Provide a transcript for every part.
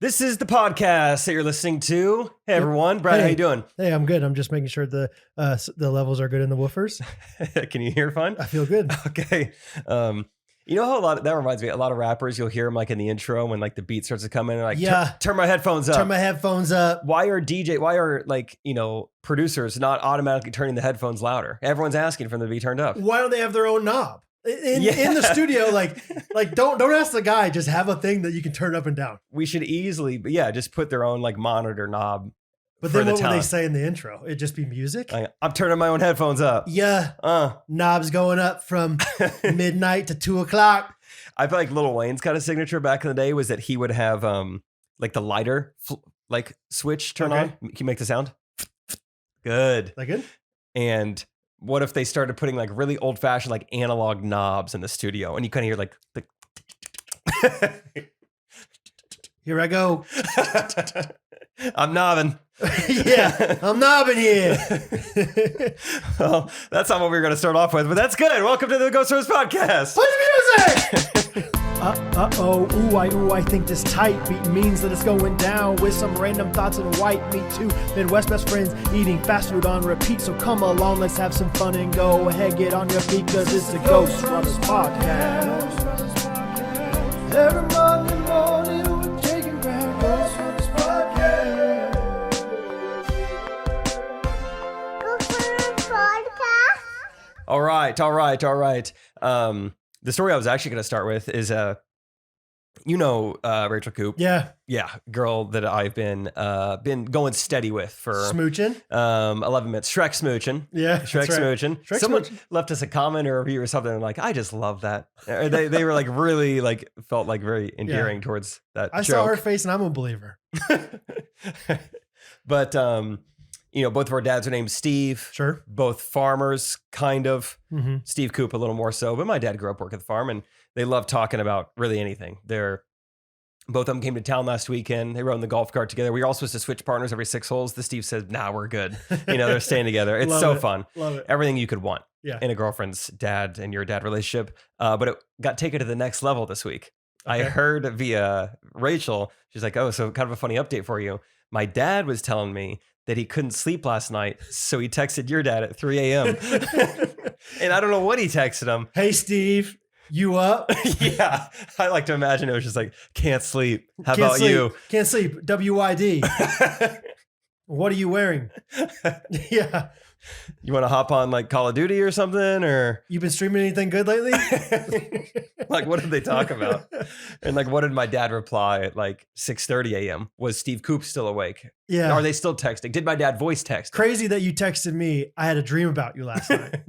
This is the podcast that you're listening to. Hey, everyone. Brad, how you doing? Hey, I'm good. I'm just making sure the levels are good in the woofers. Can you hear fine? I feel good. Okay. You know how that reminds me, a lot of rappers, you'll hear them like in the intro when like the beat starts to come in and like, turn my headphones up. Turn my headphones up. Why are producers not automatically turning the headphones louder? Everyone's asking for them to be turned up. Why don't they have their own knob? In the studio, like don't ask the guy, just have a thing that you can turn up and down. We should easily, just put their own like monitor knob. But then what would they say in the intro? It'd just be music? I'm turning my own headphones up. Yeah. Knobs going up from midnight to 2 o'clock. I feel like Lil Wayne's kind of signature back in the day was that he would have like the lighter switch turn on. Can you make the sound? Good. That good? And what if they started putting like really old fashioned like analog knobs in the studio and you kind of hear like Here I go. I'm knobbing. Yeah, I'm knobbing here. Well, that's not what we were going to start off with, but that's good. Welcome to the Ghostrunners podcast. Play the music. I think this tight beat means that it's going down with some random thoughts and white meat too. Midwest best friends eating fast food on repeat. So come along, let's have some fun and go ahead, get on your feet, cause it's the Ghostrunners podcast. Every Monday morning we're taking back Ghostrunners podcast. All right. The story I was actually going to start with is, Rachel Coop. Yeah, girl that I've been going steady with for smooching. 11 minutes. Shrek smooching. Yeah, Shrek smooching. Someone left us a comment or a review or something. And like, I just love that. They were like really like felt like very endearing towards that. I saw her face and I'm a believer. But both of our dads are named Steve. Sure. Both farmers, kind of. Mm-hmm. Steve Coop a little more so, but my dad grew up working at the farm, and they love talking about really anything. Both of them came to town last weekend. They rode in the golf cart together. We were all supposed to switch partners every 6 holes. The Steve said, "Nah, we're good." They're staying together. It's so fun. Love it. Everything you could want in a girlfriend's dad and your dad relationship. But it got taken to the next level this week. Okay. I heard via Rachel. She's like, "Oh, so kind of a funny update for you. My dad was telling me that he couldn't sleep last night, so he texted your dad at 3 a.m. And I don't know what he texted him. Hey, Steve, you up? Yeah, I like to imagine it was just like, can't sleep. How about you? Can't sleep. WID. What are you wearing? Yeah. You want to hop on like Call of Duty or something, or you been streaming anything good lately? Like, what did they talk about? And like, what did my dad reply at like 6:30 a.m.? Was Steve Coop still awake? Yeah. Are they still texting? Did my dad voice text? Crazy that you texted me. I had a dream about you last night.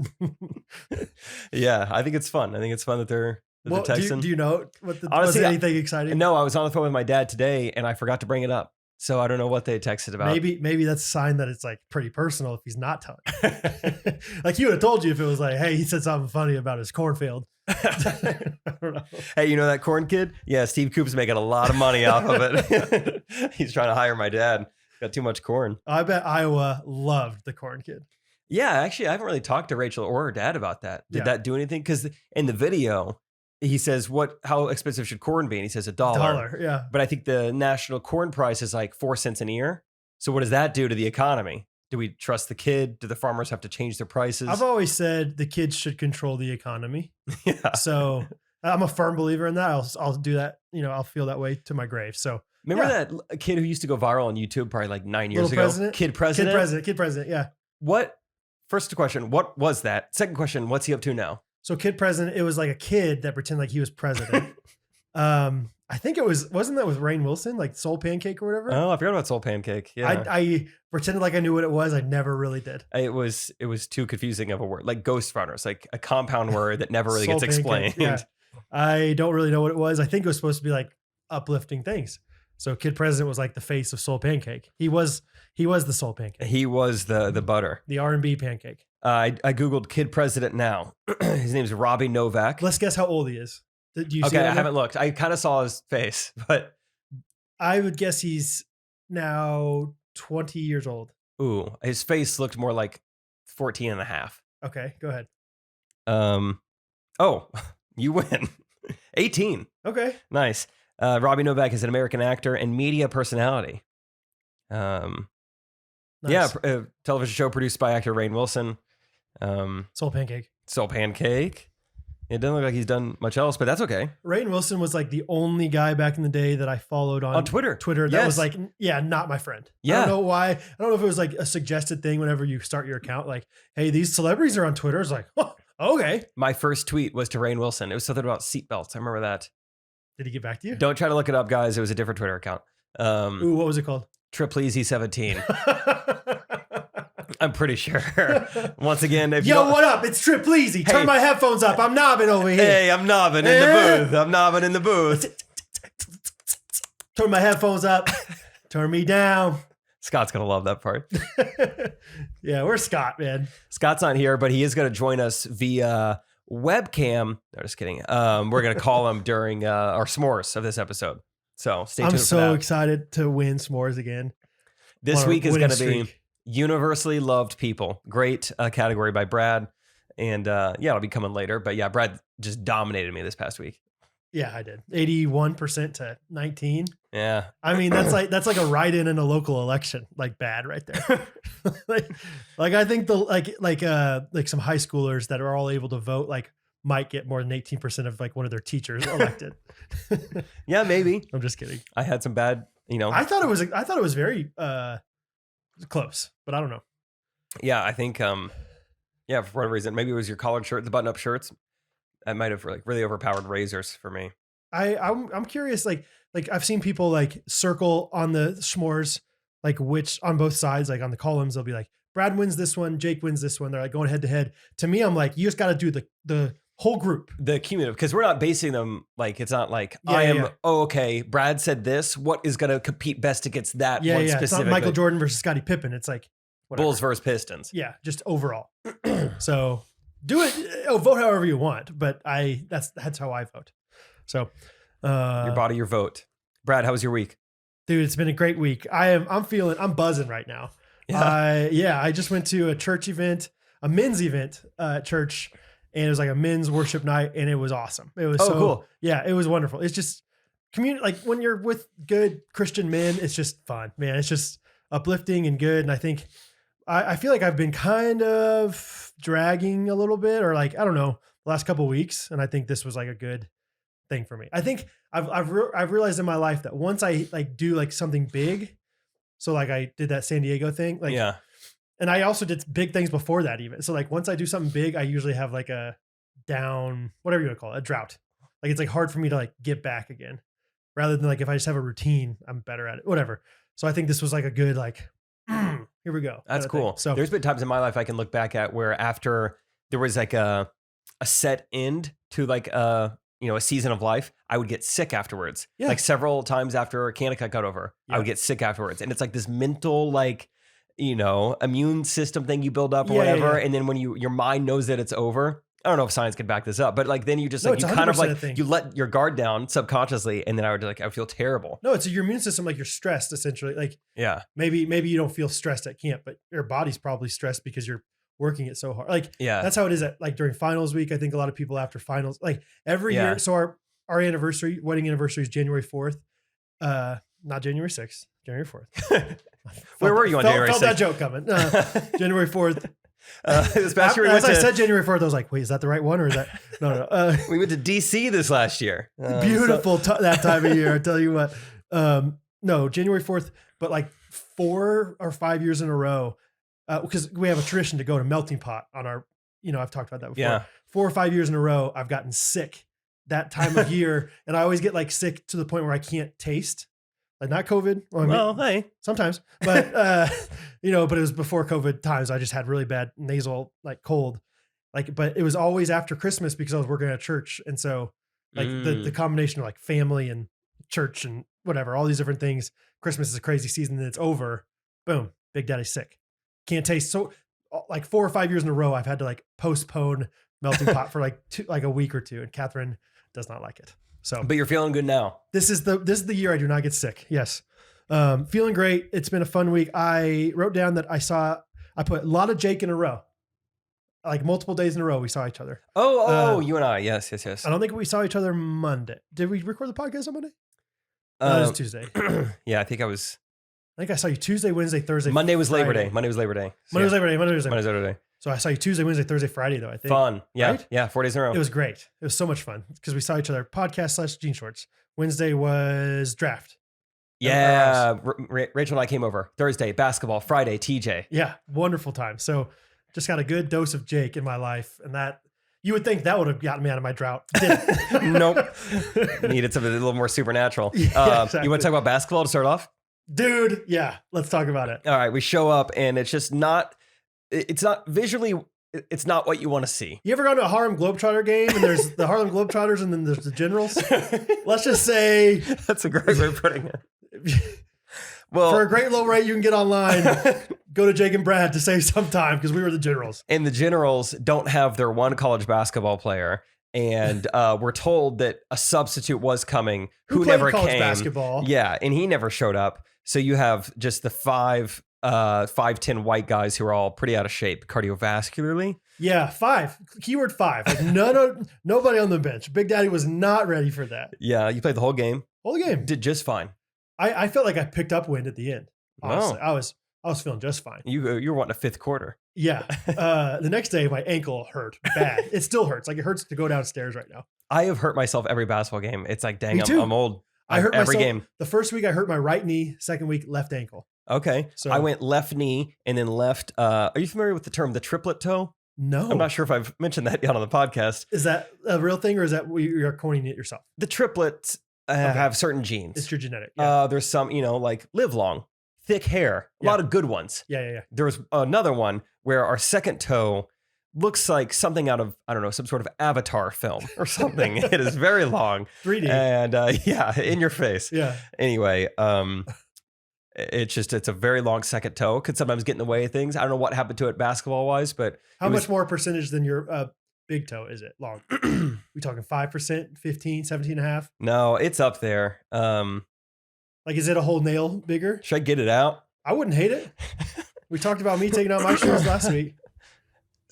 Yeah, I think it's fun. I think it's fun that they're texting. Do you know Honestly, was there anything exciting? No, I was on the phone with my dad today and I forgot to bring it up. So I don't know what they texted about. Maybe that's a sign that it's like pretty personal if he's not telling you. Like he would have told you if it was like, hey, he said something funny about his cornfield. I don't know. Hey, you know that corn kid? Yeah, Steve Coop's making a lot of money off of it. He's trying to hire my dad. Got too much corn. I bet Iowa loved the corn kid. Yeah, actually, I haven't really talked to Rachel or her dad about that. Did that do anything? Because in the video, he says, how expensive should corn be? And he says $1. Yeah. But I think the national corn price is like 4 cents an ear. So what does that do to the economy? Do we trust the kid? Do the farmers have to change their prices? I've always said the kids should control the economy. Yeah. So I'm a firm believer in that. I'll do that. I'll feel that way to my grave. So remember that kid who used to go viral on YouTube probably like 9 years ago? Kid President? Kid President. Yeah. First question, what was that? Second question, what's he up to now? So Kid President, it was like a kid that pretended like he was president. I think wasn't that with Rayne Wilson, like Soul Pancake or whatever? Oh, I forgot about Soul Pancake. Yeah. I pretended like I knew what it was. I never really did. It was too confusing of a word, like Ghostrunners, like a compound word that never really gets explained. Yeah. I don't really know what it was. I think it was supposed to be like uplifting things. So Kid President was like the face of Soul Pancake. He was the Soul Pancake. He was the butter. The R&B pancake. I Googled Kid President now. His name's Robbie Novak. Let's guess how old he is. Did you see I haven't looked. I kind of saw his face, but I would guess he's now 20 years old. Ooh, his face looked more like 14 and a half. Okay, go ahead. Oh, you win. 18. Okay. Nice. Robbie Novak is an American actor and media personality. Nice. Yeah, television show produced by actor Rayne Wilson. Soul Pancake. Soul Pancake. It doesn't look like he's done much else, but that's okay. Rayne Wilson was like the only guy back in the day that I followed on Twitter. That was like, yeah, not my friend. Yeah. I don't know why. I don't know if it was like a suggested thing whenever you start your account, like, hey, these celebrities are on Twitter. It's like, oh, okay. My first tweet was to Rayne Wilson. It was something about seatbelts. I remember that. Did he get back to you? Don't try to look it up, guys. It was a different Twitter account. Ooh, what was it called? Tripleasy17. I'm pretty sure. Once again, if you Yo, don't- what up? It's Tripleasy. Turn Hey. my headphones up. I'm knobbing over here. Hey, I'm knobbing in the booth. I'm knobbing in the booth. Turn my headphones up. Turn me down. Scott's going to love that part. Yeah, where's Scott, man? Scott's not here, but he is going to join us via webcam. No, just kidding. We're going to call him during our s'mores of this episode. So stay tuned I'm for so that. excited to win s'mores again. This On a week is winning going to be streak. universally loved people. Great category by Brad. And yeah, it'll be coming later. But yeah, Brad just dominated me this past week. Yeah, I did. 81% to 19. Yeah. I mean, that's like a write-in in a local election, like bad right there. like I think like some high schoolers that are all able to vote, like might get more than 18% of like one of their teachers elected. Yeah, maybe. I'm just kidding. I had some bad, I thought it was very close, but I don't know. Yeah, I think yeah, for whatever reason, maybe it was your collared shirt, the button-up shirts. That might have like really overpowered razors for me. I'm curious, like I've seen people like circle on the s'mores, like which on both sides, like on the columns, they'll be like, Brad wins this one, Jake wins this one. They're like going head to head. To me, I'm like, you just got to do the whole group. The cumulative, because we're not basing them like, it's not like Yeah, I am, yeah. oh, okay, Brad said this. What is going to compete best against that Yeah, one yeah. It's not specifically? Michael Jordan versus Scottie Pippen. It's like whatever. Bulls versus Pistons. Yeah, just overall. So do it. Vote however you want, but that's how I vote. So Your body, your vote. Brad, how was your week? dude, it's been a great week. I'm buzzing right now. Yeah. I just went to a church event, a men's event at church, and it was like a men's worship night, and it was awesome. It was so cool. Yeah, it was wonderful. It's just community, like when you're with good Christian men, it's just fun, man. It's just uplifting and good. And I think I feel like I've been kind of dragging a little bit, or like, I don't know, the last couple of weeks. And I think this was like a good thing for me. I think I've realized in my life that once I like do like something big, so like I did that San Diego thing, like, Yeah. and I also did big things before that even. So like once I do something big, I usually have like a down, whatever you want to call it, a drought. Like it's like hard for me to like get back again, rather than like if I just have a routine, I'm better at it, whatever. So I think this was like a good, like, here we go. That's kind of cool. thing. So there's been times in my life I can look back at where after there was like a set end to like a season of life, I would get sick afterwards. Yeah. Like several times after Kanaka cut over, I would get sick afterwards. And it's like this mental, like, immune system thing you build up or whatever. Yeah. And then when your mind knows that it's over, I don't know if science can back this up, but like then you just No, like, it's you kind of 100% a like, thing. you let your guard down subconsciously. And then I would feel terrible. no, it's your immune system. Like you're stressed essentially. Like Yeah. maybe you don't feel stressed at camp, but your body's probably stressed because you're working it so hard. Like Yeah. that's how it is at like during finals week. I think a lot of people after finals, like every Yeah. year. So our wedding anniversary is January 4th. Not January 6th, January 4th. Where were you on January Felt that 6th? joke coming. January 4th. This past year we As went I to- said January 4th, I was like, wait, is that the right one? Or is that, no. we went to DC this last year. Beautiful that time of year. I tell you what. No, January 4th, but like 4 or 5 years in a row, because we have a tradition to go to Melting Pot on our, I've talked about that before. Yeah. 4 or 5 years in a row, I've gotten sick that time of year. And I always get like sick to the point where I can't taste. Like not COVID. Well, I mean, Well, hey. sometimes, but but it was before COVID times. I just had really bad nasal, like cold, but it was always after Christmas because I was working at a church. And so like the combination of like family and church and whatever, all these different things, Christmas is a crazy season. Then it's over. Boom. Big Daddy's sick. Can't taste. So like 4 or 5 years in a row, I've had to like postpone Melting Pot for like a week or two. And Catherine does not like it. So, But you're feeling good now. this is the year I do not get sick. Yes. Feeling great. It's been a fun week. I wrote down that I put a lot of Jake in a row, like multiple days in a row. We saw each other. Oh, you and I. Yes. I don't think we saw each other Monday. Did we record the podcast on Monday? No, it was Tuesday. Yeah, I think I saw you Tuesday, Wednesday, Thursday. Monday was Labor Friday. Day. Monday was Labor Day. So, Monday was Labor Day. Monday was Labor Monday Day. was Labor Day. So I saw you Tuesday, Wednesday, Thursday, Friday, though, I think. Fun. Yeah. Right? Yeah. 4 days in a row. It was great. It was so much fun because we saw each other podcast / jean shorts. Wednesday was draft. Yeah. Rachel and I came over. Thursday, basketball. Friday, TJ. Yeah. Wonderful time. So just got a good dose of Jake in my life. And that, you would think that would have gotten me out of my drought. Didn't. Nope. Needed something a little more supernatural. Yeah, exactly. You want to talk about basketball to start off? Dude. Yeah. Let's talk about it. All right. We show up and it's just not, it's not visually, it's not what you want to see. You ever gone to a Harlem Globetrotter game and there's the Harlem Globetrotters and then there's the Generals? Let's just say. That's a great way of putting it. Well, for a great low rate you can get online, go to Jake and Brad to save some time because we were the Generals. And the Generals don't have their one college basketball player. And we're told that a substitute was coming who played never college came. basketball. Yeah, and he never showed up. So you have just the 5'10" white guys who are all pretty out of shape cardiovascularly. Yeah, 5. Keyword 5. Like nobody on the bench. Big Daddy was not ready for that. Yeah, you played the whole game. Whole game. Did just fine. I felt like I picked up wind at the end. Honestly, I was feeling just fine. You were wanting a fifth quarter. Yeah. The next day, my ankle hurt bad. It still hurts. Like it hurts to go downstairs right now. I have hurt myself every basketball game. It's like, dang, Me too. I'm old. I hurt every myself. game. The first week I hurt my right knee. Second week, left ankle. Okay. So I went left knee and then left. Are you familiar with the term the triplet toe? No. I'm not sure if I've mentioned that yet on the podcast. Is that a real thing or is that you're coining it yourself? The triplets have certain genes. It's your genetic. Yeah. There's some, like live long, thick hair, a lot of good ones. Yeah. There was another one where our second toe looks like something out of, I don't know, some sort of Avatar film or something. It is very long. 3D. And in your face. Yeah. Anyway, it's a very long second toe. Could sometimes get in the way of things. I don't know what happened to it basketball wise, but how much more percentage than your big toe is it long? We talking 5%, 15, 17 and a half? No, it's up there. Like, is it a whole nail bigger? Should I get it out? I wouldn't hate it. We talked about me taking out my shoes last week.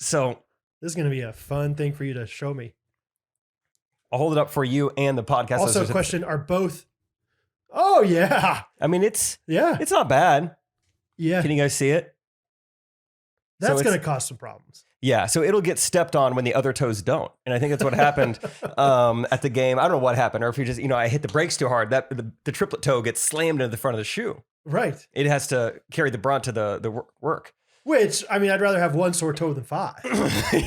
So this is going to be a fun thing for you to show me. I'll hold it up for you and the podcast. Also, question: are both? Oh yeah. I mean, it's it's not bad. Yeah. Can you guys see it? That's going to cause some problems. Yeah, so it'll get stepped on when the other toes don't, and I think that's what happened at the game. I don't know what happened, or if you just, I hit the brakes too hard. That the triplet toe gets slammed into the front of the shoe. Right. It has to carry the brunt to the work. Which, I mean, I'd rather have one sore toe than 5.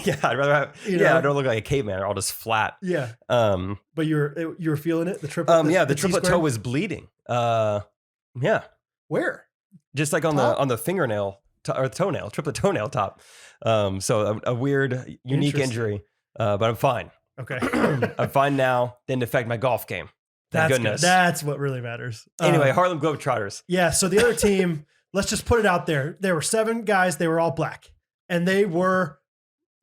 Yeah, I'd rather have. I don't look like a caveman. Or I'll just flat. Yeah. But you were feeling it. The triplet. The triplet toe was bleeding. Yeah. Where? Just like on the fingernail or the toenail, triplet toenail top. So a weird, unique injury. But I'm fine. Okay. I'm fine now. Didn't affect my golf game. Thank goodness. Good. That's what really matters. Anyway, Harlem Globetrotters. Yeah. So the other team, let's just put it out there. There were 7 guys. They were all black, and they were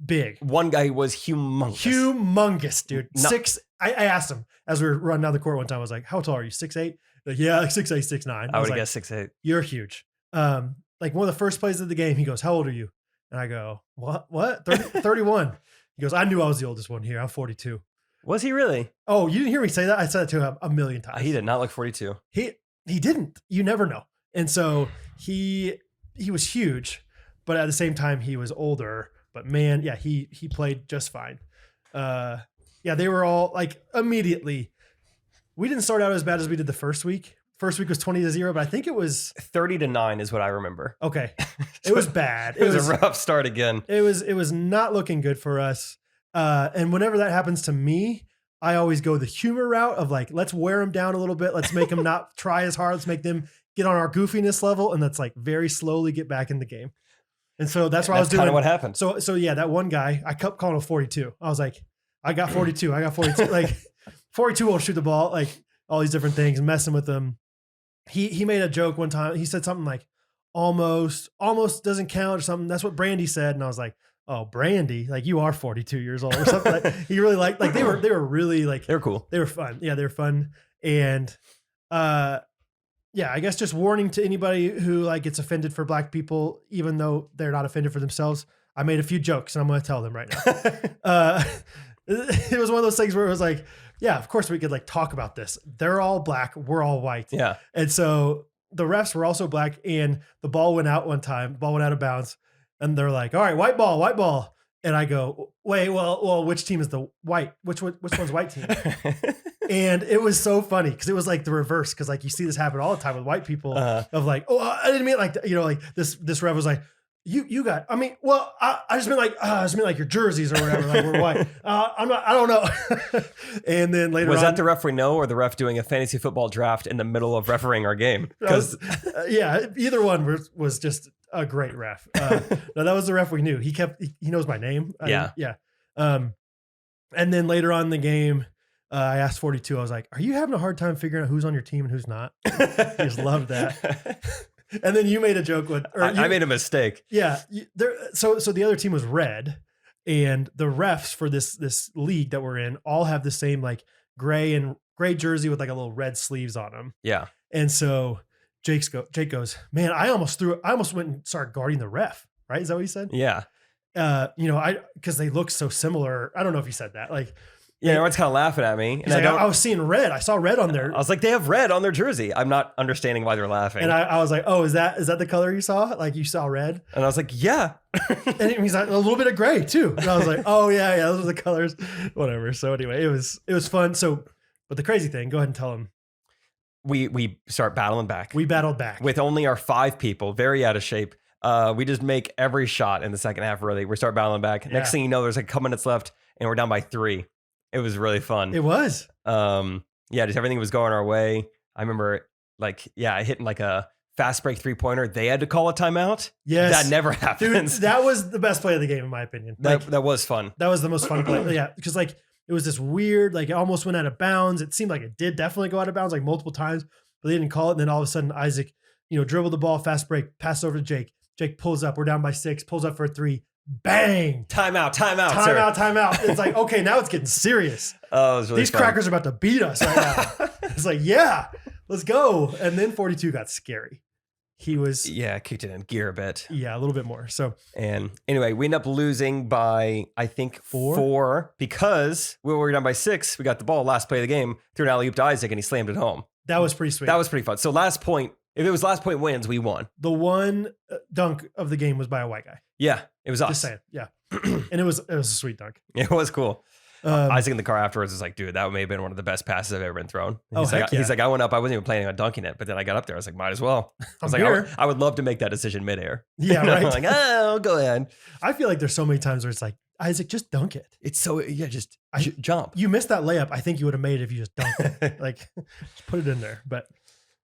big. One guy was humongous, dude. 6. I asked him as we were running down the court one time. I was like, "How tall are you? 6'8"?" Like, yeah, like 6'8", 6'9". I would have guessed 6'8". You're huge. Like one of the first plays of the game, he goes, "How old are you?" And I go, "What? 31." He goes, "I knew I was the oldest one here. I'm 42." Was he really? Oh, you didn't hear me say that? I said it to him a million times. He did not look 42. He didn't. You never know. And so he was huge, but at the same time he was older. But man, yeah, he played just fine. They were all like immediately. We didn't start out as bad as we did the first week. First week was 20-0, but I think it was 30-9 is what I remember. Okay. It was bad. It was a rough start again. It was not looking good for us. And whenever that happens to me, I always go the humor route of like, let's wear them down a little bit. Let's make them not try as hard. Let's make them get on our goofiness level. And that's like very slowly get back in the game. And so that's what I was doing. Kind of what happened. So yeah, that one guy, I kept calling him 42. I was like, I got 42. Like 42 won't shoot the ball. Like all these different things, messing with them. He made a joke one time. He said something like almost doesn't count or something. That's what Brandy said. And I was like, oh, Brandy, like you are 42 years old or something. Like he really like they were really like, they were cool. They were fun. Yeah, they were fun. And I guess just warning to anybody who like gets offended for black people, even though they're not offended for themselves. I made a few jokes and I'm going to tell them right now. It was one of those things where it was like yeah, of course we could like talk about this. They're all black. We're all white. Yeah. And so the refs were also black, and the ball went out one time, ball went out of bounds, and they're like, all right, white ball, white ball. And I go, wait, well, which team is the white? Which one's white team? And it was so funny because it was like the reverse. Cause like you see this happen all the time with white people of like, oh, I didn't mean it like, like this ref was like, you got, I mean, well, I just meant like your jerseys or whatever. Like we're white. I don't know. And then later was that the ref we know, or the ref doing a fantasy football draft in the middle of refereeing our game? Because yeah, either one was just a great ref. No, that was the ref we knew. He knows my name. Yeah. And then later on in the game, I asked 42, I was like, are you having a hard time figuring out who's on your team and who's not? He just loved that. And then you made a joke with, I made a mistake. Yeah. So the other team was red, and the refs for this league that we're in all have the same like gray jersey with like a little red sleeves on them. Yeah. And so Jake goes, man, I almost went and started guarding the ref. Right? Is that what he said? Yeah. Because they look so similar. I don't know if he said that. Like, yeah, everyone's kind of laughing at me. And I was seeing red. I saw red on there. I was like, they have red on their jersey. I'm not understanding why they're laughing. And I was like, oh, is that the color you saw? Like you saw red? And I was like, yeah. And he's like, a little bit of gray too. And I was like, oh yeah, those are the colors. Whatever. So anyway, it was fun. So, but the crazy thing, go ahead and tell him. We start battling back. We battled back. With only our 5 people, very out of shape. We just make every shot in the second half, really. We start battling back. Yeah. Next thing you know, there's like a couple minutes left, and we're down by 3. It was really fun. It was. Yeah, just everything was going our way. I remember hitting like a fast break 3-pointer. They had to call a timeout. Yes. That never happens. Dude, that was the best play of the game, in my opinion. That was fun. That was the most fun play. Yeah, because like it was this weird, like it almost went out of bounds. It seemed like it did definitely go out of bounds like multiple times, but they didn't call it. And then all of a sudden, Isaac, dribbled the ball, fast break, pass over to Jake. Jake pulls up. We're down by 6, pulls up for a 3. Bang! Timeout. It's like, okay, now it's getting serious. Oh, it was really These fun. crackers are about to beat us right now. It's like, yeah, let's go. And then 42 got scary. He was... Yeah, kicked it in gear a bit. Yeah, a little bit more. So, and anyway, we end up losing by, I think, 4 because we were down by 6. We got the ball last play of the game, threw an alley-oop to Isaac, and he slammed it home. That was pretty sweet. That was pretty fun. So last point, if it was last point wins, we won. The one dunk of the game was by a white guy. Yeah, it was us. Just saying. Yeah. And it was a sweet dunk. It was cool. Isaac in the car afterwards was like, dude, that may have been one of the best passes I've ever been thrown. He's like, I went up, I wasn't even planning on dunking it, but then I got up there, I was like, might as well. I was like, I would love to make that decision midair. Yeah, right. I'm like, oh, go ahead. I feel like there's so many times where it's like, Isaac, just dunk it. It's so, just jump. You missed that layup. I think you would have made it if you just dunked it. Like, just put it in there. But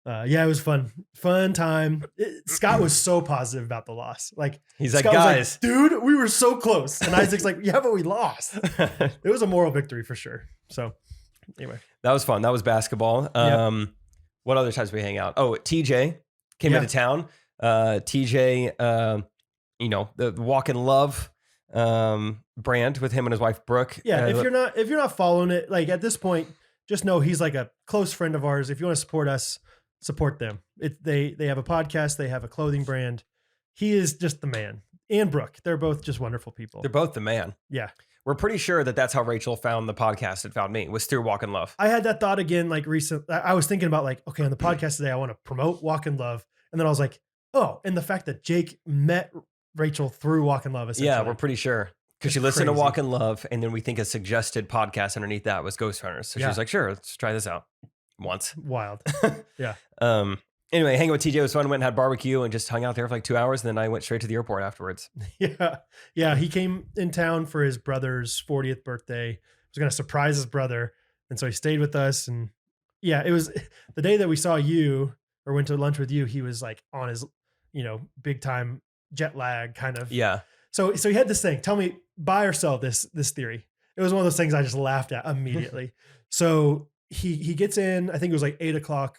it was fun. Fun time. Scott was so positive about the loss. Like, he's Scott like, guys, dude, we were so close. And Isaac's like, yeah, but we lost. It was a moral victory for sure. So anyway, that was fun. That was basketball. What other times we hang out? Oh, TJ came into town. TJ, the Walk in Love brand with him and his wife Brooke. Yeah, if you're not following it, like at this point, just know he's like a close friend of ours. If you want to support us, support them. They have a podcast, they have a clothing brand. He is just the man. And Brooke, they're both just wonderful people. They're both the man. Yeah. We're pretty sure that that's how Rachel found the podcast and found me, was through Walk in Love. I had that thought again, like recent. I was thinking about like, okay, on the podcast today, I want to promote Walk in Love. And then I was like, oh, and the fact that Jake met Rachel through Walk in Love. Yeah, we're pretty sure. Because she listened to Walk in Love, and then we think a suggested podcast underneath that was Ghostrunners. So she was like, sure, let's try this out once. Wild. Yeah. Anyway, hanging with TJ was fun. Went and had barbecue and just hung out there for like 2 hours. And then I went straight to the airport afterwards. Yeah. Yeah. He came in town for his brother's 40th birthday. He was going to surprise his brother. And so he stayed with us. And yeah, it was the day that we saw you or went to lunch with you. He was like on his, big time jet lag kind of. Yeah. So he had this thing. Tell me, buy or sell this theory. It was one of those things I just laughed at immediately. So he gets in, I think it was like 8:00,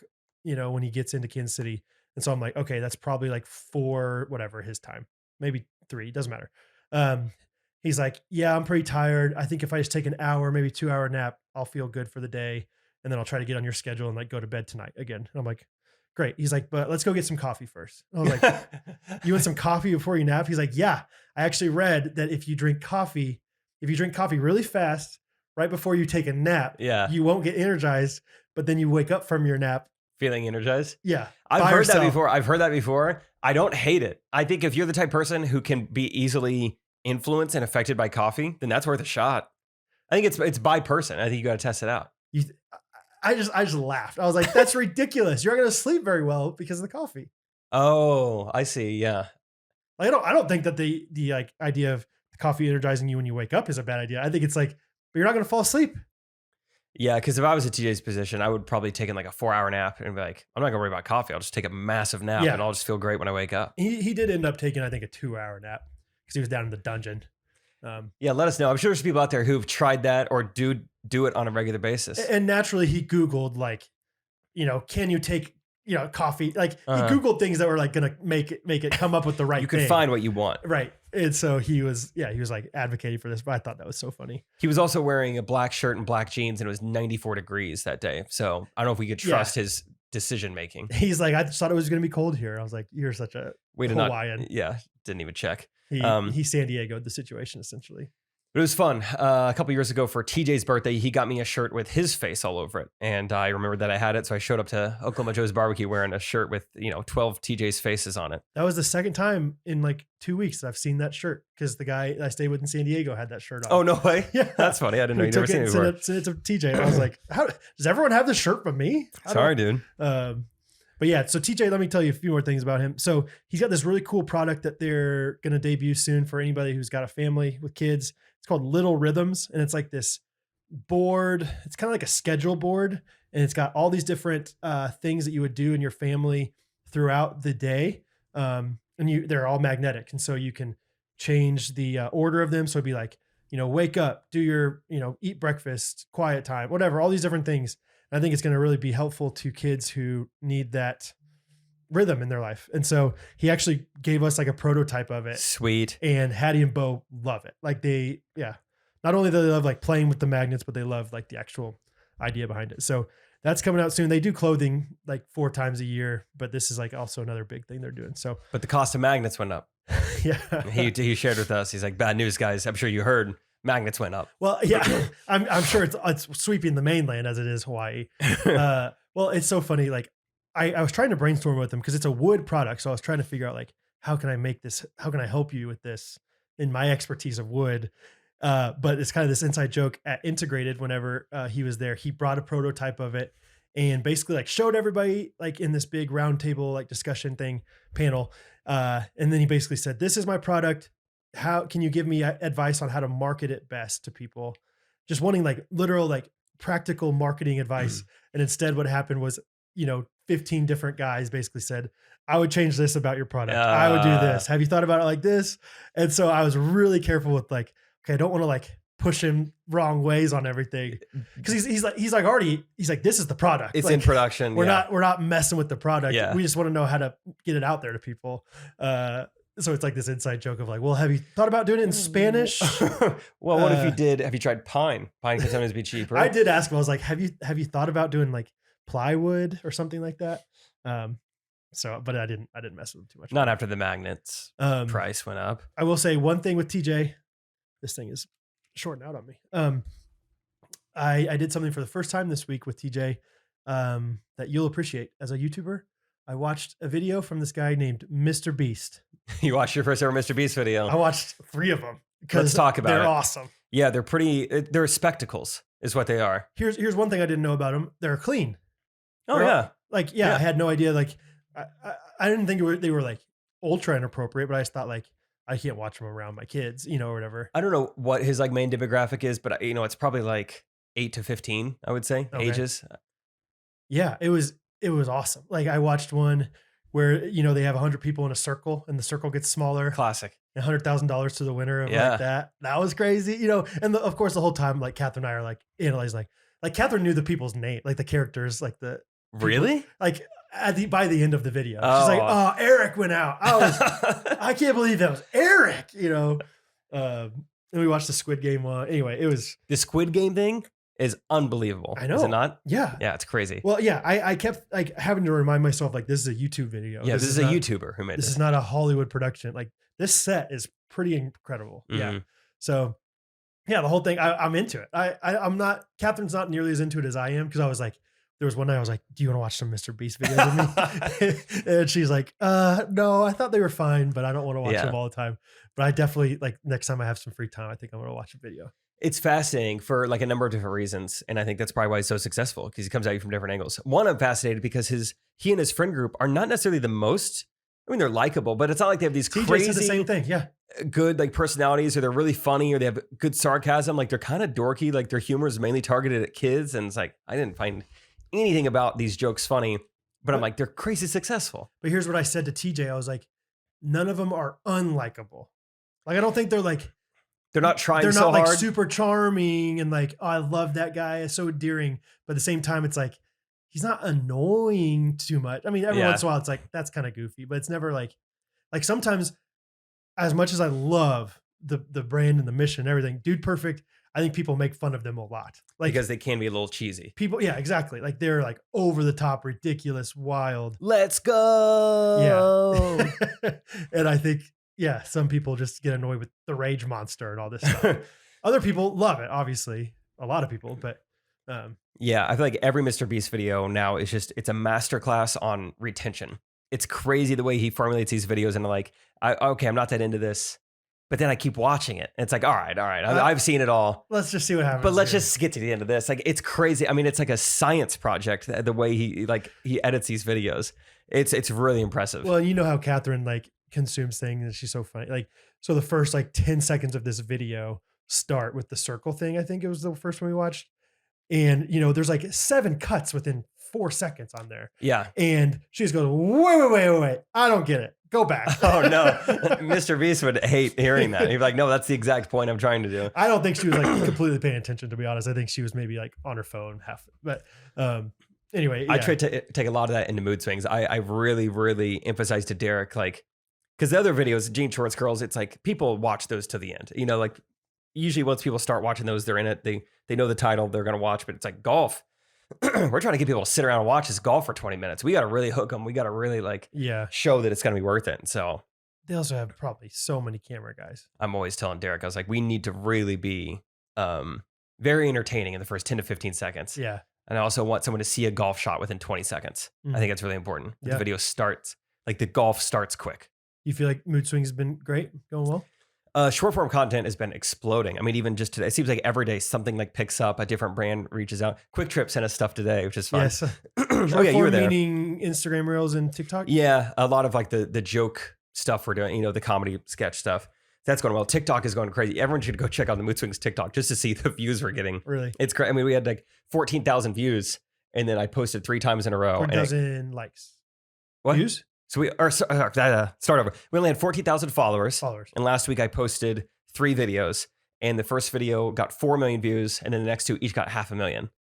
when he gets into Kansas City. And so I'm like, okay, that's probably like 4, whatever his time, maybe 3, doesn't matter. He's like, yeah, I'm pretty tired. I think if I just take an hour, maybe 2-hour nap, I'll feel good for the day. And then I'll try to get on your schedule and like go to bed tonight again. And I'm like, great. He's like, but let's go get some coffee first. I was like, you want some coffee before you nap? He's like, yeah, I actually read that if you drink coffee really fast, right before you take a nap, Yeah. you won't get energized, but then you wake up from your nap. Feeling energized. Yeah. I've by heard that yourself. before. I've heard that before. I don't hate it. I think if you're the type of person who can be easily influenced and affected by coffee, then that's worth a shot. I think it's by person. I think you got to test it out. I just laughed. I was like, that's ridiculous. You're not going to sleep very well because of the coffee. Oh, I see. Yeah. I don't think that the like idea of coffee energizing you when you wake up is a bad idea. I think it's like, but you're not going to fall asleep. Yeah, because if I was in TJ's position, I would probably take in like a 4-hour nap and be like, I'm not gonna worry about coffee. I'll just take a massive nap and I'll just feel great when I wake up. He did end up taking, I think, a 2-hour nap because he was down in the dungeon. Yeah, let us know. I'm sure there's people out there who've tried that or do it on a regular basis. And naturally, he Googled like, can you take coffee? Like he Googled things that were like gonna make it come up with the right. You can thing. find what you want, right? And so he was like advocating for this. But I thought that was so funny. He was also wearing a black shirt and black jeans, and it was 94 degrees that day. So I don't know if we could trust his decision making. He's like, I just thought it was gonna be cold here. I was like, you're such a Hawaiian. Didn't even check. He San Diego'd the situation essentially. But it was fun. A couple years ago for TJ's birthday, he got me a shirt with his face all over it. And I remembered that I had it. So I showed up to Oklahoma Joe's barbecue wearing a shirt with, 12 TJ's faces on it. That was the second time in like 2 weeks that I've seen that shirt because the guy I stayed with in San Diego had that shirt on. Oh, no way. Yeah. That's funny. I didn't know you never seen it before. Sent it to TJ. And I was like, does everyone have this shirt but me? Sorry, dude. But yeah, so TJ, let me tell you a few more things about him. So he's got this really cool product that they're going to debut soon for anybody who's got a family with kids. It's called Little Rhythms. And it's like this board. It's kind of like a schedule board. And it's got all these different things that you would do in your family throughout the day. And they're all magnetic. And so you can change the order of them. So it'd be like, wake up, do your, eat breakfast, quiet time, whatever, all these different things. I think it's going to really be helpful to kids who need that rhythm in their life. And so he actually gave us like a prototype of it. Sweet. And Hattie and Bo love it. Like not only do they love like playing with the magnets, but they love like the actual idea behind it. So that's coming out soon. They do clothing like 4 times a year, but this is like also another big thing they're doing. So, but the cost of magnets went up. Yeah. He shared with us. He's like, bad news, guys. I'm sure you heard. Magnets went up. Well, yeah, I'm sure it's sweeping the mainland as it is Hawaii. Well, it's so funny. Like I was trying to brainstorm with them because it's a wood product. So I was trying to figure out like, how can I make this? How can I help you with this in my expertise of wood? But it's kind of this inside joke at Integrated. Whenever he was there, he brought a prototype of it and basically like showed everybody like in this big round table, like discussion panel. And then he basically said, this is my product. How can you give me advice on how to market it best to people? Just wanting like literal, like practical marketing advice. And instead what happened was, 15 different guys basically said, I would change this about your product. I would do this. Have you thought about it like this? And so I was really careful with like, okay, I don't want to like push him wrong ways on everything. Cause he's like, this is the product. It's like, in production. We're not messing with the product. Yeah. We just want to know how to get it out there to people. So it's like this inside joke of like, well, have you thought about doing it in Spanish? Well, what if you did? Have you tried pine? Pine can sometimes be cheaper. I did ask him. I was like, have you thought about doing like plywood or something like that? But I didn't mess with him too much. Not after the magnets price went up. I will say one thing with TJ. This thing is shorting out on me. I did something for the first time this week with TJ that you'll appreciate as a YouTuber. I watched a video from this guy named MrBeast. You watched your first ever MrBeast video. I watched 3 of them. Let's talk about it. They're awesome. Yeah, they're spectacles is what they are. Here's one thing I didn't know about them. They're clean. Oh, yeah. I had no idea. Like I didn't think they were like ultra inappropriate, but I just thought like, I can't watch them around my kids, or whatever. I don't know what his like main demographic is, but it's probably like 8 to 15, I would say, ages. Yeah, it was awesome. Like I watched one where, they have 100 people in a circle and the circle gets smaller. Classic. And $100,000 to the winner of like that. That was crazy, and of course the whole time, like Catherine and I are like analyzing, like Catherine knew the people's name, like the characters, like the people, really like by the end of the video, she's like, "Oh, Eric went out. I can't believe that was Eric." And we watched the Squid Game one. Anyway, it was the Squid Game thing is unbelievable. I know, is it not? Yeah, it's crazy. Well, yeah, I kept like having to remind myself like this is a YouTube video. Yeah, this is a YouTuber who made this. This is not a Hollywood production. Like this set is pretty incredible. Mm-hmm. Yeah, so Yeah, the whole thing. I'm into it. I'm not. Catherine's not nearly as into it as I am because I was like, there was one night I was like, "Do you want to watch some MrBeast videos with me?" And she's like, "No, I thought they were fine, but I don't want to watch them all the time." But I definitely like next time I have some free time, I think I'm gonna watch a video. It's fascinating for like a number of different reasons, and I think that's probably why he's so successful because he comes at you from different angles. One, I'm fascinated because he and his friend group are not necessarily the most. I mean, they're likable, but it's not like they have these TJ crazy, said the same thing. Yeah, good like personalities, or they're really funny, or they have good sarcasm. Like they're kind of dorky. Like their humor is mainly targeted at kids, and it's like I didn't find anything about these jokes funny, but I'm like they're crazy successful. But here's what I said to TJ. I was like, none of them are unlikable. Like I don't think they're like they're not trying. They're so not like hard. super charming and like, oh, I love that guy. It's so endearing. But at the same time, it's like he's not annoying too much. I mean, every once in a while, it's like that's kind of goofy, but it's never like sometimes. As much as I love the brand and the mission and everything, Dude Perfect, I think people make fun of them a lot. Like because they can be a little cheesy. People, yeah, exactly. Like they're like over the top, ridiculous, wild. Let's go. Yeah. And I think, yeah, some people just get annoyed with the rage monster and all this stuff. Other people love it, obviously. A lot of people, but yeah, I feel like every MrBeast video now is just, it's a masterclass on retention. It's crazy the way he formulates these videos and like, okay, I'm not that into this, but then I keep watching it. And it's like, all right, I've seen it all. Let's just see what happens. But let's just get to the end of this. Like, it's crazy. I mean, it's like a science project, the way he edits these videos. It's really impressive. Well, you know how Catherine like consumes things and she's so funny. Like, so the first like 10 seconds of this video start with the circle thing. I think it was the first one we watched. And, you know, there's like 7 cuts within 4 seconds on there. Yeah. And she just goes, wait. I don't get it. Go back. Oh, no. MrBeast would hate hearing that. He'd be like, no, that's the exact point I'm trying to do. I don't think she was like completely paying attention, to be honest. I think she was maybe like on her phone half. But anyway. Yeah. I tried to take a lot of that into mood swings. I really, really emphasized to Derek, like, because the other videos, Jean Shorts Girls, it's like people watch those to the end. You know, like usually once people start watching those, they're in it. They know the title, they're going to watch, but it's like golf. We're trying to get people to sit around and watch this golf for 20 minutes. We got to really hook them. We got to really like show that it's going to be worth it. And so they also have probably so many camera guys. I'm always telling Derek, I was like, we need to really be very entertaining in the first 10 to 15 seconds. Yeah. And I also want someone to see a golf shot within 20 seconds. I think that's really important. Yeah. The video starts, like the golf starts quick. You feel like Mood Swings has been great, going well? Short form content has been exploding. I mean, even just today, it seems like every day something like picks up, a different brand reaches out. Quick Trip sent us stuff today, which is fun. Yes. Oh yeah, you were there. Meaning Instagram Reels and TikTok? Yeah, a lot of like the joke stuff we're doing, you know, the comedy sketch stuff. That's going well. TikTok is going crazy. Everyone should go check out the Mood Swings TikTok just to see the views we're getting. Really? It's great. I mean, we had like 14,000 views, and then I posted 3 times in a row. 4,000 likes. What? Views? So start over. We only had 14,000 followers. And last week I posted 3 videos, and the first video got 4 million views, and then the next 2 each got 500,000.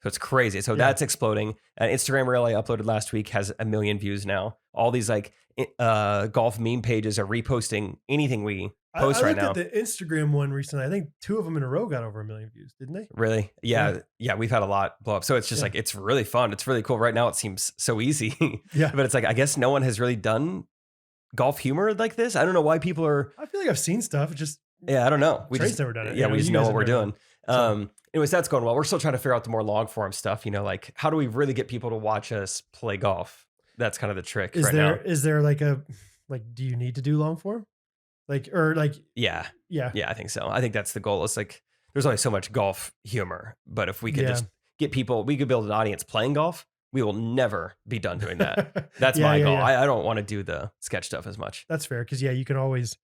So it's crazy. So that's exploding. An Instagram reel I uploaded last week has 1 million views now. All these like golf meme pages are reposting anything we post right now. I looked at the Instagram one recently. I think 2 of them in a row got over 1 million views, didn't they? Really? Yeah. We've had a lot blow up. So it's just like, it's really fun. It's really cool. Right now it seems so easy. Yeah. But it's like, I guess no one has really done golf humor like this. I don't know why people are. I feel like I've seen stuff. I don't know. We just never done it. Yeah, we just know what we're doing. So. Anyways, that's going well. We're still trying to figure out the more long form stuff. You know, like how do we really get people to watch us play golf? That's kind of the trick now. Is there like do you need to do long form? Yeah, I think so. I think that's the goal. It's like there's only so much golf humor, but if we could just get people, we could build an audience playing golf. We will never be done doing that. That's my goal. Yeah. I don't want to do the sketch stuff as much. That's fair because you can always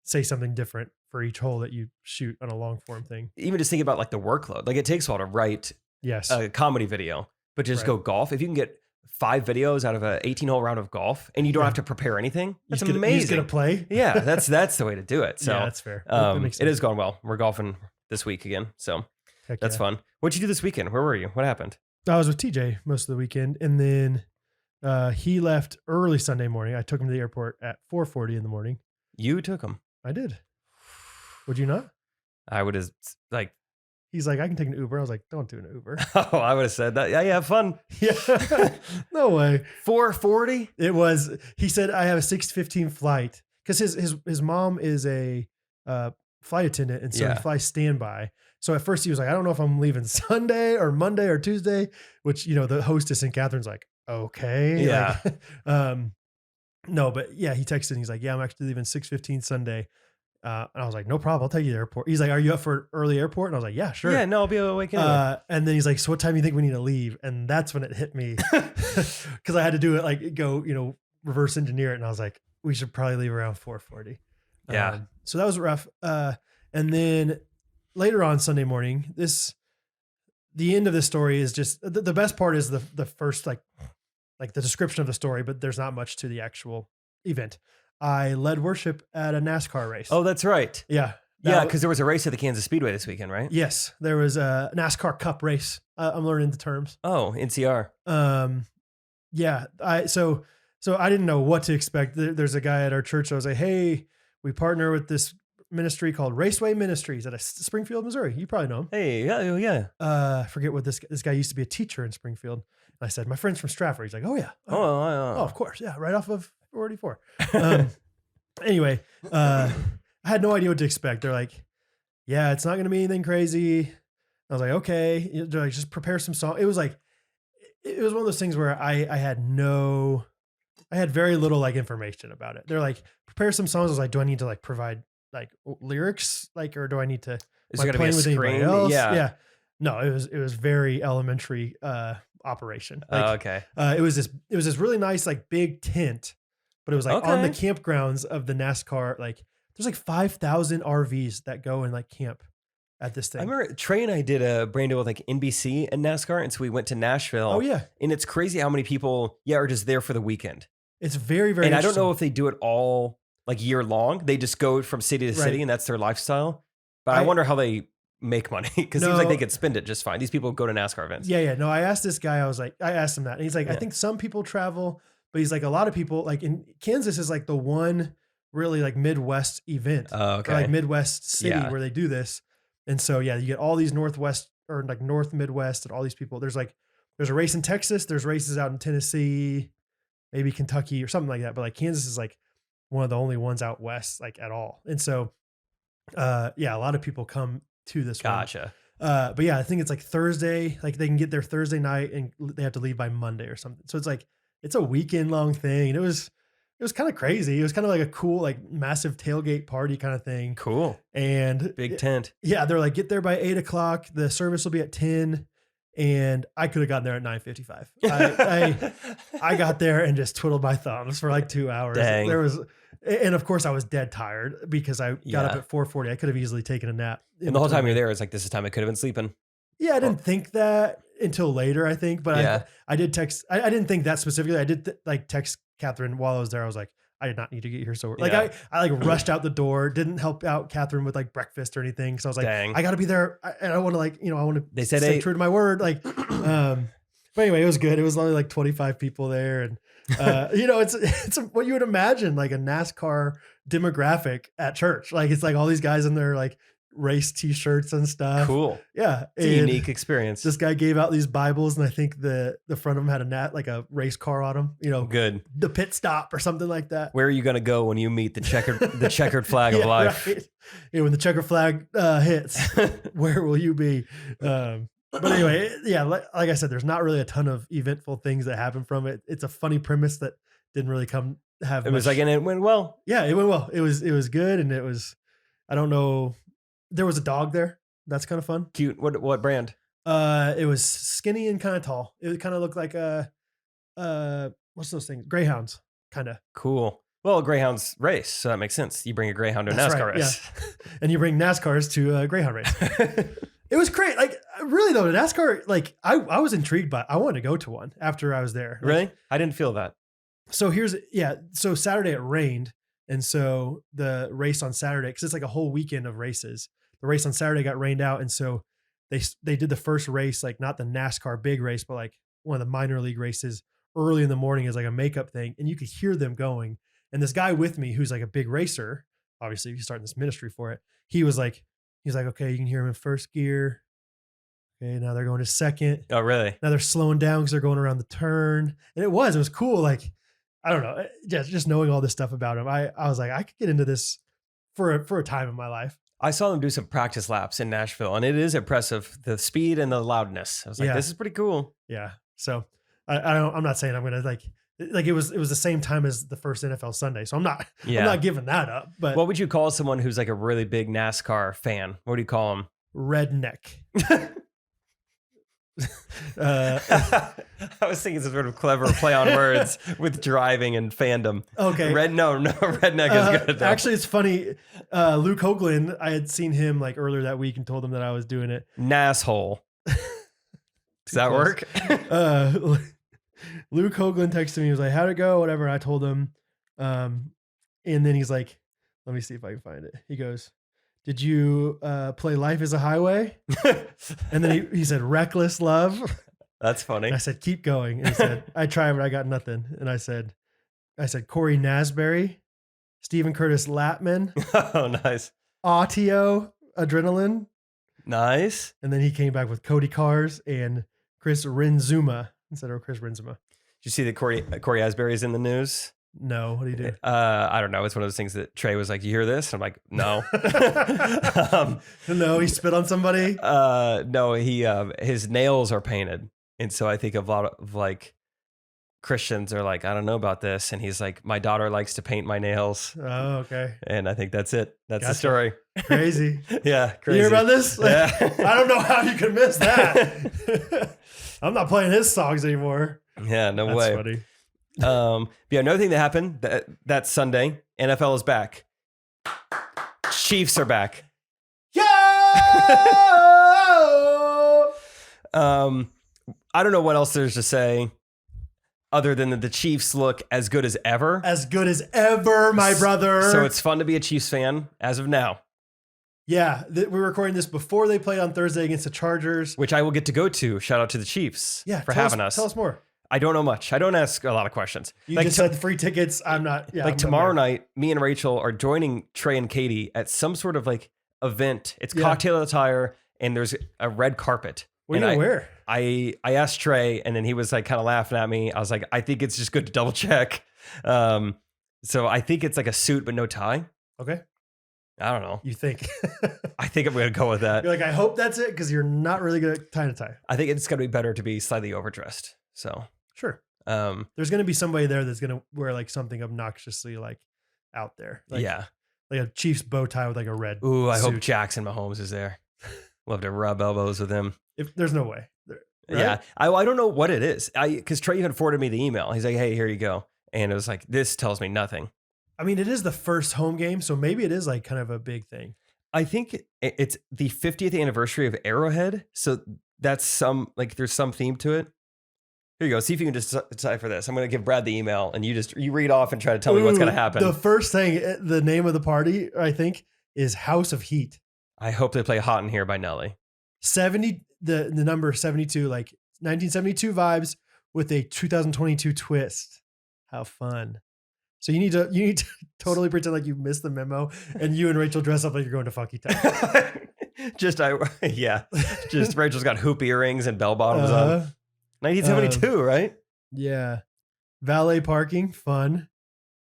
say something different for each hole that you shoot on a long form thing. Even just thinking about like the workload, like it takes a while to write a comedy video, but just go golf. If you can get 5 videos out of an 18-hole round of golf and you don't have to prepare anything, that's amazing. You're just gonna play. Yeah, that's the way to do it. So that's fair. It is going well. We're golfing this week again, so that's fun. What'd you do this weekend? Where were you? What happened? I was with TJ most of the weekend, and then he left early Sunday morning. I took him to the airport at 4:40 in the morning. You took him? I did. Would you not? I would have like. He's like, I can take an Uber. I was like, don't do an Uber. Oh, I would have said that. Yeah, have fun. Yeah, no way. 4:40. It was. He said I have a 6:15 flight because his mom is a flight attendant. And so Yeah. he flies standby. So at first he was like, I don't know if I'm leaving Sunday or Monday or Tuesday, which, the hostess and Catherine's like, okay. Yeah. Like, no, but yeah, he texted and he's like, yeah, I'm actually leaving 6:15 Sunday. And I was like, no problem. I'll take you to the airport. He's like, are you up for an early airport? And I was like, yeah, sure. Yeah, no, I'll be awake anyway. And then he's like, so what time do you think we need to leave? And that's when it hit me because I had to do it like go, reverse engineer it. And I was like, we should probably leave around 4:40. Yeah. So that was rough. And then later on Sunday morning, the end of this story is just the best part is the first, like the description of the story, but there's not much to the actual event. I led worship at a NASCAR race. Oh, that's right. Yeah. Yeah, because there was a race at the Kansas Speedway this weekend, right? Yes, there was a NASCAR Cup race. I'm learning the terms. Oh, NCR. Yeah. So I didn't know what to expect. There's a guy at our church. I was like, hey, we partner with this ministry called Raceway Ministries at Springfield, Missouri. You probably know him. Hey, yeah. I forget what this guy used to be a teacher in Springfield. And I said, my friend's from Stratford. He's like, oh yeah. Oh, of course. Yeah. Right off of 44. Anyway, I had no idea what to expect. They're like, yeah, it's not going to be anything crazy. I was like, okay. They're like, just prepare some songs. It was like, it was one of those things where I had very little like information about it. They're like, prepare some songs. I was like, do I need to like provide like lyrics? Like, or do I need to Is there going to be a screen? else? Yeah. Yeah. No, it was very elementary, operation. Like, Okay. It was this really nice, like big tent, but it was like on the campgrounds of the NASCAR. Like there's like 5,000 RVs that go and like camp at this thing. I remember Trey and I did a brand deal with like NBC and NASCAR. And so we went to Nashville. Oh yeah. And it's crazy how many people, are just there for the weekend. It's very, very And I don't know if they do it all like year long. They just go from city to city and that's their lifestyle. But I wonder how they make money because it seems like they could spend it just fine. These people go to NASCAR events. Yeah. No, I asked this guy, I asked him that. And he's like, I think some people travel, but he's like, a lot of people, like in Kansas is like the one really like Midwest event. Or like Midwest city where they do this. And so, yeah, you get all these Northwest or like North Midwest and all these people. There's a race in Texas. There's races out in Tennessee, maybe Kentucky or something like that. But like Kansas is like one of the only ones out West, like at all. And so, a lot of people come to this one. Gotcha. But yeah, I think it's like Thursday, like they can get there Thursday night and they have to leave by Monday or something. So it's like, it's a weekend long thing. And it was kind of crazy. It was kind of like a cool, like massive tailgate party kind of thing. Cool. And big tent. Yeah. They're like, get there by 8:00. The service will be at 10. And I could have gotten there at 9:55. I got there and just twiddled my thumbs for like 2 hours. Dang. And of course I was dead tired because I got up at 4:40. I could have easily taken a nap. And the whole time you're there, it's like, this is time I could have been sleeping. Yeah. I didn't think that until later, I think, but I did text. I didn't think that specifically. I did text Catherine while I was there. I was like, I did not need to get here so early. Like I like rushed out the door, didn't help out Catherine with like breakfast or anything. So I was like, Dang. I got to be there. And I want to I want to They said stay 8. true to my word. Like, but anyway, it was good. It was only like 25 people there. And, it's what you would imagine, like a NASCAR demographic at church. Like, it's like all these guys in their like race t-shirts and stuff. Cool. Yeah. It's a unique experience. This guy gave out these Bibles and I think the front of them had like a race car on them, good. The pit stop or something like that. Where are you going to go when you meet the checkered flag of life? Right. Yeah, when the checker flag hits, where will you be? But anyway, like I said, there's not really a ton of eventful things that happen from it. It's a funny premise that didn't really have. It was like, and it went well. Yeah, it went well. It was good. And it was, I don't know. There was a dog there. That's kind of fun. Cute. What brand? It was skinny and kind of tall. It kind of looked like what's those things? Greyhounds, kind of. Cool. Well, Greyhounds race, so that makes sense. You bring a Greyhound to a NASCAR race. Yeah. And you bring NASCARs to a Greyhound race. It was great. Like, really though, NASCAR, like I was intrigued by, I wanted to go to one after I was there. Really? I didn't feel that. So so Saturday it rained. And so the race on Saturday, cause it's like a whole weekend of races. The race on Saturday got rained out. And so they did the first race, like not the NASCAR big race, but like one of the minor league races early in the morning as like a makeup thing. And you could hear them going. And this guy with me, who's like a big racer, obviously he's starting this ministry for it. He's like, okay, you can hear him in first gear. Okay. Now they're going to second. Oh, really? Now they're slowing down because they're going around the turn. And it was cool. Like, I don't know. Just knowing all this stuff about him. I was like, I could get into this for a time in my life. I saw them do some practice laps in Nashville, and it is impressive, the speed and the loudness. I was like, this is pretty cool. Yeah. So I'm not saying I'm going to like it was the same time as the first NFL Sunday. So I'm not giving that up. But what would you call someone who's like a really big NASCAR fan? What do you call them? Redneck. I was thinking some sort of clever play on words with driving and fandom. Okay. Redneck is good. Actually, it's funny. Luke Hoagland, I had seen him like earlier that week and told him that I was doing it. Nasshole. Does that work? Luke Hoagland texted me. He was like, how'd it go? Whatever. And I told him. And then he's like, let me see if I can find it. He goes, did you play Life is a Highway? And then he said, Reckless Love. That's funny. And I said, keep going. And he said, I tried, but I got nothing. And I said, Corey Nasberry, Stephen Curtis Latman. Oh, nice. Autio, Adrenaline. Nice. And then he came back with Cody Cars and Chris Renzuma instead of Chris Renzuma. Did you see that Corey Asbury is in the news? No, what do you do? I don't know. It's one of those things that Trey was like, you hear this? I'm like, no. No, he spit on somebody? No, his nails are painted. And so I think a lot of like Christians are like, I don't know about this. And he's like, my daughter likes to paint my nails. Oh, okay. And I think that's it. That's Gotcha. the story. Crazy. Yeah, crazy. You hear about this? Yeah. I don't know how you could miss that. I'm not playing his songs anymore. Yeah, no That's way. Funny. Yeah, another thing that happened that Sunday, NFL is back. Chiefs are back. Yo! I don't know what else there's to say other than that the Chiefs look as good as ever. As good as ever, my brother. So it's fun to be a Chiefs fan as of now. Yeah, we're recording this before they played on Thursday against the Chargers. Which I will get to go to. Shout out to the Chiefs for having us. Tell us more. I don't know much. I don't ask a lot of questions. You just said free tickets. I'm not. Yeah, like tomorrow night, me and Rachel are joining Trey and Katie at some sort of like event. It's cocktail attire and there's a red carpet. What are you gonna wear? I asked Trey and then he was like kind of laughing at me. I was like, I think it's just good to double check. So I think it's like a suit but no tie. Okay. I don't know. You think? I think I'm going to go with that. You're like, I hope that's it because you're not really good at tying a tie. I think it's going to be better to be slightly overdressed. So sure. There's going to be somebody there that's going to wear like something obnoxiously like out there. Like, yeah. Like a Chiefs bow tie with like a red Ooh, I suit. hope Jackson Mahomes is there. Love to rub elbows with him. If there's no way. Right? Yeah. I don't know what it is. Because Trey even forwarded me the email. He's like, hey, here you go. And it was like, this tells me nothing. I mean, it is the first home game, so maybe it is like kind of a big thing. I think it's the 50th anniversary of Arrowhead. So that's there's some theme to it. Here you go. See if you can just decipher this. I'm going to give Brad the email and you read off and try to tell me what's going to happen. The first thing, the name of the party, I think, is House of Heat. I hope they play Hot in Here by Nelly. 70, the number 72, like 1972 vibes with a 2022 twist. How fun. So you need to totally pretend like you missed the memo and you and Rachel dress up like you're going to Funky Town. Just Rachel's got hoop earrings and bell bottoms on. 1972, right? Yeah. Valet parking, fun.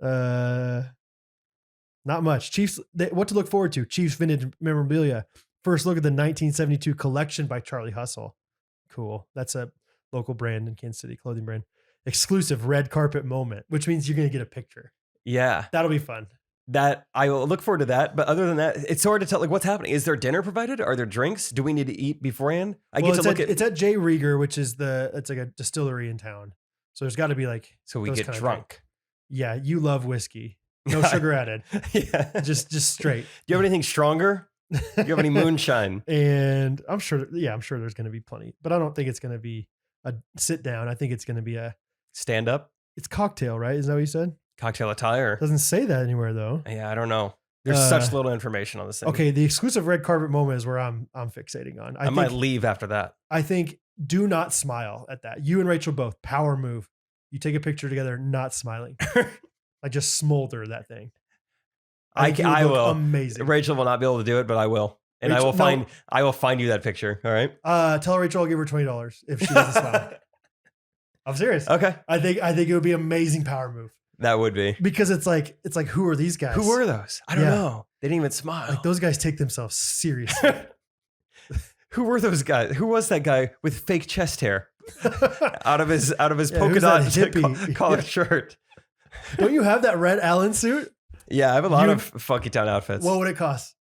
Not much. Chiefs, what to look forward to? Chiefs vintage memorabilia. First look at the 1972 collection by Charlie Hustle. Cool. That's a local brand in Kansas City, clothing brand. Exclusive red carpet moment, which means you're going to get a picture. Yeah. That'll be fun. That I will look forward to that. But other than that, it's hard to tell like what's happening. Is there dinner provided? Are there drinks? Do we need to eat beforehand? It's at J. Rieger, which is it's like a distillery in town. So there's got to be like, so we get drunk. Yeah. You love whiskey. No sugar added. Yeah. Just straight. Do you have anything stronger? Do you have any moonshine? And I'm sure there's going to be plenty, but I don't think it's going to be a sit down. I think it's going to be a stand up. It's cocktail, right? Is that what you said? Cocktail attire. Doesn't say that anywhere though. Yeah, I don't know. There's such little information on this thing. Okay, the exclusive red carpet moment is where I'm fixating on. I might leave after that. I think do not smile at that. You and Rachel both, power move. You take a picture together, not smiling. Like just smolder that thing. I will. Amazing. Rachel will not be able to do it, but I will. And I will find you that picture. All right. Tell Rachel I'll give her $20 if she doesn't smile. I'm serious. Okay. I think it would be an amazing power move. That would be. Because it's like, who are these guys? Who were those? I don't know. They didn't even smile. Like those guys take themselves seriously. Who were those guys? Who was that guy with fake chest hair out of his polka who's dot that hippie? collared shirt? Don't you have that red Allen suit? Yeah, I have a lot of funky town outfits. What would it cost?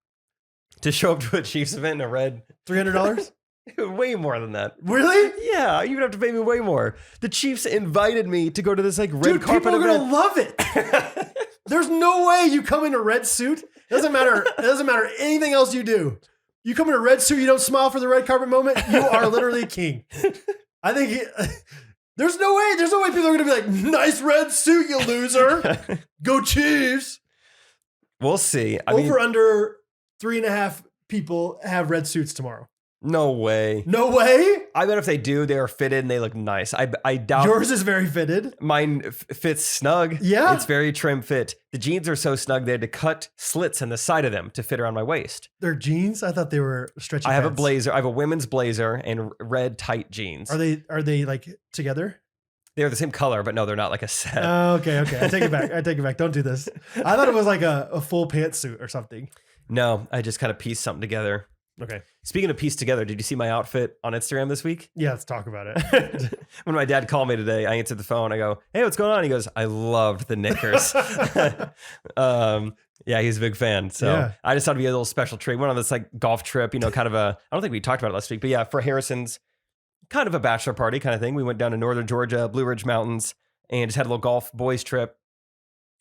To show up to a Chiefs event in a red? $300? Way more than that. Really? Yeah, you would have to pay me way more. The Chiefs invited me to go to this like red Dude, carpet people are event. gonna love it. There's no way you come in a red suit. It doesn't matter anything else you do. You come in a red suit, you don't smile for the red carpet moment, you are literally king. I think there's no way people are gonna be like, nice red suit, you loser. Go Chiefs. We'll see. Under 3.5 people have red suits tomorrow. No way. No way? I bet if they do, they are fitted and they look nice. I doubt. Yours is very fitted. Mine fits snug. Yeah. It's very trim fit. The jeans are so snug they had to cut slits in the side of them to fit around my waist. They're jeans? I thought they were stretchy I have a pants. blazer. I have a women's blazer and red tight jeans. Are they like together? They're the same color, but no, they're not like a set. Okay. I take it back. Don't do this. I thought it was like a full pantsuit or something. No, I just kind of pieced something together. Okay. Speaking of pieced together, did you see my outfit on Instagram this week? Yeah, let's talk about it. When my dad called me today, I answered the phone. I go, "Hey, what's going on?" He goes, "I loved the Knickers." Yeah, he's a big fan. So Yeah. I just thought it'd be a little special treat. Went on this like golf trip, kind of I don't think we talked about it last week, but yeah, for Harrison's kind of a bachelor party kind of thing. We went down to northern Georgia, Blue Ridge Mountains, and just had a little golf boys trip.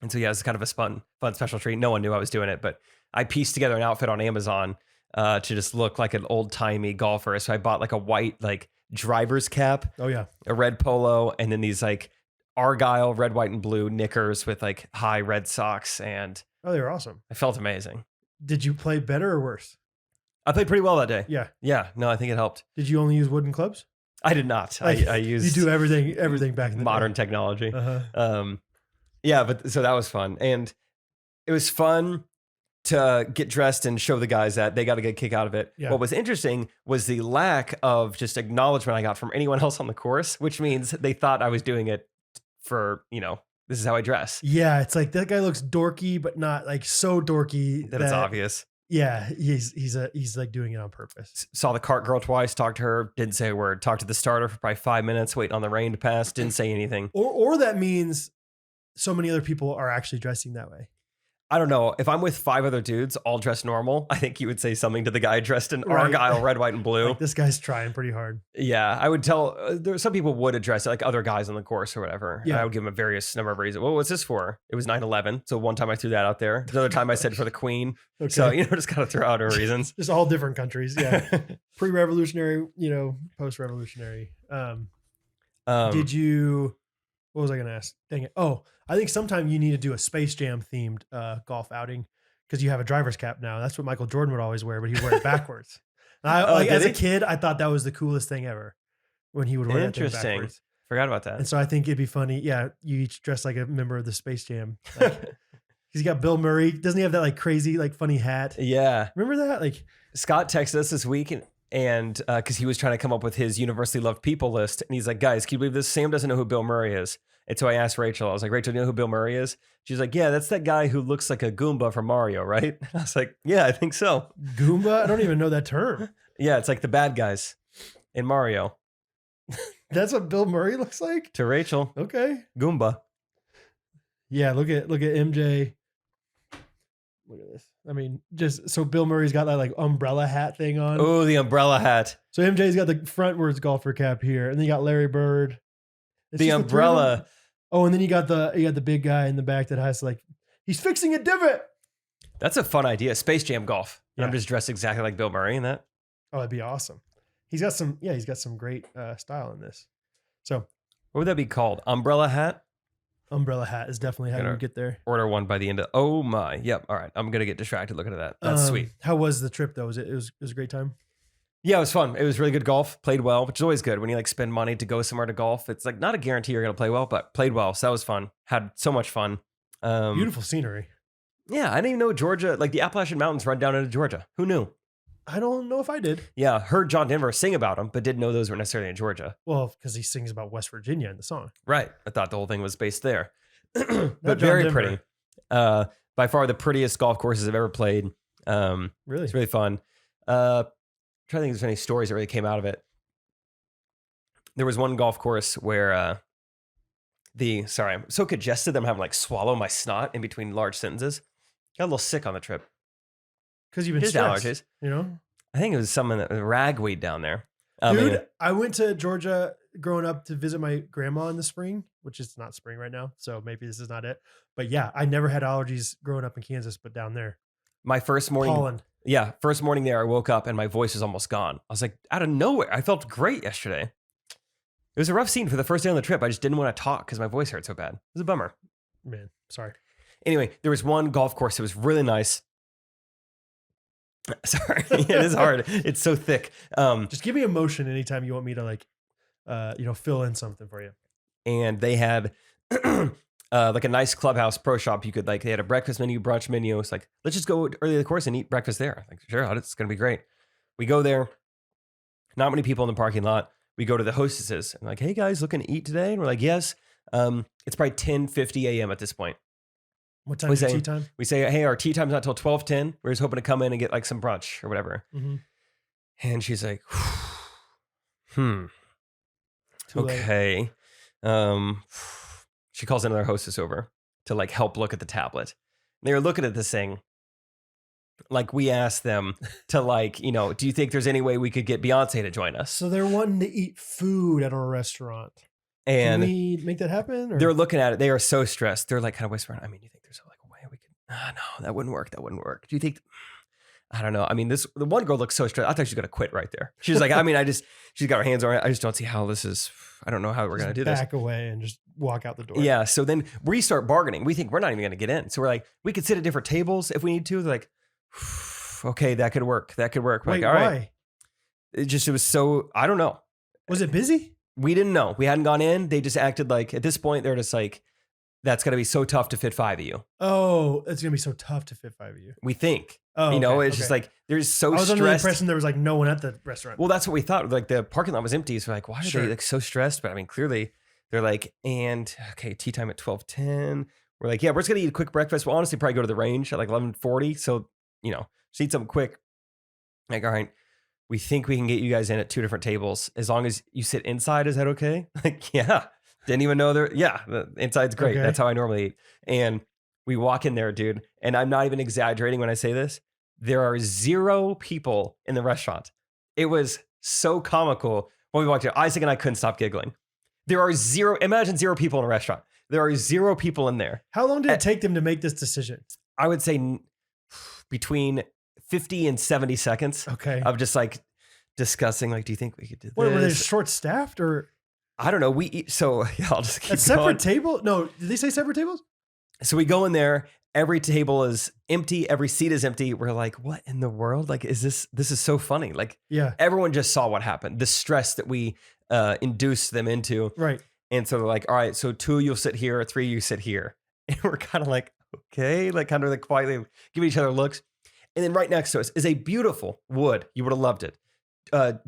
And so yeah, it was kind of a fun special treat. No one knew I was doing it, but I pieced together an outfit on Amazon to just look like an old-timey golfer. So I bought like a white like driver's cap, Oh yeah. a red polo, and then these like Argyle red, white, and blue Knickers with like high red socks, and Oh, they were awesome. I felt amazing. Did you play better or worse? I played pretty well that day. Yeah. Yeah, no, I think it helped. Did you only use wooden clubs? I did not. Like, I used You do everything back in the modern day. technology. Uh-huh. Yeah, but so that was fun, and it was fun to get dressed and show the guys that they got a good kick out of it. Yeah. What was interesting was the lack of just acknowledgement I got from anyone else on the course, which means they thought I was doing it for, this is how I dress. Yeah, it's like that guy looks dorky, but not like so dorky That it's obvious. Yeah, he's like doing it on purpose. Saw the cart girl twice, talked to her, didn't say a word. Talked to the starter for probably 5 minutes, waiting on the rain to pass, didn't say anything. Or that means so many other people are actually dressing that way. I don't know. If I'm with 5 other dudes, all dressed normal, I think you would say something to the guy dressed in Right. Argyle, red, white, and blue. Like, this guy's trying pretty hard. Yeah, I would tell. Some people would address it, like other guys on the course or whatever. Yeah. I would give them a various number of reasons. Well, what's this for? It was 9/11. So one time I threw that out there. Another time I said for the Queen. Okay. So, just kind of throw out our reasons. Just all different countries. Yeah. Pre-revolutionary, post-revolutionary. Did you, what was I going to ask? Dang it. Oh, I think sometime you need to do a Space Jam themed golf outing because you have a driver's cap now. That's what Michael Jordan would always wear, but he would wear it backwards. And as a kid, I thought that was the coolest thing ever when he would wear that thing Interesting. backwards. Forgot about that. And so I think it'd be funny. Yeah, you each dress like a member of the Space Jam. Like, he's got Bill Murray. Doesn't he have that like crazy, like funny hat? Yeah. Remember that? Like, Scott texted us this week and because he was trying to come up with his universally loved people list. And he's like, guys, can you believe this? Sam doesn't know who Bill Murray is. And so I asked Rachel, I was like, Rachel, do you know who Bill Murray is? She's like, yeah, that's that guy who looks like a Goomba from Mario, right? I was like, yeah, I think so. Goomba? I don't even know that term. Yeah, it's like the bad guys in Mario. That's what Bill Murray looks like? To Rachel, Okay. Goomba. Yeah, look at MJ. Look at this. I mean, just so Bill Murray's got that like umbrella hat thing on. Oh, the umbrella hat. So MJ's got the frontwards golfer cap here, and then you got Larry Bird. It's The just three of them. umbrella. Oh, and then you got the big guy in the back that has like he's fixing a divot. That's a fun idea. Space Jam golf. And Yeah. I'm just dressed exactly like Bill Murray in that. Oh, that'd be awesome. He's got some great style in this. So What would that be called? Umbrella hat? umbrella hat is definitely how Gonna- you get there. Order one by the end of. Oh my. Yep. All right. I'm going to get distracted looking at that. That's sweet. How was the trip though? It was a great time. Yeah, it was fun. It was really good golf. Played well, which is always good when you like spend money to go somewhere to golf. It's like not a guarantee you're going to play well, but played well. So that was fun. Had so much fun. Beautiful scenery. Yeah, I didn't even know Georgia, like the Appalachian Mountains run down into Georgia. Who knew? I don't know if I did. Yeah, heard John Denver sing about them, but didn't know those were necessarily in Georgia. Well, because he sings about West Virginia in the song. Right. I thought the whole thing was based there. Not But John very Denver. pretty. By far the prettiest golf courses I've ever played. Really? It's really fun. I'm trying to think if there's any stories that really came out of it. There was one golf course where I'm so congested I'm having to like swallow my snot in between large sentences. Got a little sick on the trip. Because you've been Just stressed, allergies. you know? I think it was some ragweed down there. Dude, I went to Georgia growing up to visit my grandma in the spring, which is not spring right now. So maybe this is not it. But yeah, I never had allergies growing up in Kansas, but down there. My first morning. Pollen. Yeah, first morning there, I woke up and my voice was almost gone. I was like, out of nowhere. I felt great yesterday. It was a rough scene for the first day on the trip. I just didn't want to talk because my voice hurt so bad. It was a bummer. Man, sorry. Anyway, there was one golf course that was really nice. Sorry, it is hard. It's so thick. Just give me emotion anytime you want me to like, fill in something for you. And they had like a nice clubhouse pro shop. You could they had a breakfast menu, brunch menu. It's like, let's just go early to the course and eat breakfast there. Like, sure, it's going to be great. We go there. Not many people in the parking lot. We go to the hostesses and like, hey guys, looking to eat today? And we're like, yes. It's probably 10:50 a.m. at this point. What time is your tea time? We say, hey, our tea time's not till 12:10. We're just hoping to come in and get like some brunch or whatever. Mm-hmm. And she's like, Too okay. She calls another hostess over to like help look at the tablet. And they were looking at this thing. Like we asked them to like, do you think there's any way we could get Beyonce to join us? So they're wanting to eat food at a restaurant. And can we make that happen? Or? They're looking at it. They are so stressed. They're like kind of whispering, I mean, do you think there's like a way we could, no, that wouldn't work. That wouldn't work. Do you think, I don't know. I mean, the one girl looks so stressed. I thought she was going to quit right there. She's like, I mean, she's got her hands on it. I just don't see how this is, I don't know how we're going to do this. Back away and just walk out the door. Yeah. So then we start bargaining. We think we're not even going to get in. So we're like, we could sit at different tables if we need to. They're like, okay, that could work. That could work. Wait, like, all why? right. It was so, I don't know. Was it busy? We didn't know. We hadn't gone in. They just acted like, at this point, they're just like, that's going to be so tough to fit 5 of you. Oh, it's going to be so tough to fit 5 of you. We think. Oh, it's just like, there's so I was stressed. under the impression there was like no one at the restaurant. Well, that's what we thought. Like the parking lot was empty. So we're like, why are they like so stressed? But I mean, clearly they're like, okay, tea time at 12:10. We're like, yeah, we're just going to eat a quick breakfast. We'll honestly probably go to the range at like 11:40. So, just eat something quick. Like, all right, we think we can get you guys in at 2 different tables. As long as you sit inside, is that okay? Like, yeah. Didn't even know the inside's great. Okay. That's how I normally eat. And we walk in there, dude. And I'm not even exaggerating when I say this. There are 0 people in the restaurant. It was so comical when we walked in. Isaac and I couldn't stop giggling. There are 0, imagine 0 people in a restaurant. There are 0 people in there. How long did it take them to make this decision? I would say between 50 and 70 seconds. Okay. Of just like discussing, like, do you think we could do this? What, were they short staffed or? I don't know. We eat, so yeah, I'll just keep A separate going. table? No, did they say separate tables? So we go in there. Every table is empty. Every seat is empty. We're like, what in the world? Like, this is so funny. Like, yeah, everyone just saw what happened. The stress that we induced them into. Right. And so they're like, all right, so 2 you'll sit here, 3 you sit here. And we're kind of like, okay, like kind of like quietly giving each other looks. And then right next to us is a beautiful wood. You would have loved it.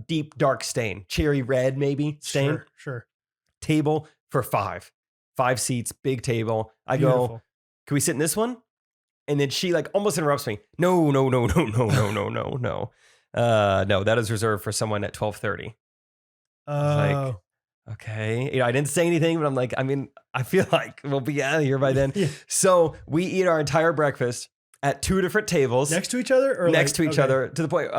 Deep dark stain, cherry red maybe stain. Sure. Table for 5 seats, big table. I Beautiful. go, can we sit in this one? And then she like almost interrupts me. No. No, that is reserved for someone at 12:30. Like, okay. I didn't say anything, but I'm like, I mean, I feel like we'll be out of here by then. Yeah. So we eat our entire breakfast at 2 different tables. Next to each other? Or next to each other, to the point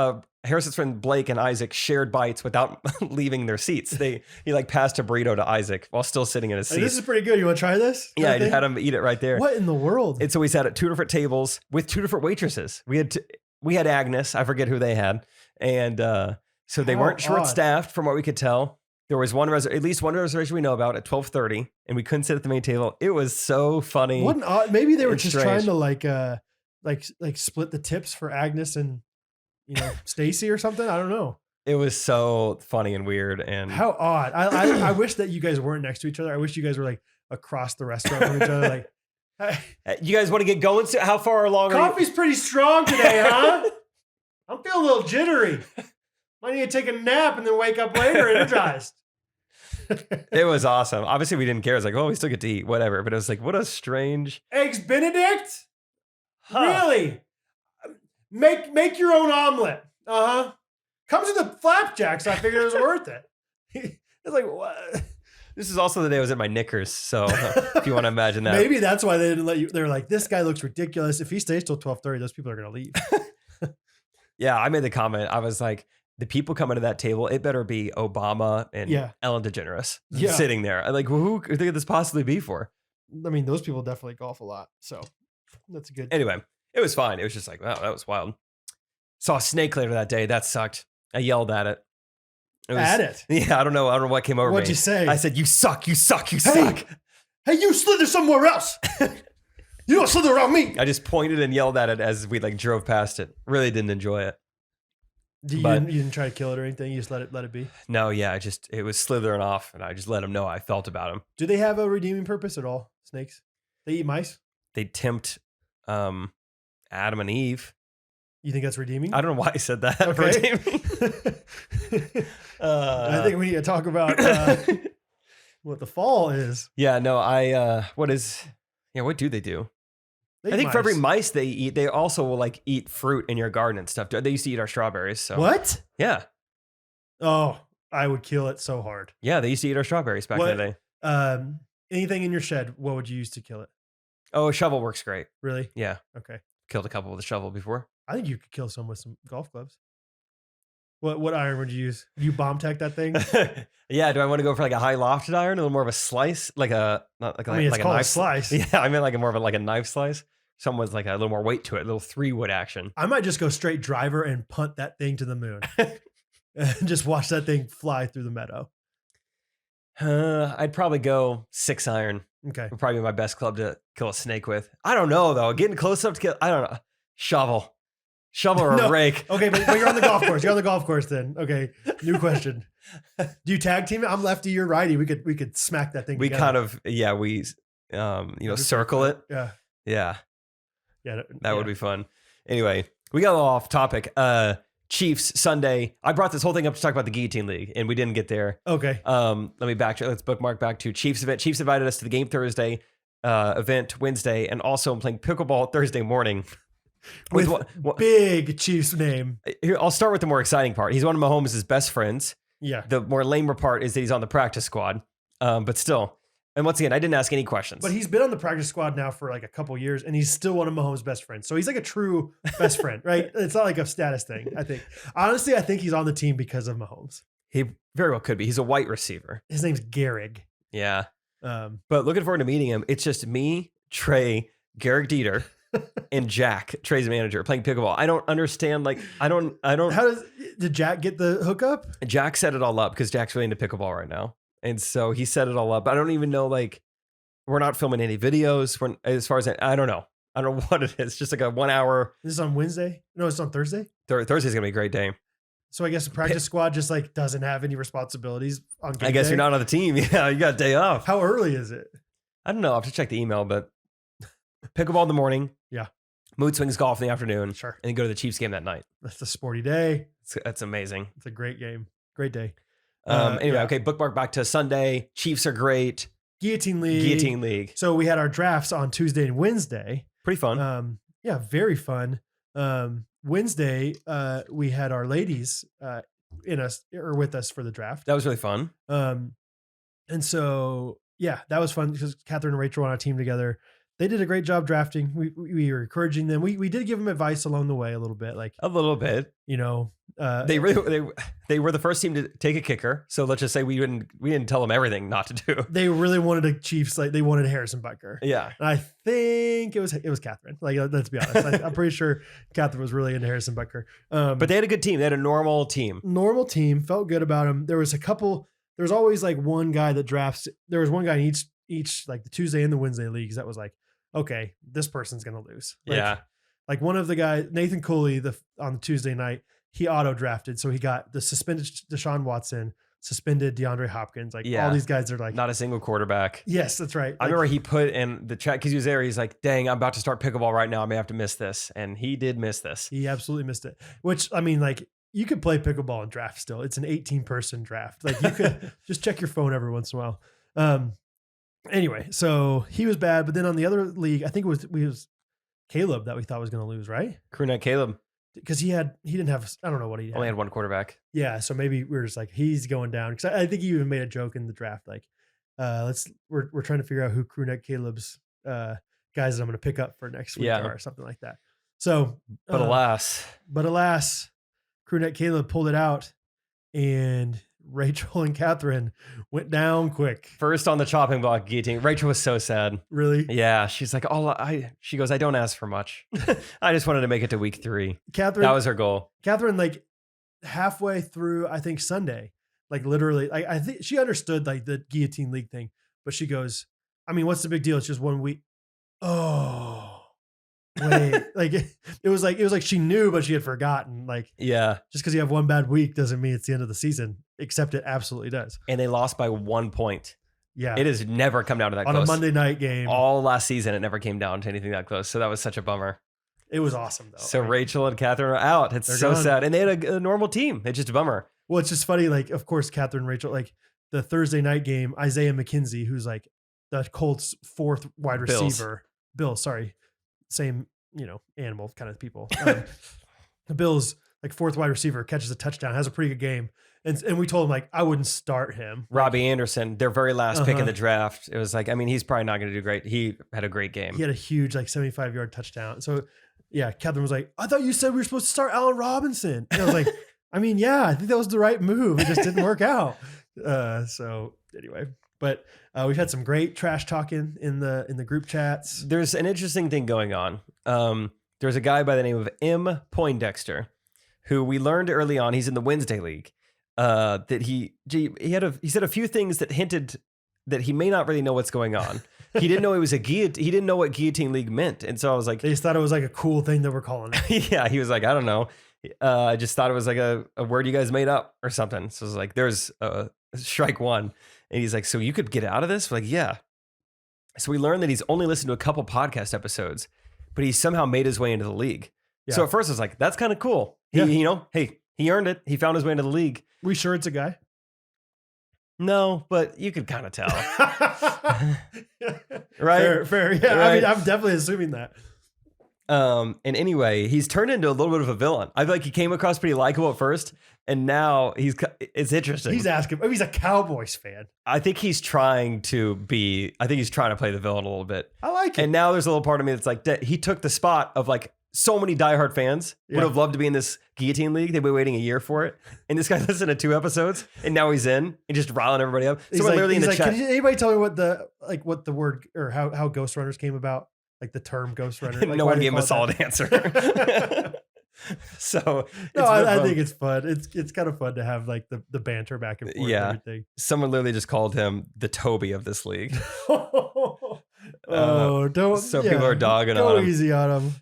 Harrison's friend Blake and Isaac shared bites without leaving their seats. He like passed a burrito to Isaac while still sitting in his seat. Hey, this is pretty good. You want to try this? Yeah, I had him eat it right there. What in the world? And so we sat at 2 different tables with 2 different waitresses. We had Agnes. I forget who they had. And so they weren't short-staffed from what we could tell. There was at least one reservation we know about at 12:30, and we couldn't sit at the main table. It was so funny. What an odd, maybe they were just strange. trying to like split the tips for Agnes and Stacy or something. I don't know. It was so funny and weird. And how odd. I wish that you guys weren't next to each other. I wish you guys were like across the restaurant from each other. Like, hey, you guys want to get going? How far along? Coffee's pretty strong today, huh? I'm feeling a little jittery. Might need to take a nap and then wake up later energized. It was awesome. Obviously, we didn't care. It's like, oh, we still get to eat, whatever. But it was like, what a strange. Eggs Benedict? Huh. Really? Make your own omelet. Comes with a flapjack, so I figured it was worth it. It's like, what? This is also the day I was at my Knickers. So if you want to imagine that. Maybe that's why they didn't let you. They're like, this guy looks ridiculous. If he stays till 12:30, those people are going to leave. Yeah, I made the comment. I was like, the people coming to that table, it better be Obama and Ellen DeGeneres sitting there. I'm like, well, who could this possibly be for? I mean, those people definitely golf a lot. So that's good. Anyway, it was fine. It was just like, wow, that was wild. Saw a snake later that day. That sucked. I yelled at it. At it? Yeah, I don't know what came over me. What'd you say? I said, you suck, you suck, you suck. Hey, you slither somewhere else. You don't slither around me. I just pointed and yelled at it as we like drove past it. Really didn't enjoy it. You didn't try to kill it or anything? You just let it be? No, yeah, it was slithering off, and I just let him know how I felt about him. Do they have a redeeming purpose at all, snakes? They eat mice? They tempt Adam and Eve. You think that's redeeming? I don't know why I said that. Okay. I think we need to talk about what the fall is. Yeah, no, what do they do? I think for every mice they eat, they also will like eat fruit in your garden and stuff. They used to eat our strawberries. So what? Yeah. Oh, I would kill it so hard. Yeah, they used to eat our strawberries back in the day. Anything in your shed, what would you use to kill it? Oh, a shovel works great. Really? Yeah. Okay. Killed a couple with a shovel before. I think you could kill some with some golf clubs. What iron would you use? You bomb tech that thing? Yeah. Do I want to go for like a high lofted iron, a little more of a slice, like a not like, I mean, it's like called a knife slice. Yeah, I mean like a more of a, like a knife slice. Someone's like a little more weight to it, a little 3-wood action. I might just go straight driver and punt that thing to the moon, and just watch that thing fly through the meadow. I'd probably go 6 iron. Okay, Would probably be my best club to kill a snake with. I don't know though. Getting close enough to kill. I don't know. Shovel or a rake. Okay, but you're on the golf course. You're on the golf course then. Okay, new question. Do you tag team it? I'm lefty, you're righty. We could smack that thing. We together. kind of circle it. Yeah. That would be fun. Anyway, we got a little off topic. Chiefs Sunday. I brought this whole thing up to talk about the Guillotine League, and we didn't get there. Okay. Let me backtrack. Let's bookmark back to Chiefs event. Chiefs invited us to the game Thursday, event Wednesday, and also I'm playing pickleball Thursday morning. With big Chiefs name. Here, I'll start with the more exciting part. He's one of Mahomes' best friends. Yeah. The more lamer part is that he's on the practice squad. But still. And once again, I didn't ask any questions. But he's been on the practice squad now for like a couple years, and he's still one of Mahomes' best friends. So he's like a true best friend, right? It's not like a status thing, I think. Honestly, I think he's on the team because of Mahomes. He very well could be. He's a white receiver. His name's Gehrig. Yeah. But looking forward to meeting him. It's just me, Trey, Gehrig Dieter, and Jack, Trey's manager, playing pickleball. I don't understand. Like, I don't. Did Jack get the hookup? Jack set it all up because Jack's really into pickleball right now. And so he set it all up. I don't even know, like, we're not filming any videos. As far as I don't know. I don't know what it is. Just like a 1 hour. This is on Wednesday? No, it's on Thursday? Thursday's going to be a great day. So I guess the practice squad just like doesn't have any responsibilities on game I guess day? you're not on the team. Yeah, you got a day off. How early is it? I don't know. I'll have to check the email, but pickleball in the morning. Yeah. Mood swings golf in the afternoon. Sure. And then go to the Chiefs game that night. That's a sporty day. That's amazing. It's a great game. Great day. Anyway, okay, bookmark back to Sunday. Chiefs are great. Guillotine League. So we had our drafts on Tuesday and Wednesday. Pretty fun. Yeah, very fun. Wednesday, we had our ladies with us for the draft. That was really fun. And so, yeah, that was fun because Catherine and Rachel on our team together. They did a great job drafting. We were encouraging them. We did give them advice along the way a little bit, you know. They were the first team to take a kicker. So let's just say we didn't tell them everything not to do. They really wanted a Chiefs, like they wanted Harrison Butker. Yeah, and I think it was Catherine. Like, let's be honest, I'm pretty sure Catherine was really into Harrison Butker. But they had a good team. They had a normal team. Felt good about them. There was always like one guy that drafts. There was one guy in each like the Tuesday and the Wednesday leagues that was like, okay, this person's gonna lose. Like one of the guys, Nathan Cooley, on the Tuesday night, he auto drafted, so he got the suspended Deshaun Watson, suspended DeAndre Hopkins. Like all these guys are like not a single quarterback. Yes, that's right. I remember he put in the chat because he was there. He's like, "Dang, I'm about to start pickleball right now. I may have to miss this," and he did miss this. He absolutely missed it. Which I mean, like you could play pickleball and draft still. It's an 18-person draft. Like you could just check your phone every once in a while. Anyway, so he was bad, but then on the other league, I think it was Caleb that we thought was going to lose, right? Crewneck Caleb. Because he didn't have, I don't know what he had. Only had one quarterback. Yeah, so maybe we were just like, he's going down. Because I think he even made a joke in the draft, like, we're trying to figure out who Crewneck Caleb's guys that I'm going to pick up for next week are, or something like that. So, but alas, Crewneck Caleb pulled it out, and Rachel and Catherine went down quick. First on the chopping block guillotine. Rachel was so sad. Really? Yeah. She's like, she goes, I don't ask for much. I just wanted to make it to week 3. Catherine, that was her goal. Catherine, like halfway through, I think Sunday, like literally, I think she understood like the Guillotine League thing, but she goes, I mean, what's the big deal? It's just 1 week. Oh, wait, like it was like she knew, but she had forgotten. Like, yeah, just because you have one bad week doesn't mean it's the end of the season, except it absolutely does. And they lost by 1 point. Yeah, it has never come down to that on close. A Monday night game. All last season, it never came down to anything that close. So that was such a bummer. It was awesome though. So Rachel and Catherine are out. It's so sad, and they had a normal team. It's just a bummer. Well, it's just funny. Like, of course, Catherine and Rachel, like the Thursday night game, Isaiah McKenzie, who's like the Colts' 4th wide receiver. Bills, sorry. Same, animal kind of people. The Bills, like 4th wide receiver, catches a touchdown, has a pretty good game. And we told him, like, I wouldn't start him. Robbie Anderson, their very last pick in the draft. It was like, I mean, he's probably not going to do great. He had a great game. He had a huge, like, 75-yard touchdown. So, yeah, Catherine was like, I thought you said we were supposed to start Allen Robinson. And I was like, I mean, yeah, I think that was the right move. It just didn't work out. So, anyway. But we've had some great trash talking in the group chats. There's an interesting thing going on. There's a guy by the name of M. Poindexter, who we learned early on. He's in the Wednesday League. That he said a few things that hinted that he may not really know what's going on. He didn't know it was he didn't know what Guillotine League meant, and so I was like, they just thought it was like a cool thing that we're calling it. Yeah, he was like, I don't know. I just thought it was like a word you guys made up or something. So I was like, there's strike one. And he's like, so you could get out of this? We're like, yeah. So we learned that he's only listened to a couple podcast episodes, but he somehow made his way into the league. Yeah. So at first I was like, that's kind of cool. He earned it. He found his way into the league. We sure it's a guy? No, but you could kind of tell. Right? Fair. Yeah, right? I mean, I'm definitely assuming that. And anyway, he's turned into a little bit of a villain. I feel like he came across pretty likable at first, and now it's interesting. He's asking, he's a Cowboys fan. I think he's trying to play the villain a little bit. I like it. And now there's a little part of me that's like, he took the spot of like so many diehard fans would have loved to be in this Guillotine League. They've been waiting a year for it. And this guy listened to 2 episodes, and now he's in and just riling everybody up. Someone literally in the chat. Can anybody tell me what the word or how Ghostrunners came about? Like the term Ghostrunner. Like, no one gave him a solid answer. So I think it's fun. It's kind of fun to have like the banter back and forth. Yeah. And everything. Someone literally just called him the Toby of this league. People are dogging on him. Go easy on him.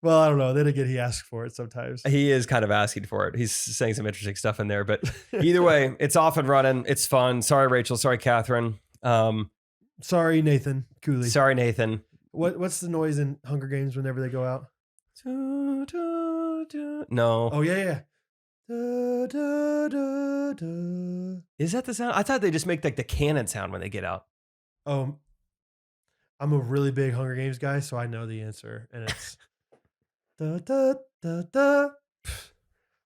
Well, I don't know. Then again, he asks for it sometimes. He is kind of asking for it. He's saying some interesting stuff in there, but either way, it's off and running. It's fun. Sorry, Rachel. Sorry, Catherine. Sorry, Nathan Cooley. Sorry, Nathan. What's the noise in Hunger Games whenever they go out? No. Oh, yeah. Is that the sound? I thought they just make like the cannon sound when they get out. Oh, I'm a really big Hunger Games guy, so I know the answer. And it's da, da, da, da.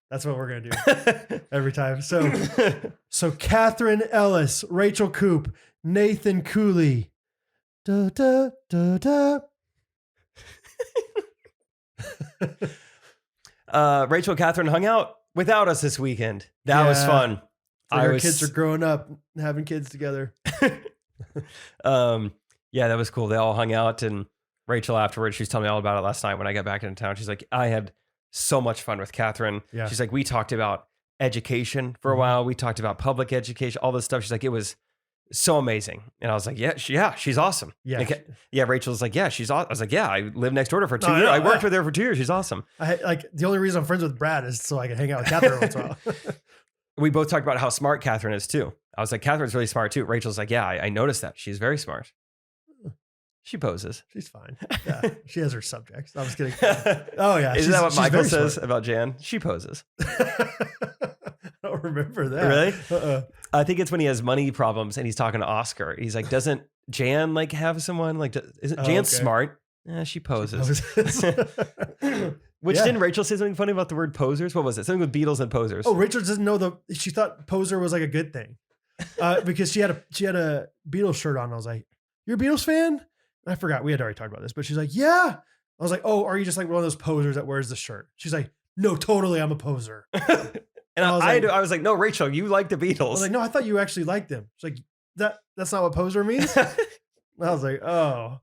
That's what we're going to do every time. So Catherine Ellis, Rachel Coop, Nathan Cooley. Da, da, da, da. Rachel and Catherine hung out without us this weekend. That was fun. Our kids are growing up and having kids together. Yeah, that was cool. They all hung out, and Rachel afterwards, she was telling me all about it last night when I got back into town. She's like, I had so much fun with Catherine. Yeah. She's like, we talked about education for a while. We talked about public education, all this stuff. She's like, it was so amazing. And I was like, yeah, she's awesome. Yeah. Like, Rachel's like, yeah, she's awesome. I was like, yeah, I lived next door to her for 2 years. I worked with her for 2 years. She's awesome. The only reason I'm friends with Brad is so I can hang out with Catherine once in a while. We both talked about how smart Catherine is too. I was like, Catherine's really smart too. Rachel's like, yeah, I noticed that. She's very smart. She poses. She's fine. Yeah, she has her subjects. I was kidding. Oh yeah, Isn't that what she's Michael very says smart. about Jan? She poses. I don't remember that. Really? I think it's when he has money problems and he's talking to Oscar. He's like, doesn't Jan like have someone like? Isn't Jan smart? Yeah, she poses. Which didn't Rachel say something funny about the word posers? What was it? Something with Beatles and posers. Oh, Rachel doesn't know she thought poser was like a good thing, because she had a Beatles shirt on. I was like, "You're a Beatles fan?" And I forgot we had already talked about this, but she's like, "Yeah." I was like, "Oh, are you just like one of those posers that wears the shirt?" She's like, "No, totally, I'm a poser." And I was like, no, Rachel, you like the Beatles. I was like, "No, I thought you actually liked them." She's like, "That's not what poser means." I was like, "Oh,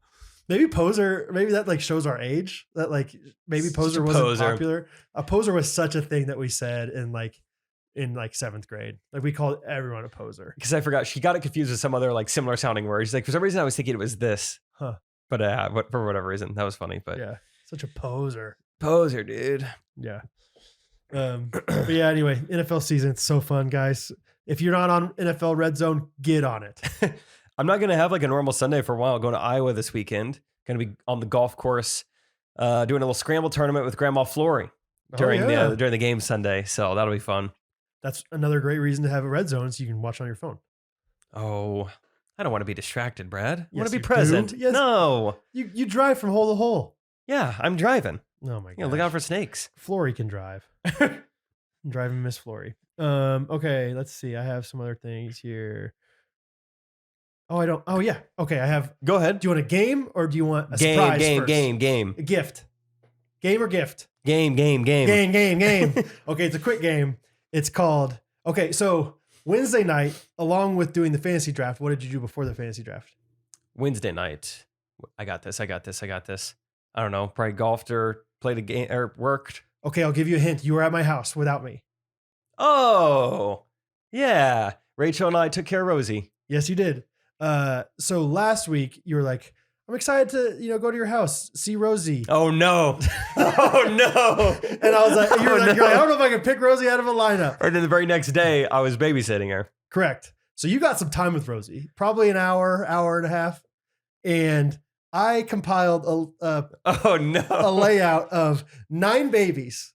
maybe poser. Maybe that like shows our age. That like maybe poser wasn't popular. A poser was such a thing that we said in 7th grade. Like we called everyone a poser." Because I forgot she got it confused with some other like similar sounding words. Like for some reason I was thinking it was this, but for whatever reason that was funny. But yeah, such a poser, dude. Yeah. But yeah, anyway, NFL season, it's so fun, guys. If you're not on NFL Red Zone, get on it. I'm not going to have like a normal Sunday for a while. Going to Iowa this weekend. Going to be on the golf course, doing a little scramble tournament with Grandma Flory during the game Sunday. So that'll be fun. That's another great reason to have a Red Zone, so you can watch on your phone. Oh, I don't want to be distracted, Brad. I want to Yes, be you present. do. Yes. No. You drive from hole to hole. Yeah, I'm driving. Oh my god. Yeah, look out for snakes. Flory can drive. I'm driving Miss Flory. Okay, let's see. I have some other things here. Oh, I don't. Oh yeah. Okay, I have. Go ahead. Do you want a game or do you want a surprise first? Game. A gift. Game or gift? Game. Game. Okay, it's a quick game. It's called. Okay, so Wednesday night, along with doing the fantasy draft, what did you do before the fantasy draft? Wednesday night. I got this. I don't know. Probably golfed or played a game or worked. Okay, I'll give you a hint. You were at my house without me. Oh, yeah. Rachel and I took care of Rosie. Yes, you did. So last week you were like, I'm excited to, go to your house, see Rosie. Oh no. Oh no. And I was like, you're like, I don't know if I can pick Rosie out of a lineup. Or then the very next day I was babysitting her. Correct. So you got some time with Rosie, probably an hour and a half. And I compiled a layout of 9 babies.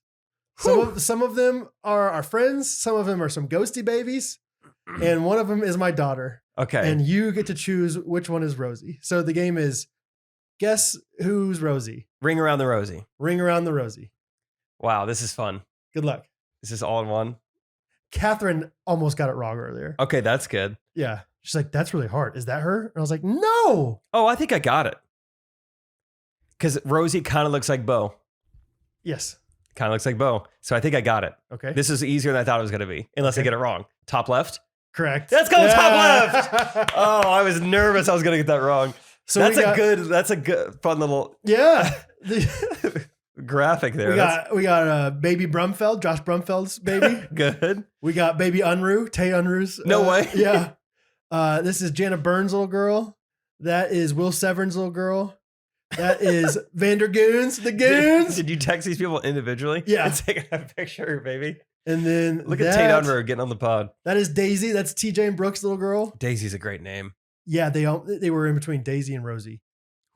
Some of them are our friends. Some of them are some ghosty babies. And one of them is my daughter. Okay. And you get to choose which one is Rosie. So the game is guess who's Rosie. Ring around the Rosie. Ring around the Rosie. Wow, this is fun. Good luck. This is all in one. Catherine almost got it wrong earlier. Okay, that's good. Yeah. She's like, that's really hard. Is that her? And I was like, no. Oh, I think I got it. Because Rosie kind of looks like Bo. Yes. Kind of looks like Bo. So I think I got it. Okay. This is easier than I thought it was going to be. Unless I get it wrong. Top left? Correct. Let's go top left. Oh, I was nervous I was going to get that wrong. So that's a good, fun little graphic there. We got baby Brumfield, Josh Brumfield's baby. Good. We got baby Unruh, Tay Unruh's. No way. Yeah. This is Jana Burns' little girl. That is Will Severn's little girl. That is Vandergoons, the Goons. Did you text these people individually? Yeah. And take a picture of your baby? And then look at Tate Unruh getting on the pod. That is Daisy. That's TJ and Brooks' little girl. Daisy's a great name. Yeah, they were in between Daisy and Rosie.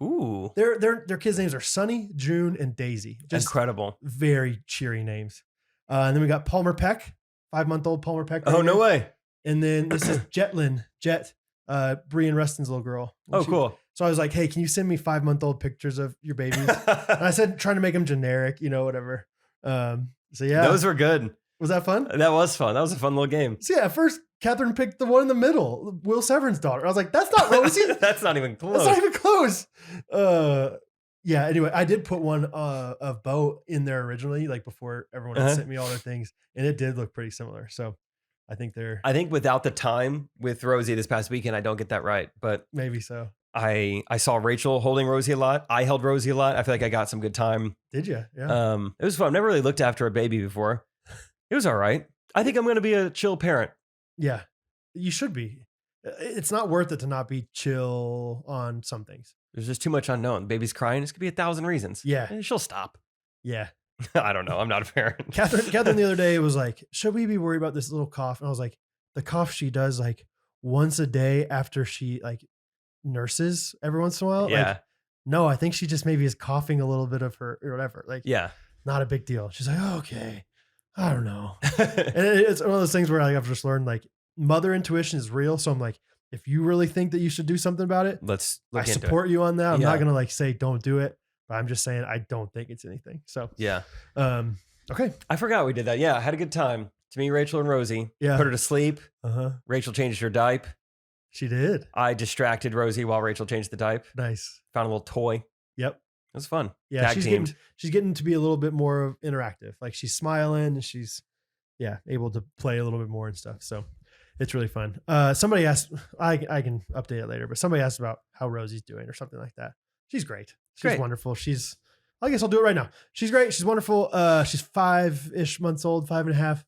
Ooh. Their kids' names are Sunny, June, and Daisy. Just incredible. Very cheery names. And then we got Palmer Peck, 5-month-old Palmer Peck. Oh, no way. And then this is Jet, Bree and Rustin's little girl. Cool. So I was like, hey, can you send me 5-month-old pictures of your babies? And I said, trying to make them generic, whatever. So yeah. Those were good. Was that fun? That was fun. That was a fun little game. So yeah, at first, Catherine picked the one in the middle, Will Severn's daughter. I was like, that's not Rosie. That's not even close. That's not even close. Yeah, anyway, I did put one of Bo in there originally, like before everyone had sent me all their things, and it did look pretty similar. So I think without the time with Rosie this past weekend, I don't get that right, but maybe so. I saw Rachel holding Rosie a lot. I held Rosie a lot. I feel like I got some good time. Did you? Yeah. It was fun. I've never really looked after a baby before. It was all right. I think I'm going to be a chill parent. Yeah, you should be. It's not worth it to not be chill on some things. There's just too much unknown. Baby's crying. This could be 1,000 reasons. Yeah. She'll stop. Yeah. I don't know. I'm not a parent. Catherine the other day was like, should we be worried about this little cough? And I was like, the cough she does like once a day after she like nurses every once in a while. Yeah. Like, no, I think she just maybe is coughing a little bit of her or whatever. Like, Yeah. not a big deal. She's like, oh, okay, I don't know. And it's one of those things where like, I've just learned like mother intuition is real. So I'm like, if you really think that you should do something about it, I support you on that. I'm not going to like say, don't do it, but I'm just saying, I don't think it's anything. So yeah. Okay. I forgot we did that. Yeah. I had a good time. To me, Rachel and Rosie. Yeah. Put her to sleep. Uh-huh. Rachel changed her diaper. She did. I distracted Rosie while Rachel changed the diaper. Nice. Found a little toy. Yep. It was fun. Yeah. Tag She's getting to be a little bit more interactive. Like she's smiling and she's able to play a little bit more and stuff. So it's really fun. Somebody asked, I can update it later, but somebody asked about how Rosie's doing or something like that. She's great. She's wonderful. I guess I'll do it right now. She's great. She's wonderful. She's 5-ish months old, 5.5.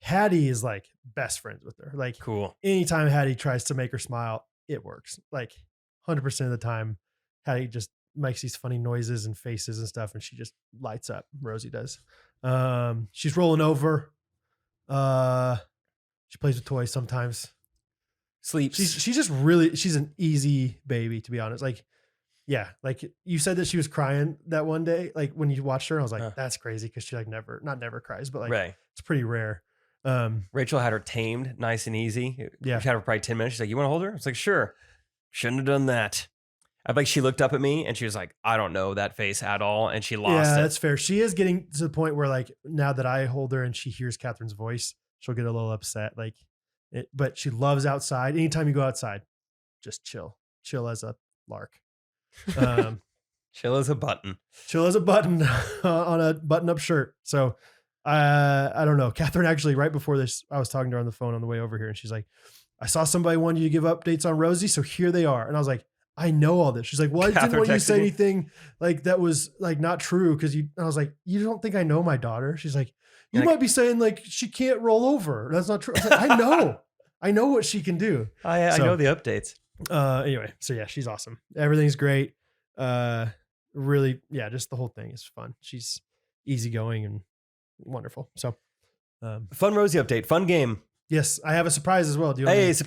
Hattie is like best friends with her. Like cool. Anytime Hattie tries to make her smile, it works. Like 100% of the time, Hattie just makes these funny noises and faces and stuff. And she just lights up. Rosie does. She's rolling over. She plays with toys sometimes. Sleeps. She's an easy baby, to be honest. Like, yeah, like you said that she was crying that one day, like when you watched her, I was like, that's crazy. Cause she like not never cries, but like it's pretty rare. Rachel had her tamed nice and easy. Yeah. She had her probably 10 minutes. She's like, you want to hold her? I was like, sure. Shouldn't have done that. I like she looked up at me and she was like, I don't know that face at all. And she lost it. Yeah, that's fair. She is getting to the point where like now that I hold her and she hears Catherine's voice, she'll get a little upset. Like but she loves outside. Anytime you go outside, just chill as a lark. Chill as a button. Chill as a button on a button-up shirt. So I don't know. Catherine actually, right before this, I was talking to her on the phone on the way over here, and she's like, I saw somebody wanted you to give updates on Rosie, so here they are. And I was like, I know all this. She's like, well, I didn't want you to say anything like that was like not true because I was like, you don't think I know my daughter? She's like, you might be saying like she can't roll over. That's not true. I was like, I know. I know what she can do. I know the updates. Anyway, so yeah, she's awesome. Everything's great. Really, yeah, just the whole thing is fun. She's easygoing and wonderful. So, fun Rosie update, fun game. Yes, I have a surprise as well. Surprise.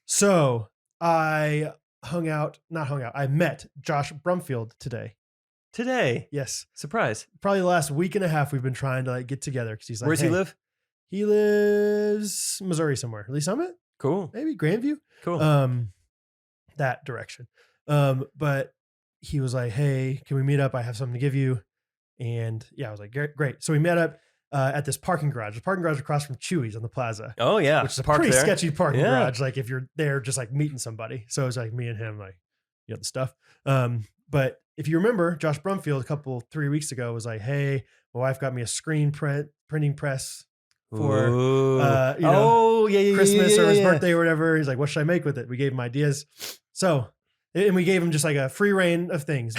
So I I met Josh Brumfield today. Yes. Surprise. Probably the last week and a half we've been trying to like get together because he's like, where's he live? He lives Missouri somewhere. Lee Summit? Cool. Maybe Grandview? Cool. That direction. But he was like, hey, can we meet up? I have something to give you. And yeah, I was like, great. So we met up at this parking garage. The parking garage across from Chewy's on the plaza. Oh yeah. Which is a pretty sketchy parking garage. Like if you're there just like meeting somebody. So it's like me and him, like, you know, the stuff. But if you remember, Josh Brumfield 3 weeks ago was like, hey, my wife got me a screen printing press for Christmas or his birthday or whatever. He's like, what should I make with it? We gave him ideas. So, and we gave him just like a free reign of things.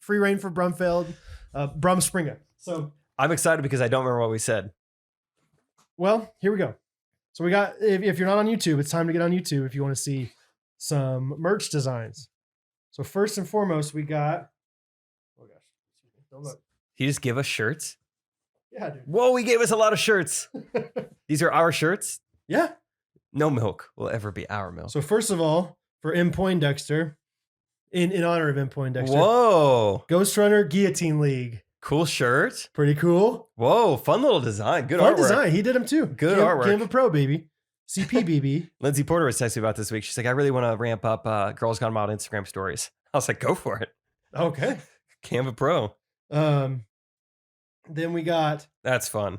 Free reign for Brumfield, Brumspringer. So I'm excited because I don't remember what we said. Well, here we go. So we got, if you're not on YouTube, it's time to get on YouTube if you want to see some merch designs. So first and foremost, we got, oh gosh, don't look. He just give us shirts? Yeah, dude. Whoa, he gave us a lot of shirts. These are our shirts? Yeah. No milk will ever be our milk. So first of all, for M. Poindexter, in honor of M. Poindexter. Whoa. Ghostrunner Guillotine League. Cool shirt. Pretty cool. Whoa, fun little design. Good fun artwork. Design. He did them too. Good artwork. Canva Pro, baby. CPBB. Lindsay Porter was texting me about this week. She's like, I really want to ramp up Girls Gone Wild Instagram stories. I was like, go for it. Okay. Canva Pro. Then we got... That's fun.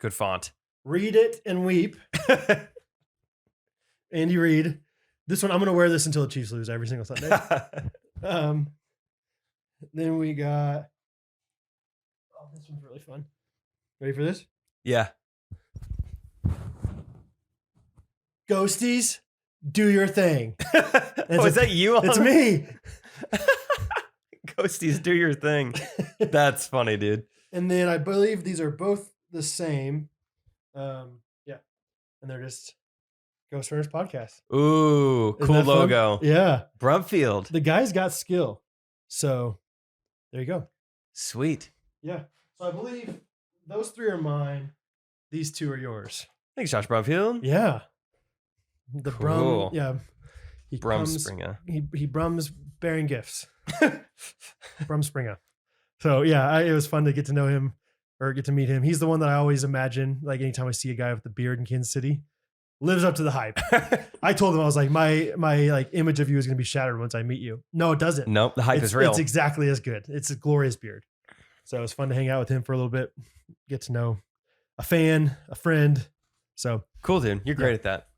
Good font. Read It and Weep. Andy Reid. This one, I'm going to wear this until the Chiefs lose every single Sunday. Then we got... Oh, this one's really fun. Ready for this? Yeah. Ghosties, do your thing. Is that you? It's me. Ghosties, do your thing. That's funny, dude. And then I believe these are both the same. Yeah. And they're just Ghostrunners podcast. Ooh, cool logo. Fun? Yeah. Brumfield. The guy's got skill. So there you go. Sweet. Yeah. So I believe those three are mine. These two are yours. Thanks, Josh Brumfield. Yeah. The cool. Yeah. He Brumspringer. He brums bearing gifts. Brumspringer. So yeah, it was fun to get to know him or get to meet him. He's the one that I always imagine, like anytime I see a guy with the beard in Kansas City, lives up to the hype. I told him, I was like, my like image of you is going to be shattered once I meet you. No, it doesn't. Nope, the hype is real. It's exactly as good. It's a glorious beard. So it was fun to hang out with him for a little bit, get to know a fan, a friend. So Cool, dude. You're great at that.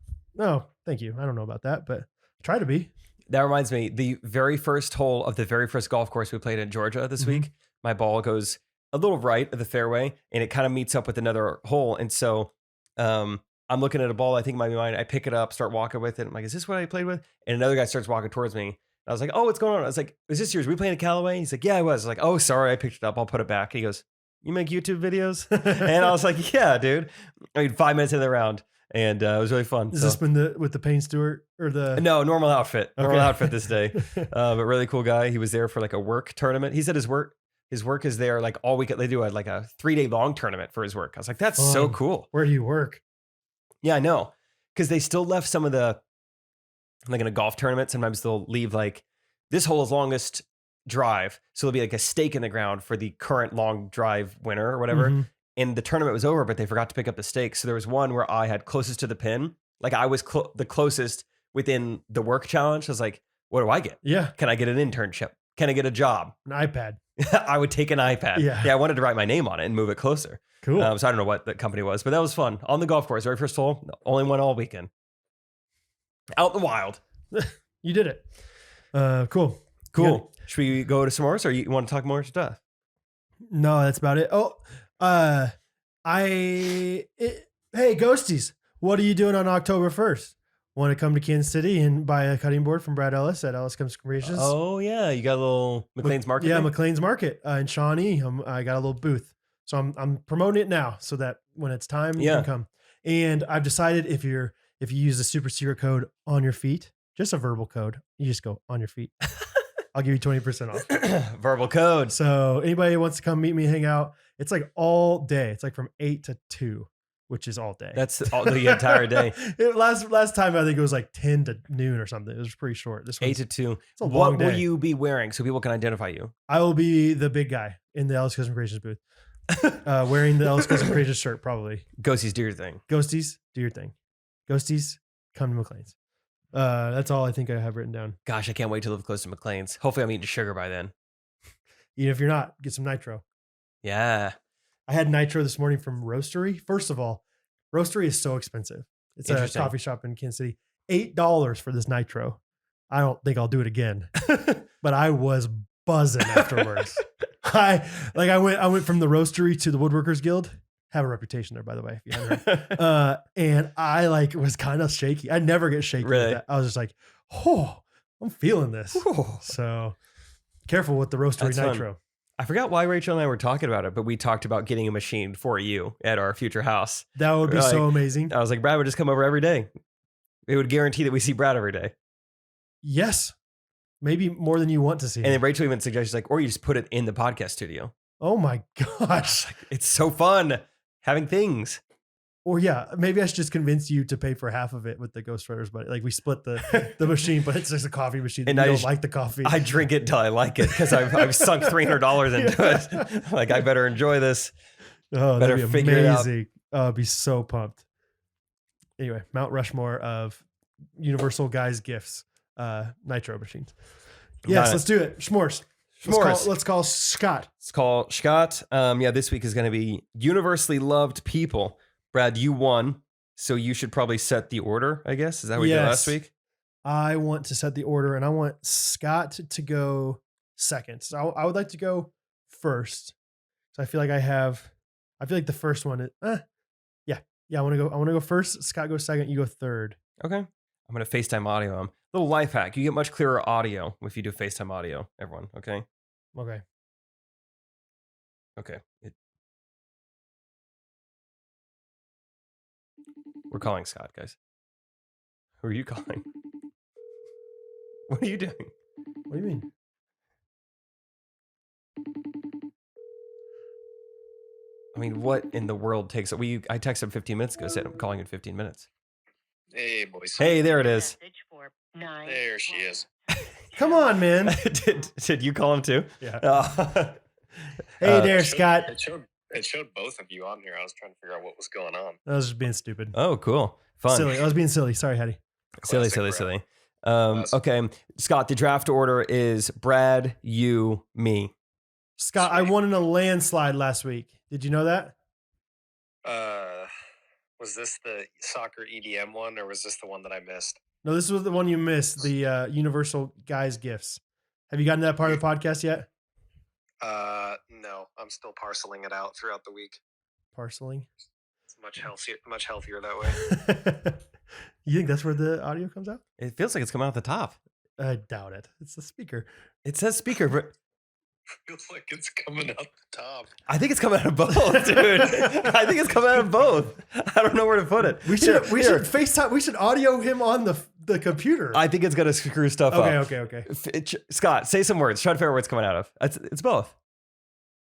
no, thank you. I don't know about that, but try to be. That reminds me, the very first hole of the very first golf course we played in Georgia this week, my ball goes a little right of the fairway and it kind of meets up with another hole. And so I'm looking at a ball I think might be mine. I pick it up, start walking with it. I'm like, is this what I played with? And another guy starts walking towards me. I was like, oh, what's going on? I was like, is this yours? We playing at Callaway? He's like, yeah, I was. I was like, oh, sorry, I picked it up. I'll put it back. He goes, you make YouTube videos? And I was like, yeah, dude. I mean, 5 minutes into the round. And it was really fun. Has this been with the Payne Stewart or the? No, normal outfit. Normal outfit this day. But really cool guy. He was there for like a work tournament. He said his work is there like all weekend. They do like a 3-day long tournament for his work. I was like, that's so cool. Where do you work? Yeah, I know. Because they still left some of the, like in a golf tournament, sometimes they'll leave like, this hole is longest drive. So there'll be like a stake in the ground for the current long drive winner or whatever. Mm-hmm. And the tournament was over, but they forgot to pick up the stakes. So there was one where I had closest to the pin. Like I was the closest within the work challenge. I was like, what do I get? Yeah. Can I get an internship? Can I get a job? An iPad. I would take an iPad. Yeah. I wanted to write my name on it and move it closer. Cool. So I don't know what the company was, but that was fun. On the golf course, very first hole, only one all weekend. Out in the wild. You did it. Cool. Yeah. Should we go to some more, or you want to talk more stuff? No, that's about it. Oh, hey, Ghosties, what are you doing on October 1st? Want to come to Kansas City and buy a cutting board from Brad Ellis at Ellis Comes Creations? Oh, yeah. You got a little McLean's Market? Yeah, McLean's Market in Shawnee. I got a little booth. So I'm promoting it now so that when it's time, you can come. And I've decided if you use the super secret code on your feet, just a verbal code, you just go on your feet. I'll give you 20% off. Verbal code. So anybody who wants to come meet me, hang out, it's like all day. It's like from 8 to 2, which is all day. That's all the entire day. Last time, I think it was like 10 to noon or something. It was pretty short. This 8 to 2. It's a long day. What will you be wearing so people can identify you? I will be the big guy in the Ellis Custom Creations booth. Wearing the Ellis Custom Creations shirt, probably. Ghosties, do your thing. Ghosties, do your thing. Ghosties, come to McLean's. That's all I think I have written down. Gosh, I can't wait to live close to McLean's. Hopefully I'm eating sugar by then. Even if you're not, get some nitro. Yeah. I had nitro this morning from Roastery. First of all, Roastery is so expensive. It's a coffee shop in Kansas City. $8 for this nitro. I don't think I'll do it again. But I was buzzing afterwards. I went from the Roastery to the Woodworkers Guild. Have a reputation there, by the way, if you haven't heard. And I was kind of shaky. I never get shaky. Really? Like that. I was just like, oh, I'm feeling this. Ooh. So careful with the Roastery nitro. Fun. I forgot why Rachel and I were talking about it, but we talked about getting a machine for you at our future house. That would be so amazing. I was like, Brad would just come over every day. It would guarantee that we see Brad every day. Yes. Maybe more than you want to see. And then Rachel even suggested, she's like, or you just put it in the podcast studio. Oh my gosh. It's so fun having things. Or yeah, maybe I should just convince you to pay for half of it with the Ghostrunners, but like we split the machine, but it's just a coffee machine. And I don't like the coffee. I drink it till I like it because I've sunk $300 into it. Like I better enjoy this. Oh, better figure it out. Oh, I'd be so pumped. Anyway, Mount Rushmore of Universal Guys gifts, nitro machines. Yes, let's do it. S'mores. Let's call Scott. Let's call Scott. This week is going to be universally loved people. Brad, you won, so you should probably set the order, I guess. Is that what we did last week? I want to set the order, and I want Scott to go second. So I would like to go first. So I feel like the first one is, I want to go first. Scott goes second. You go third. Okay. I'm going to FaceTime audio him. Little life hack. You get much clearer audio if you do FaceTime audio, everyone. Okay. Okay. We're calling Scott, guys. Who are you calling? What are you doing? What do you mean? I mean, what in the world takes it? I texted him 15 minutes ago, said I'm calling in 15 minutes. Hey, boys. Hey, there it is. There she is. Come on, man. did you call him too? Yeah. Hey there, Scott. It showed both of you on here. I was trying to figure out what was going on. I was just being stupid. Oh, cool. Fun. Silly. I was being silly. Sorry, Hattie. Silly. Okay, Scott, the draft order is Brad, you, me. Scott, I won in a landslide last week. Did you know that? Was this the soccer EDM one, or was this the one that I missed? No, this was the one you missed, the Universal Guys Gifts. Have you gotten to that part of the podcast yet? No, I'm still parceling it out throughout the week. Parceling? It's much healthier that way. You think that's where the audio comes out? It feels like it's coming out the top. I doubt it. It's a speaker. It says speaker, but Feels like it's coming out the top. I think it's coming out of both, dude. I think it's coming out of both. I don't know where to put it. We should FaceTime. We should audio him on the computer. I think it's gonna screw stuff up. Okay. Scott, say some words. Try to figure out where it's coming out of. It's both.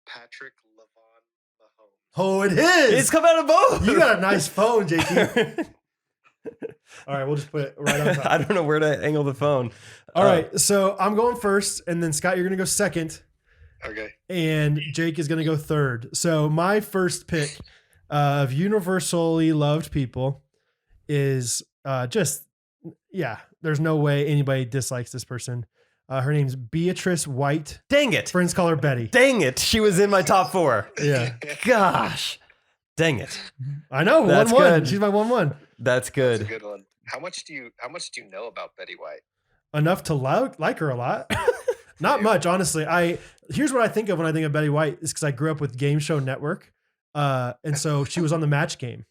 Patrick Lavon Mahomes. Oh, it is. It's coming out of both. You got a nice phone, JT. All right, we'll just put it right on top. I don't know where to angle the phone. All right, so I'm going first, and then Scott, you're going to go second. Okay. And Jake is going to go third. So my first pick of universally loved people is there's no way anybody dislikes this person. Her name's Beatrice White. Dang it. Friends call her Betty. Dang it. She was in my top 4. Yeah. Gosh. Dang it. I know. That's 1-1. good. She's my 1-1. That's good. That's a good one. How much do you know about Betty White? Enough to like her a lot. Not much, honestly. Here's what I think of when I think of Betty White is because I grew up with Game Show Network, and so she was on the Match Game,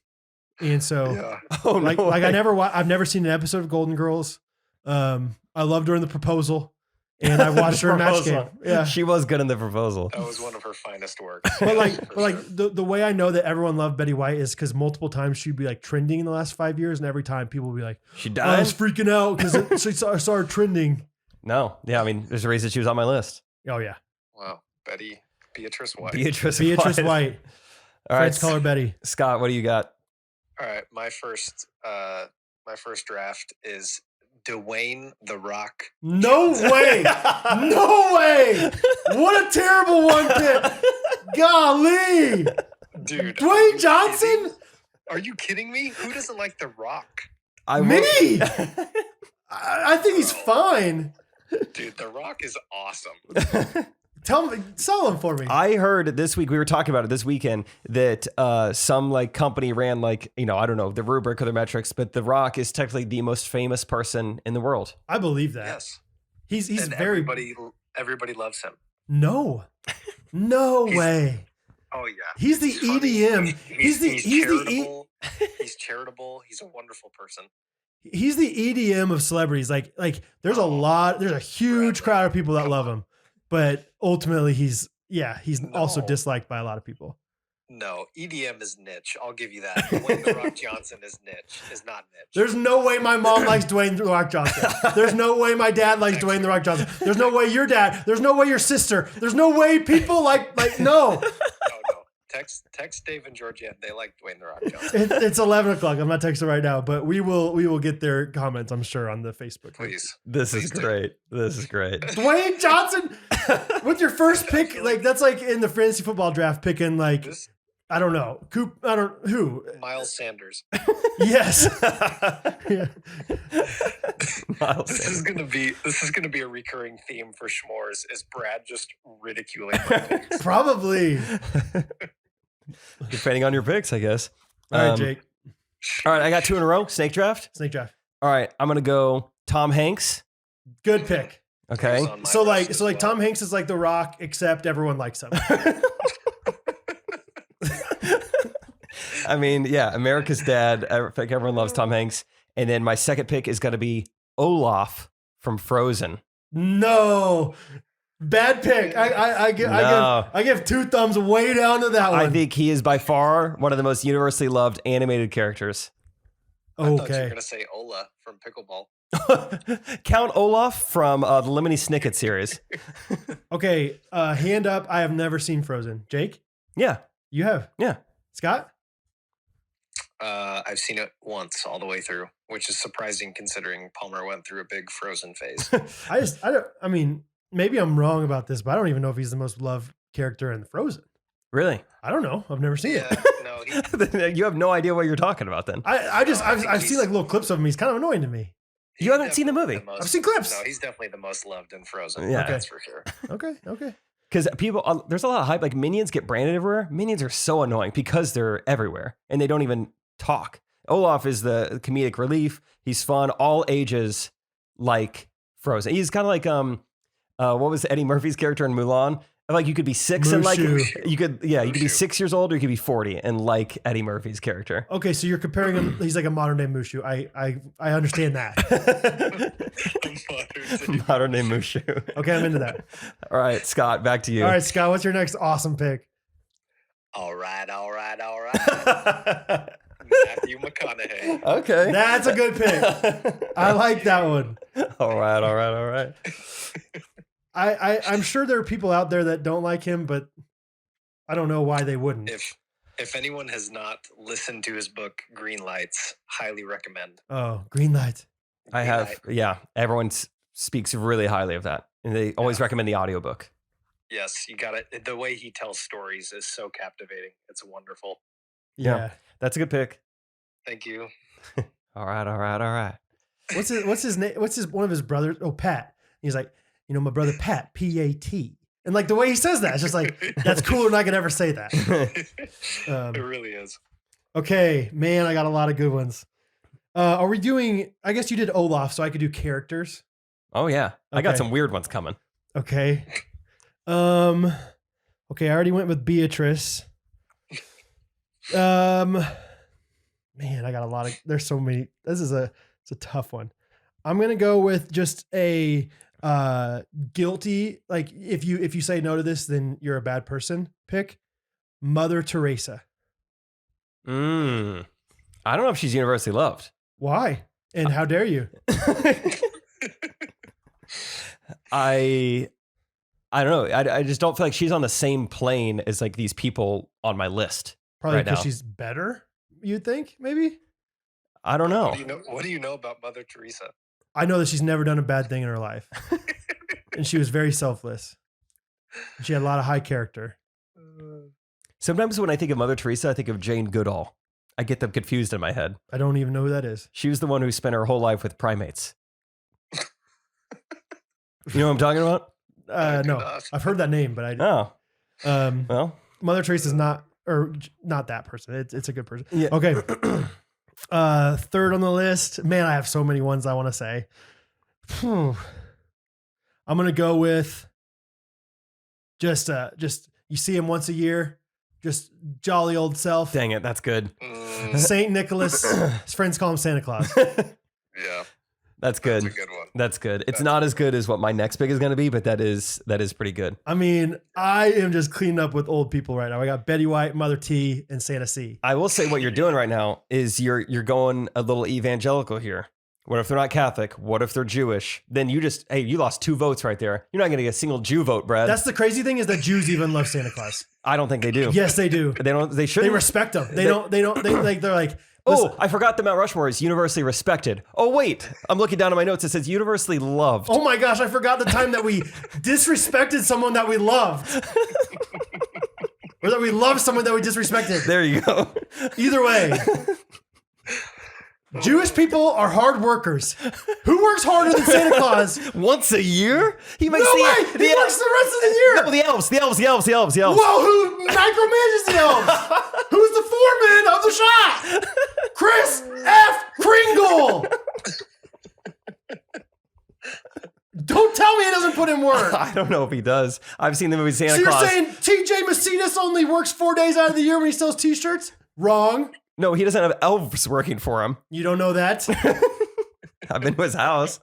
and so I've never seen an episode of Golden Girls. I loved her in The Proposal, and I watched her in Match Game. Yeah, she was good in The Proposal. That was one of her finest works. But the way I know that everyone loved Betty White is because multiple times she'd be like trending in the last 5 years, and every time people would be like, "She died." I was freaking out because I saw her trending. No, yeah, I mean, there's a reason she was on my list. Oh yeah. Wow, Beatrice White. Beatrice White. All right, Friends call her Betty. Scott, what do you got? All right, my first draft is Dwayne The Rock. No way! No way! What a terrible one pick! Golly, dude, Dwayne Johnson? Are you kidding me? Who doesn't like The Rock? Me? I think he's fine. Dude, The Rock is awesome. Sell him for me. I heard this week, we were talking about it this weekend, that some like company ran like, I don't know, the rubric or the metrics, but The Rock is technically the most famous person in the world. I believe that. Yes. He's and very... Everybody loves him. No way. Oh yeah. He's the EDM. He's charitable. He's charitable. He's a wonderful person. He's the EDM of celebrities. Like there's a huge crowd of people that love him, but ultimately he's also disliked by a lot of people. No, EDM is niche. I'll give you that. Dwayne The Rock Johnson is not niche. There's no way my mom likes Dwayne The Rock Johnson. There's no way my dad likes Dwayne The Rock Johnson. There's no way your dad. There's no way your sister. There's no way people like no. No. Text Dave and Georgianne. They like Dwayne The Rock Johnson. It's 11 o'clock. I'm not texting right now, but we will get their comments, I'm sure, on the Facebook. Please. This is great. Dwayne Johnson with your first pick, like that's like in the fantasy football draft picking like I don't know. Who? Miles Sanders. Yes. Yeah. This is gonna be a recurring theme for Schmores is Brad just ridiculing my picks. Probably. Depending on your picks, I guess. All right, Jake. All right, I got 2 in a row. Snake draft. All right, I'm gonna go Tom Hanks. Good pick. Okay. So like Tom Hanks is like The Rock, except everyone likes him. I mean, yeah, America's Dad. I think everyone loves Tom Hanks. And then my second pick is going to be Olaf from Frozen. No, bad pick. I give 2 thumbs way down to that one. I think he is by far one of the most universally loved animated characters. I thought you were going to say Ola from Pickleball. Count Olaf from the Lemony Snicket series. Okay, hand up. I have never seen Frozen. Jake? Yeah. You have? Yeah. Scott? I've seen it once all the way through, which is surprising considering Palmer went through a big Frozen phase. I mean, maybe I'm wrong about this, but I don't even know if he's the most loved character in Frozen. Really? I don't know. I've never seen it. No, You have no idea what you're talking about then. I've seen like little clips of him. He's kind of annoying to me. You haven't seen the movie? I've seen clips. No, he's definitely the most loved in Frozen. Yeah. That's for sure. Okay. Because people, there's a lot of hype. Like Minions get branded everywhere. Minions are so annoying because they're everywhere and they don't even talk. Olaf is the comedic relief. He's fun. All ages like Frozen. He's kind of like what was Eddie Murphy's character in Mulan? Like you could be 6 and like you could be 6 years old or you could be 40 and like Eddie Murphy's character. Okay, so you're comparing him. He's like a modern day Mushu. I understand that. Modern day Mushu. Okay, I'm into that. All right, Scott, back to you. All right, Scott, what's your next awesome pick? All right. Matthew McConaughey. Okay. That's a good pick. I like that one. All right. I'm sure there are people out there that don't like him, but I don't know why they wouldn't. If anyone has not listened to his book Green Lights, highly recommend. Oh, Green Light. I have, yeah. Everyone speaks really highly of that, and they always recommend the audiobook. Yes, you got it. The way he tells stories is so captivating. It's wonderful. Yeah. That's a good pick. Thank you. All right. What's his name? What's one of his brothers? Oh, Pat. He's like, my brother Pat, P-A-T. And like the way he says that, it's just like, that's cooler than I could ever say that. It really is. Okay, man, I got a lot of good ones. Are we doing, I guess you did Olaf, so I could do characters. Oh yeah. I got Okay. some weird ones coming. Okay. Okay, I already went with Beatrice. Man, I got a lot of, there's so many. It's a tough one. I'm going to go with just a guilty, like if you say no to this, then you're a bad person pick. Mother Teresa. I don't know if she's universally loved. Why? And how dare you? I don't know. I just don't feel like she's on the same plane as like these people on my list. Probably right because now. she's better, you'd think, maybe? I don't know. What do you know about Mother Teresa? I know that she's never done a bad thing in her life. And she was very selfless. She had a lot of high character. Sometimes when I think of Mother Teresa, I think of Jane Goodall. I get them confused in my head. I don't even know who that is. She was the one who spent her whole life with primates. You know what I'm talking about? No, I've heard that name, but I. Well, Mother Teresa's not that person. It's a good person. yeah. Okay. Third on the list. Man, I have so many ones I want to say. I'm gonna go with just you see him once a year, just jolly old self. Dang it, that's good. Saint Nicholas. His friends call him Santa Claus. Yeah, That's good. that's a good one. That's good. It's not as good as what my next pick is going to be, but that is pretty good. I mean, I am just cleaning up with old people right now. I got Betty White, Mother T, and Santa C. I will say what you're doing right now is you're going a little evangelical here. What if they're not Catholic? What if they're Jewish? Then you lost 2 votes right there. You're not going to get a single Jew vote, Brad. That's the crazy thing is that Jews even love Santa Claus. I don't think they do. Yes, they do. They don't. They shouldn't. They respect him. They're like, Oh, I forgot the Mount Rushmore is universally respected. Oh, wait. I'm looking down at my notes. It says universally loved. oh my gosh, I forgot the time that we disrespected someone that we loved. Or that we loved someone that we disrespected. There you go. Either way. Jewish people are hard workers. Who works harder than Santa Claus? Once a year? He makes No way! He works the rest of the year! No, the elves. Whoa, who micromanages the elves? Who's the foreman of the shop? Chris F. Kringle! Don't tell me he doesn't put in work. I don't know if he does. I've seen the movie Santa So you're Claus. saying TJ Macedas only works 4 days out of the year when he sells t-shirts? Wrong. No, he doesn't have elves working for him. You don't know that? I've been to his house.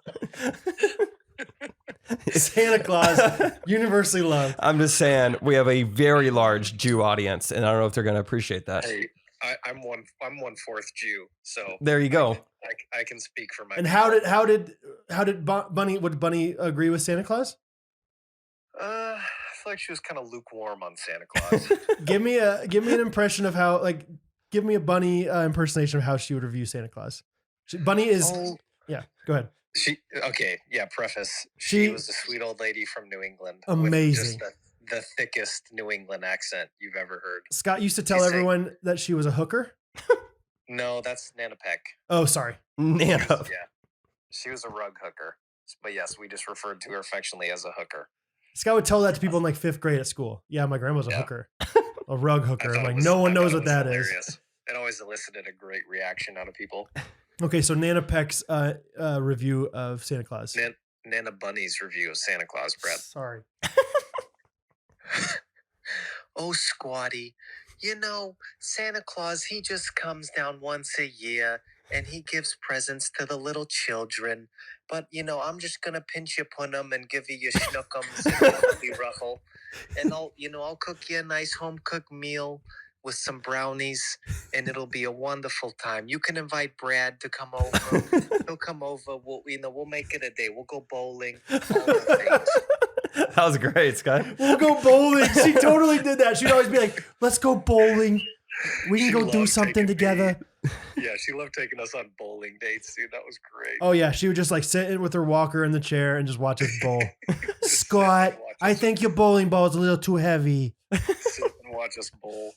Santa Claus, universally loved. I'm just saying we have a very large Jew audience, and I don't know if they're going to appreciate that. Hey, I'm 1/4 Jew, so There you go. I can speak for my. And people. how did Bunny? Would Bunny agree with Santa Claus? I feel like she was kind of lukewarm on Santa Claus. Give me an impression of how, like, give me a bunny impersonation of how she would review Santa Claus. Bunny is yeah. Go ahead. Preface. She was a sweet old lady from New England. Amazing. With just the thickest New England accent you've ever heard. Scott used to tell everyone that she was a hooker. No, that's Nana Peck. Oh, sorry. Nana. Yeah. She was a rug hooker. But yes, we just referred to her affectionately as a hooker. Scott would tell that to people in like 5th grade at school. Yeah, my grandma's a hooker. A rug hooker. I'm like, no one knows what that is. It always elicited a great reaction out of people. Okay, so Nana Peck's review of Santa Claus. Nana Bunny's review of Santa Claus, Brett. Sorry. Oh, Squatty, you know, Santa Claus, he just comes down once a year and he gives presents to the little children. But, you know, I'm just going to pinch you upon them and give you your schnookums and your ruffle. And I'll cook you a nice home-cooked meal with some brownies, and it'll be a wonderful time. You can invite Brad to come over. He'll come over. We'll make it a day. We'll go bowling. All the things. That was great, Scott. We'll go bowling. She totally did that. She'd always be like, let's go bowling. We can go do something together. Yeah, she loved taking us on bowling dates, dude. That was great. Oh, yeah. She would just like sit in with her walker in the chair and just watch us bowl. Scott, I think your bowling ball is a little too heavy. Sit and watch us bowl.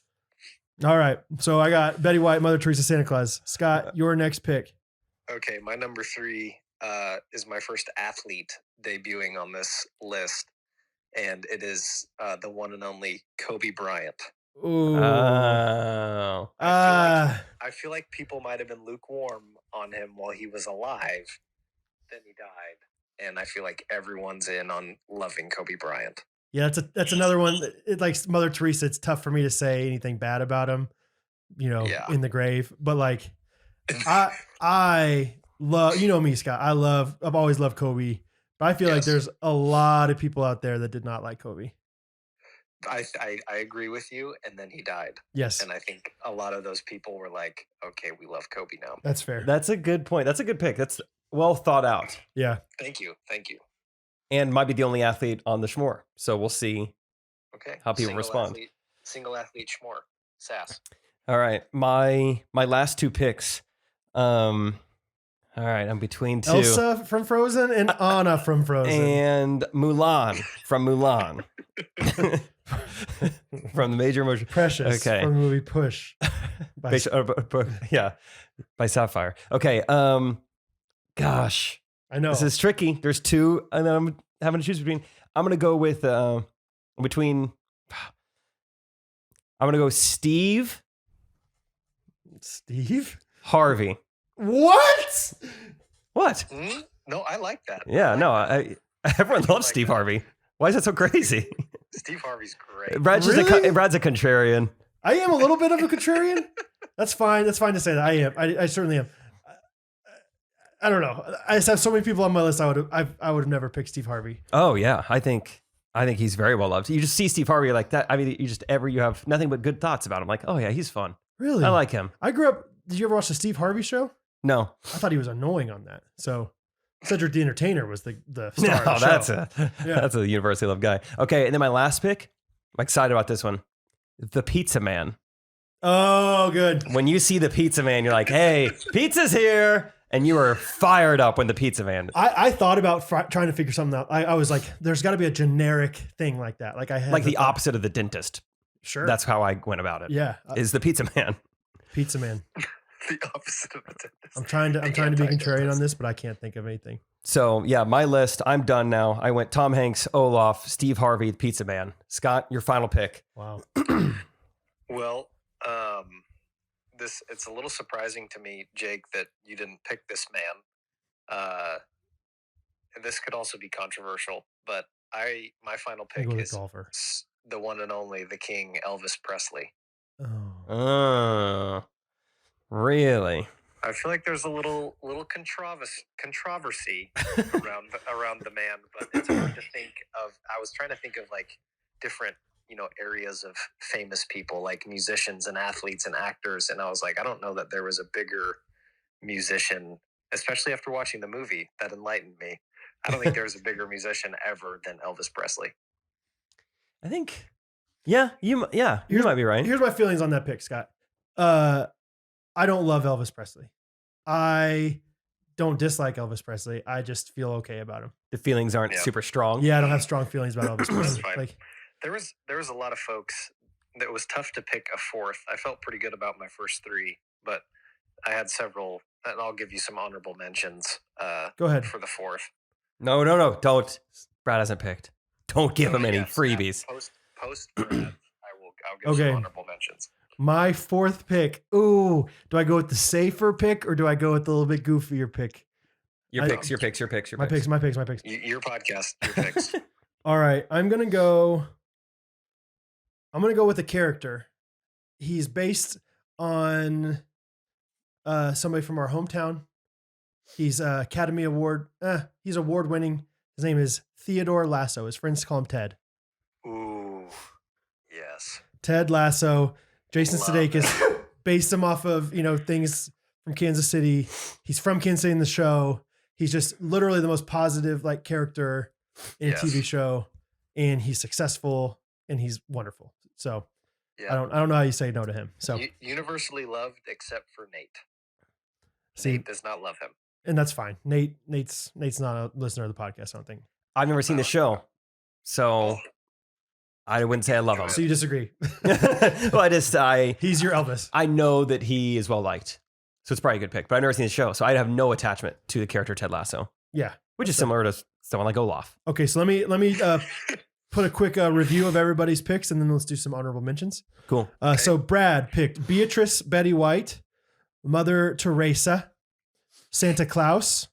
All right. So I got Betty White, Mother Teresa, Santa Claus. Scott, your next pick. Okay, my number 3 is my first athlete debuting on this list, and it is the one and only Kobe Bryant. Ooh. Oh. I feel like people might have been lukewarm on him while he was alive. Then he died, and I feel like everyone's in on loving Kobe Bryant. Yeah, that's another one. Like Mother Teresa, it's tough for me to say anything bad about him, in the grave. But like, I love, me, Scott. I've always loved Kobe. But I feel like there's a lot of people out there that did not like Kobe. I agree with you. And then he died. Yes. And I think a lot of those people were like, okay, we love Kobe now. That's fair. That's a good point. That's a good pick. That's well thought out. Yeah. Thank you. And might be the only athlete on the Schmore. So we'll see how people respond. Single athlete Schmore. Sass. All right. My last 2 picks. All right. I'm between 2. Elsa from Frozen and Anna from Frozen. And Mulan from Mulan. From the Major Motion. Precious from the movie Push. By Sapphire. Okay. Gosh. I know. This is tricky. There's 2, and then I'm having to choose between. I'm going to go with I'm going to go Steve Harvey. What? No, I like that. Yeah, everyone loves Steve Harvey. Why is that so crazy? Steve Harvey's great. Brad's a contrarian. I am a little bit of a contrarian. That's fine. That's fine to say that I am. I certainly am. I don't know. I just have so many people on my list. I would have never picked Steve Harvey. Oh yeah, I think he's very well loved. You just see Steve Harvey like that. I mean, you have nothing but good thoughts about him. Like, oh yeah, he's fun. Really, I like him. I grew up. Did you ever watch the Steve Harvey show? No, I thought he was annoying on that. So Cedric the Entertainer was the star. No, of the show. That's a universally loved guy. Okay, and then my last pick. I'm excited about this one. The Pizza Man. Oh, good. When you see the Pizza Man, you're like, hey, pizza's here. And you were fired up when the Pizza Man. I thought about trying to figure something out. I was like, there's got to be a generic thing like that. Like I had the opposite of the dentist. Sure. That's how I went about it. Yeah. Is the Pizza Man. Pizza Man. The opposite of the dentist. I'm trying to be contrarian on this, but I can't think of anything. So yeah, my list. I'm done now. I went Tom Hanks, Olaf, Steve Harvey, the Pizza Man. Scott, your final pick. Wow. Well, it's a little surprising to me, Jake, that you didn't pick this man. And this could also be controversial, but my final pick is golfer. The one and only, the King, Elvis Presley. Oh, really? I feel like there's a little controversy around the man, but it's hard to think of. I was trying to think of like different areas of famous people, like musicians and athletes and actors, and I was like, I don't know that there was a bigger musician, especially after watching the movie, that enlightened me. I don't think there was a bigger musician ever than Elvis Presley. I think, you might be right. Here's my feelings on that pick, Scott. I don't love Elvis Presley. I don't dislike Elvis Presley. I just feel okay about him. The feelings aren't super strong. Yeah, I don't have strong feelings about Elvis Presley. Fine. Like, there was a lot of folks that was tough to pick a fourth. I felt pretty good about my first three, but I had several, and I'll give you some honorable mentions. Go ahead. For the fourth. No, don't. Brad hasn't picked. Don't give him any freebies. Post Brad, I'll give some honorable mentions. My fourth pick. Ooh, do I go with the safer pick or do I go with the little bit goofier pick? Your picks. My picks. Your podcast, your picks. All right, I'm gonna go with a character. He's based on somebody from our hometown. He's Academy Award. He's award winning. His name is Theodore Lasso. His friends call him Ted. Ooh, yes. Ted Lasso. Jason Sudeikis based him off of, things from Kansas City. He's from Kansas City in the show. He's just literally the most positive character in a TV show, and he's successful and he's wonderful. So I don't know how you say no to him. So universally loved except for Nate. See, Nate does not love him, and that's fine. Nate's not a listener of the podcast, I don't think. I've never seen the show, so I wouldn't say I love him. So you disagree? Well, he's your Elvis. I know that he is well liked, so it's probably a good pick. But I've never seen the show, so I have no attachment to the character Ted Lasso. Yeah, which is similar to someone like Olaf. Okay, so let me put a quick review of everybody's picks, and then let's do some honorable mentions. Cool. So Brad picked Beatrice Betty White, Mother Teresa, Santa Claus,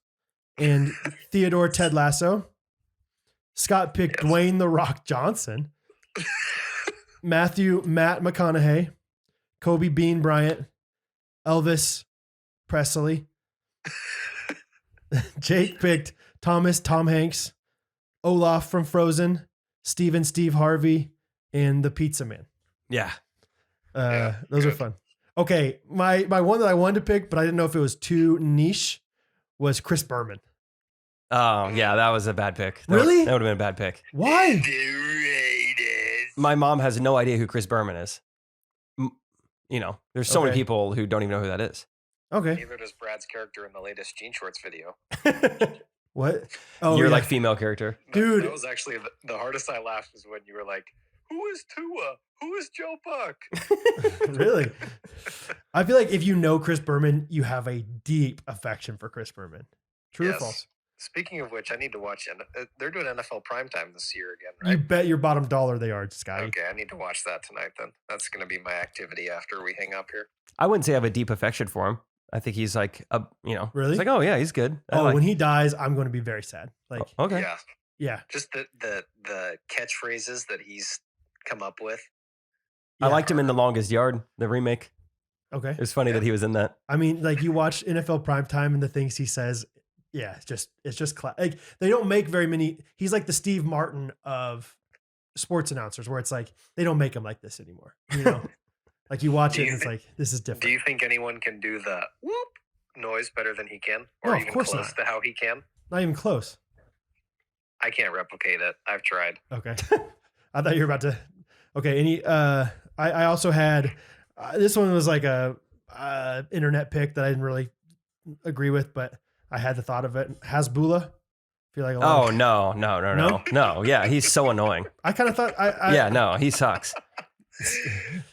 and Theodore Ted Lasso. Scott picked Dwayne The Rock Johnson. Matthew Matt McConaughey, Kobe Bean Bryant, Elvis Presley. Jake picked Thomas Tom Hanks, Olaf from Frozen, Steve Harvey, and the Pizza Man. Yeah. Those are fun. Okay, my one that I wanted to pick, but I didn't know if it was too niche, was Chris Berman. Oh, yeah, that was a bad pick. Really? That would have been a bad pick. Why? My mom has no idea who Chris Berman is. There's so many people who don't even know who that is. Okay. Neither does Brad's character in the latest Jean Shorts video. What? Oh, you're like female character. Dude. That was actually the hardest I laughed was when you were like, who is Tua? Who is Joe Buck? Really? I feel like if you know Chris Berman, you have a deep affection for Chris Berman. True or false? Speaking of which, I need to watch it. They're doing NFL primetime this year again, right? You bet your bottom dollar they are, Scotty. Okay, I need to watch that tonight then. That's going to be my activity after we hang up here. I wouldn't say I have a deep affection for him. I think he's like, really? It's like, oh yeah, he's good. When he dies, I'm going to be very sad. Like, okay. Yeah. Just the catchphrases that he's come up with. I liked him in The Longest Yard, the remake. Okay. It was funny that he was in that. I mean, you watch NFL primetime and the things he says. Yeah, it's just like they don't make very many. He's like the Steve Martin of sports announcers, where it's like they don't make him like this anymore. Like you watch it and it's like, this is different. Do you think anyone can do the whoop noise better than he can, or even close to how he can? Not even close. I can't replicate it. I've tried. Okay, I thought you were about to. Okay, I also had this one was like a internet pick that I didn't really agree with, but I had the thought of it. Hasbulla. Feel like no. Yeah, he's so annoying. I kind of thought he sucks.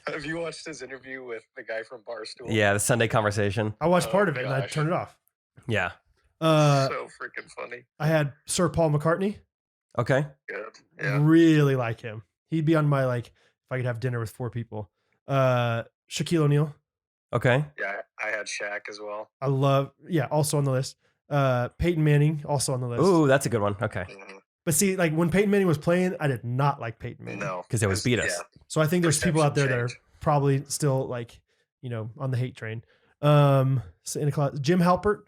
Have you watched his interview with the guy from Barstool? Yeah, the Sunday Conversation. I watched part of it and I turned it off. Yeah. So freaking funny. I had Sir Paul McCartney. Okay. Good. Yeah. Really like him. He'd be on my if I could have dinner with 4 people. Shaquille O'Neal. Okay. Yeah, I had Shaq as well. I love, also on the list. Peyton Manning, also on the list. Ooh, that's a good one. Okay. Mm-hmm. But see, when Peyton Manning was playing, I did not like Peyton Manning. No. Because it was beat us. Yeah. So I think there's people out there that are probably still on the hate train. Santa Claus, Jim Halpert.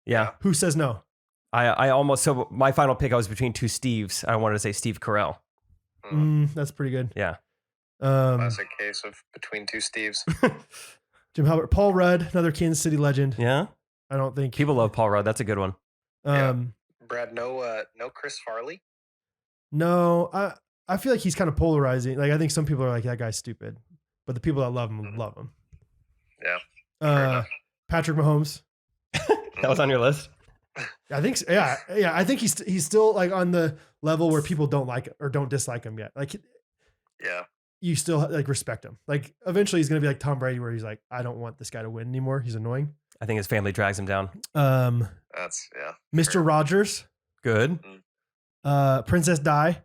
Yeah. Who says no? I almost, so my final pick, I was between 2 Steves. I wanted to say Steve Carell. That's pretty good. Yeah. Classic case of between 2 Steves. Jim Halpert, Paul Rudd, another Kansas City legend. Yeah. I don't think people love Paul Rudd. That's a good one. Brad, no Chris Farley. No, I feel like he's kind of polarizing. I think some people are like, that guy's stupid, but the people that love him love him. Yeah. Fair enough. Patrick Mahomes. That was on your list? I think so. Yeah. I think he's still like on the level where people don't like or don't dislike him yet. Like, Yeah. you still like respect him. Like eventually he's going to be like Tom Brady where he's like, I don't want this guy to win anymore. He's annoying. I think his family drags him down. That's Mr. fair. Rogers, Good. Princess Di.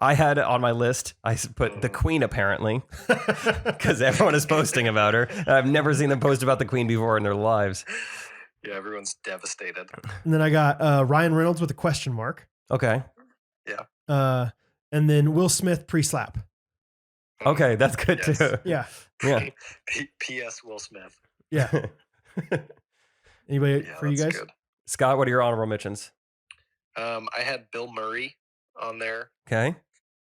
I had it on my list. I put the Queen apparently because everyone is posting about her. I've never seen them post about the Queen before in their lives. Yeah, everyone's devastated. And then I got Ryan Reynolds with a question mark. Okay. And then Will Smith pre-slap. Okay, that's good Yes. too. Yeah. Yeah. P.S. Will Smith. Yeah. Anybody Yeah, for you that's guys? good. Scott, what are your honorable mentions? I had Bill Murray on there. Okay.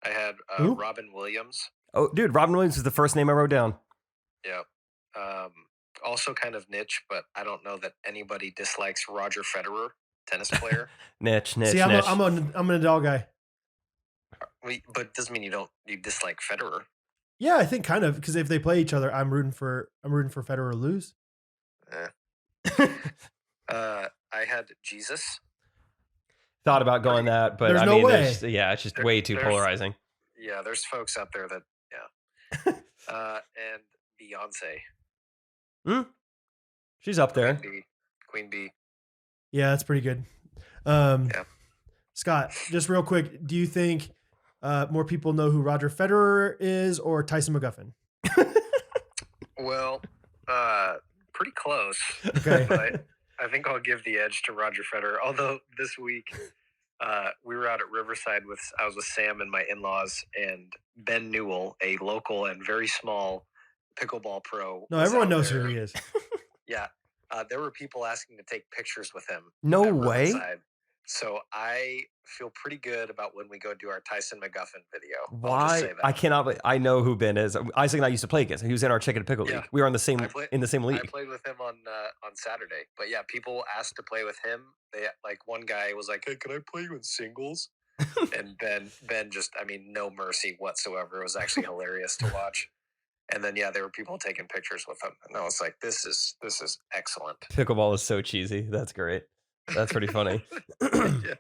I had Who? Robin Williams. Oh, dude, Robin Williams is the first name I wrote down. Yeah. Also kind of niche, but I don't know that anybody dislikes Roger Federer, tennis player. Niche. See, I'm an adult guy. But it doesn't mean you dislike Federer. Yeah, I think kind of because if they play each other, I'm rooting for Federer to lose. I had Jesus. Thought about going that, but There's I no mean, way. it's just way too polarizing. Yeah, there's folks out there that and Beyonce. She's up there. Queen Bee. Yeah, that's pretty good. Scott, just real quick, do you think more people know who Roger Federer is or Tyson McGuffin? Well, pretty close. Okay. But I think I'll give the edge to Roger Federer. Although this week we were out at Riverside I was with Sam and my in-laws, and Ben Newell, a local and very small pickleball pro. No, was everyone out knows there. who he is. Yeah. There were people asking to take pictures with him. No at way. Riverside. So I feel pretty good about when we go do our Tyson McGuffin video. I'll just Why? say that. I cannot. I know who Ben is. Isaac and I used to play against him. He was in our chicken pickle Yeah. league. We were in the same I league. played with him on Saturday. But yeah, people asked to play with him. They like one guy was like, "Hey, can I play you in singles?" And Ben just, I mean, no mercy whatsoever. It was actually hilarious to watch. And then there were people taking pictures with him, and I was like, "This is excellent." Pickleball is so cheesy. That's great. That's pretty funny. Yeah.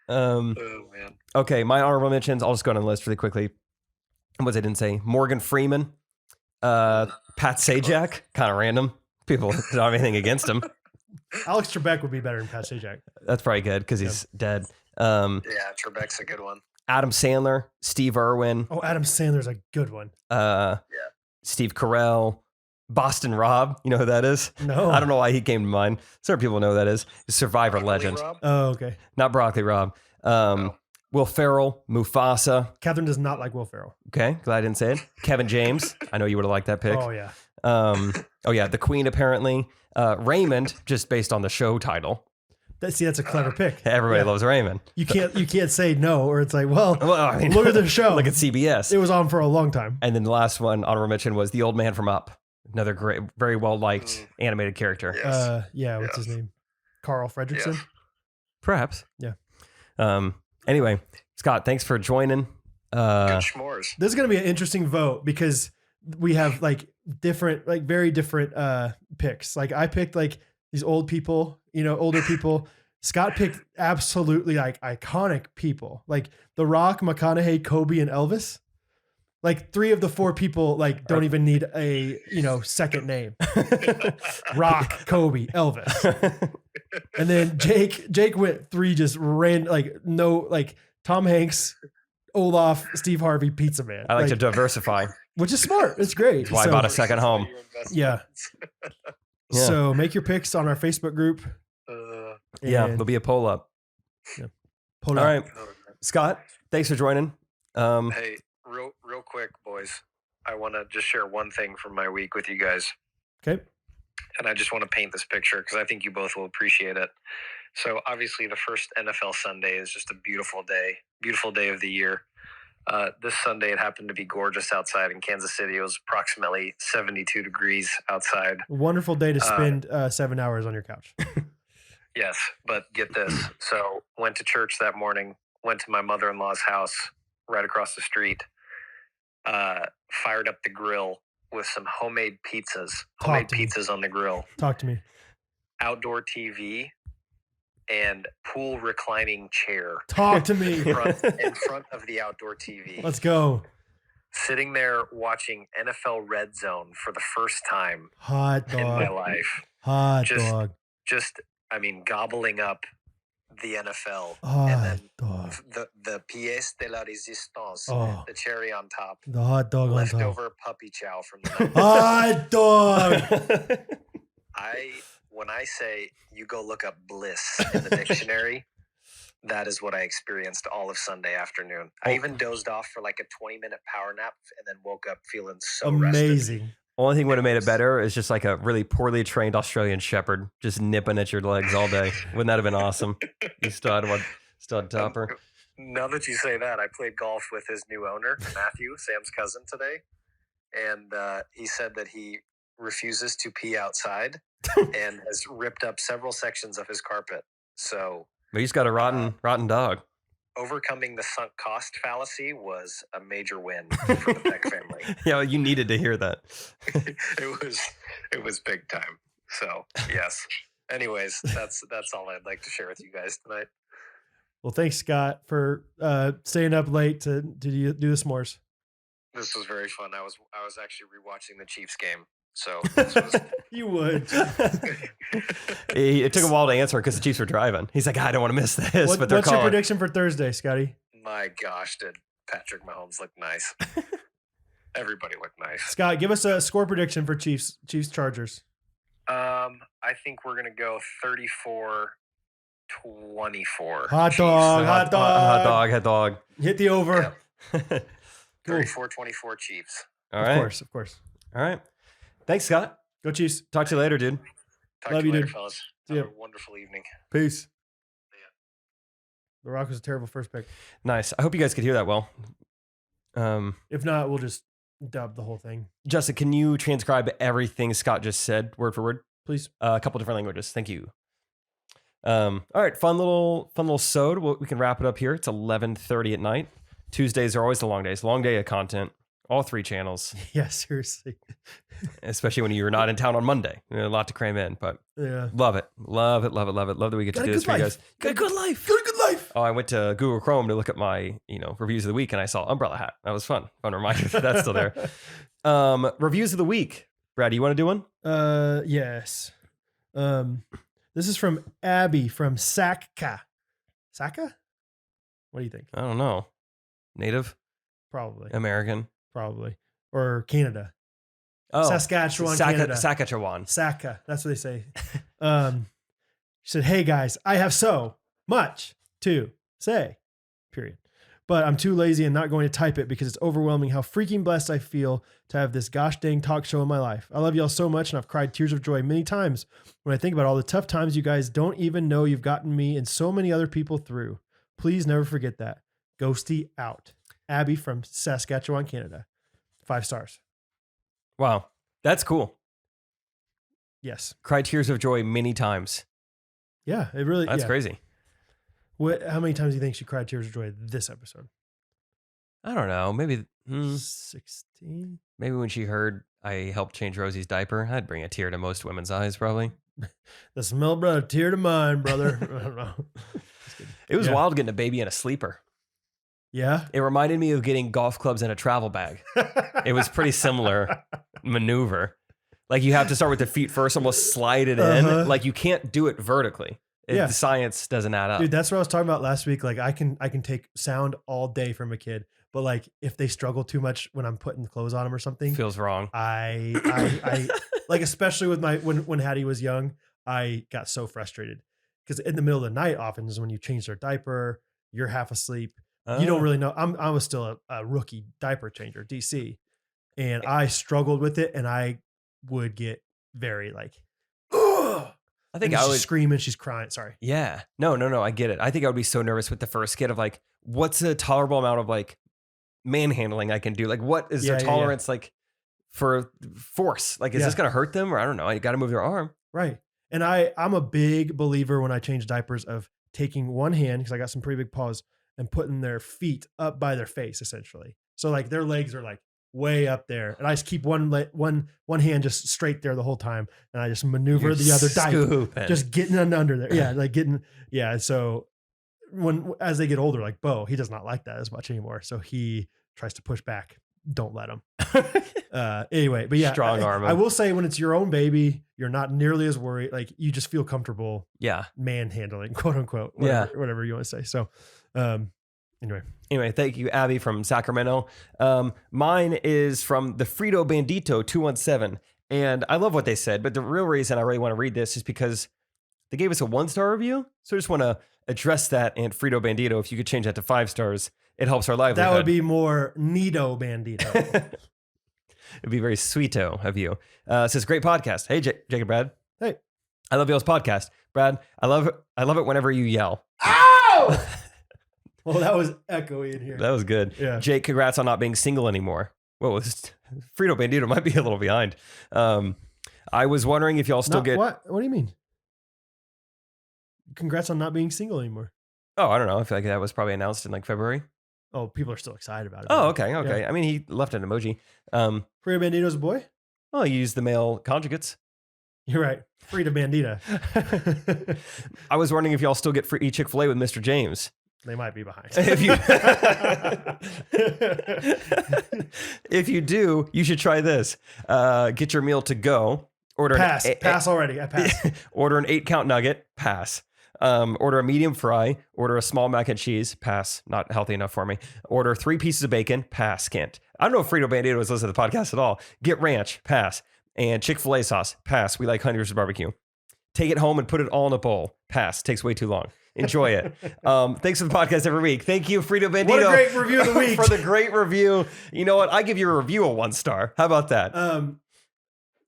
Oh man. Okay, my honorable mentions. I'll just go on the list really quickly. What I didn't say: Morgan Freeman, Pat Sajak. Kind of random. People don't have anything against him. Alex Trebek would be better than Pat Sajak. That's probably good because he's dead. Yeah, Trebek's a good one. Adam Sandler, Steve Irwin. Oh, Adam Sandler's a good one. Steve Carell, Boston Rob. You know who that is? No. I don't know why he came to mind. Certain people know who that is. Survivor Broccoli legend. Rob? Oh, okay. Not Broccoli Rob. Will Ferrell, Mufasa. Catherine does not like Will Ferrell. Okay, glad I didn't say it. Kevin James. I know you would have liked that pick. Oh, yeah. The Queen apparently. Raymond, just based on the show title. That's a clever pick. Everybody loves Raymond. You can't say no, or it's like, well, I mean, look at the show. Look at CBS. It was on for a long time. And then the last one, honorable mention, was The Old Man from Up. Another great, very well liked animated character. Yes. What's his name? Carl Fredrickson. Yes. Perhaps. Yeah. Anyway, Scott, thanks for joining. Good schmores. This is going to be an interesting vote because we have like different, like very different picks. Like I picked like these old people, older people. Scott picked absolutely like iconic people, like The Rock, McConaughey, Kobe, and Elvis. Like 3 of the 4 people like don't even need a second name. Rock, Kobe, Elvis, and then Jake went 3 just ran like Tom Hanks, Olaf, Steve Harvey, Pizza Man. I like to diversify. Which is smart. It's great. That's why I bought a second home. Yeah. Yeah. So make your picks on our Facebook group. Yeah, and there'll be a poll up. pull it All up. right, Scott, thanks for joining. Hey, real quick, boys. I want to just share one thing from my week with you guys. Okay. And I just want to paint this picture because I think you both will appreciate it. So obviously the first NFL Sunday is just a beautiful day of the year. This Sunday, it happened to be gorgeous outside in Kansas City. It was approximately 72 degrees outside. Wonderful day to spend 7 hours on your couch. Yes, but get this. So went to church that morning, went to my mother-in-law's house right across the street, fired up the grill, with some homemade pizzas. Talk Homemade to me. pizzas on the grill. Talk to me. Outdoor TV and pool reclining chair Talk to me. in front of the outdoor TV. Let's go. Sitting there watching NFL Red Zone for the first time Hot in my dog. life. Hot Just- dog. Just, I mean, gobbling up the NFL. Hot and then dog. the pièce de la résistance, Oh, the cherry on top. the hot dog on top. Leftover puppy chow from the night. Hot dog. When I say you go look up bliss in the dictionary, that is what I experienced all of Sunday afternoon. I even dozed off for like a 20-minute power nap and then woke up feeling so rested. Amazing. Only thing would have made it better is just like a really poorly trained Australian shepherd just nipping at your legs all day. Wouldn't that have been awesome? You stud topper. Now that you say that, I played golf with his new owner, Matthew, Sam's cousin, today. And he said that he refuses to pee outside and has ripped up several sections of his carpet. So But he's got a rotten dog. overcoming the sunk cost fallacy was a major win for the Peck family. Yeah, you needed to hear that. It was big time. So yes. Anyways, that's all I'd like to share with you guys tonight. Well, thanks, Scott, for staying up late to do the s'mores. This was very fun. I was actually rewatching the Chiefs game. So this was You would. It took him a while to answer because the Chiefs were driving. He's like, I don't want to miss this, but they're What's your calling. prediction for Thursday, Scotty? my gosh, did Patrick Mahomes look nice? Everybody looked nice. Scott, give us a score prediction for Chiefs Chargers. I think we're gonna go 34-24. Hot Chiefs. dog, hot dog. Hot dog. Hit the over. Yep. Cool. 34-24 Chiefs. All right. Of course. All right. Thanks, Scott. Go Chiefs. Talk to you later, dude. Talk Love to you, later, dude. fellas. See Have ya. a wonderful evening. Peace. Yeah. The Rock was a terrible first pick. Nice. I hope you guys could hear that well. If not, we'll just dub the whole thing. Justin, can you transcribe everything Scott just said, word for word? Please. A couple different languages. Thank you. All right. Fun little sode. We can wrap it up here. It's 11:30 at night. Tuesdays are always the long days. Long day of content. All 3 channels, Yeah, seriously. especially when you're not in town on Monday. A lot to cram in, but Yeah. love it. Love it. Love it. Love it. Love that we get to do this for you guys. Got a good life. Got a good life. Oh, I went to Google Chrome to look at my, reviews of the week, and I saw Umbrella Hat. That was fun. Fun reminder that that's still there. Reviews of the week. Brad, do you want to do one? Yes. This is from Abby from Saka. Saka? What do you think? I don't know. Native Probably. American. Probably. Or Canada. Oh, Saskatchewan, Canada. Saskatchewan. Saka. That's what they say. She said, "Hey guys, I have so much to say, period. But I'm too lazy and not going to type it because it's overwhelming how freaking blessed I feel to have this gosh dang talk show in my life. I love y'all so much and I've cried tears of joy many times when I think about all the tough times you guys don't even know you've gotten me and so many other people through. Please never forget that. Ghosty out." Abby from Saskatchewan, Canada. 5 stars. Wow. That's cool. Yes. Cried tears of joy many times. Yeah, it really. That's yeah. crazy. How many times do you think she cried tears of joy this episode? I don't know. Maybe 16. maybe when she heard I helped change Rosie's diaper, I'd bring a tear to most women's eyes, probably. The smell brought a tear to mine, brother. I don't know. Just kidding. It was Yeah. wild getting a baby in a sleeper. Yeah. It reminded me of getting golf clubs in a travel bag. It was pretty similar maneuver. Like you have to start with the feet first, almost slide it in. Uh-huh. Like you can't do it vertically. Yeah. The science doesn't add up. Dude, that's what I was talking about last week. Like I can take sound all day from a kid, but like if they struggle too much when I'm putting clothes on them or something, Feels wrong. I like, especially with when Hattie was young, I got so frustrated because in the middle of the night, often is when you change their diaper, you're half asleep. You don't really know. I was still a rookie diaper changer, DC, and I struggled with it, and I would get very like, ugh. I think And I she's would screaming, she's crying. Sorry. Yeah. No. I get it. I think I would be so nervous with the first kid of like, what's a tolerable amount of like manhandling I can do? Like, what is Yeah, their yeah, tolerance like for force? Like, is Yeah. this going to hurt them? Or I don't know. You got to move their arm. Right. And I'm a big believer when I change diapers of taking one hand, because I got some pretty big paws, and putting their feet up by their face, essentially. So like their legs are like way up there, and I just keep one hand just straight there the whole time, and I just maneuver You're the other dice, scooping. just getting under there. Yeah, like so as they get older, like Bo, he does not like that as much anymore, so he tries to push back. Don't let him. Anyway, but yeah, Strong arm him. I will say when it's your own baby, you're not nearly as worried. Like you just feel comfortable Yeah. manhandling, quote unquote, whatever you want to say. So, Anyway, thank you, Abby from Sacramento. Mine is from the Frito Bandito 217. And I love what they said, but the real reason I really want to read this is because they gave us a 1-star review. So I just want to address that. And Frito Bandito, if you could change that to 5 stars, it helps our livelihood. that would be more Nito Bandito. It'd be very sweeto of you. It says, great podcast. Hey, Jacob, Brad. Hey. I love y'all's podcast. Brad, I love it whenever you yell. Ow! Well, that was echoey in here. That was good. Yeah. Jake, congrats on not being single anymore. Whoa, Frito Bandito might be a little behind. I was wondering if y'all still get... What do you mean? Congrats on not being single anymore. Oh, I don't know. I feel like that was probably announced in like February. Oh, people are still excited about it. Oh, okay. Yeah. I mean, he left an emoji. Frida Bandito's a boy? Well, he used the male conjugates. You're right. Frida Bandita. I was wondering if y'all still get free Chick-fil-A with Mr. James. They might be behind. If you do, you should try this. Get your meal to go. Order pass already. I pass. Order an 8-count nugget. Pass. Order a medium fry. Order a small mac and cheese. Pass. Not healthy enough for me. Order 3 pieces of bacon. Pass. Can't. I don't know if Frito Bandito was listening to the podcast at all. Get ranch. Pass. And Chick-fil-A sauce. Pass. We like Honey Roasted barbecue. Take it home and put it all in a bowl. Pass. Takes way too long. Enjoy it. Thanks for the podcast every week. Thank you, Frito Bandito. What a great review of the week. For the great review. You know what? I give your review a 1 star. How about that?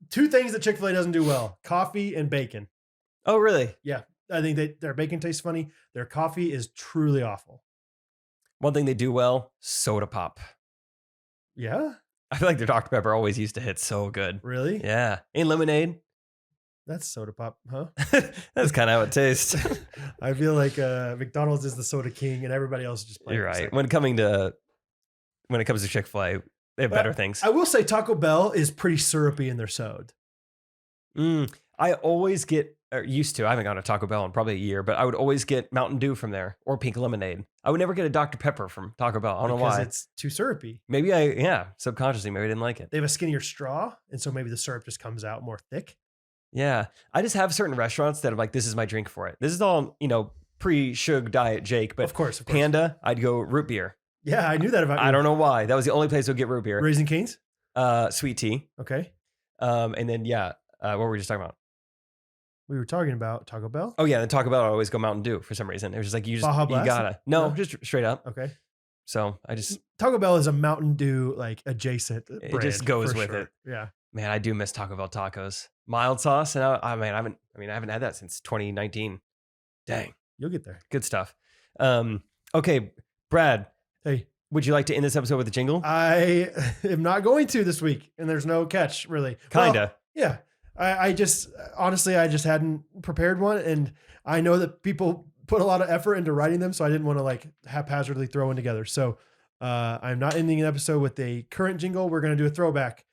2 things that Chick-fil-A doesn't do well: coffee and bacon. Oh, really? Yeah. I think their bacon tastes funny. Their coffee is truly awful. One thing they do well, soda pop. Yeah? I feel like their Dr. Pepper always used to hit so good. Really? Yeah. And lemonade. That's soda pop, huh? That's kind of how it tastes. I feel like McDonald's is the soda king and everybody else is just playing. You're right. When it comes to Chick-fil-A, they have better things. I will say Taco Bell is pretty syrupy in their soda. I always get, or used to, I haven't gone to Taco Bell in probably a year, but I would always get Mountain Dew from there or pink lemonade. I would never get a Dr. Pepper from Taco Bell. I don't know why. It's too syrupy. Maybe subconsciously, maybe I didn't like it. They have a skinnier straw, and so maybe the syrup just comes out more thick. Yeah. I just have certain restaurants that I'm like, this is my drink for it. This is all, pre-shug diet Jake, but of course. Panda, I'd go root beer. Yeah, I knew that about you. I don't know why. That was the only place I would get root beer. Raising Cane's? Sweet tea. Okay. And then, what were we just talking about? We were talking about Taco Bell? Oh, yeah. Then Taco Bell, I always go Mountain Dew for some reason. It was just like, you Baja Blast? gotta. No, just straight up. Okay. So I just. Taco Bell is a Mountain Dew, like, adjacent It brand, just goes for with sure. it. Yeah. Man, I do miss Taco Bell tacos. Mild sauce. And I haven't had that since 2019. Dang. You'll get there. Good stuff. Okay, Brad. Hey. Would you like to end this episode with a jingle? I am not going to this week, and there's no catch, really. Kinda. Well, yeah. I just hadn't prepared one, and I know that people put a lot of effort into writing them, so I didn't want to like haphazardly throw one together. So I'm not ending an episode with a current jingle. We're going to do a throwback.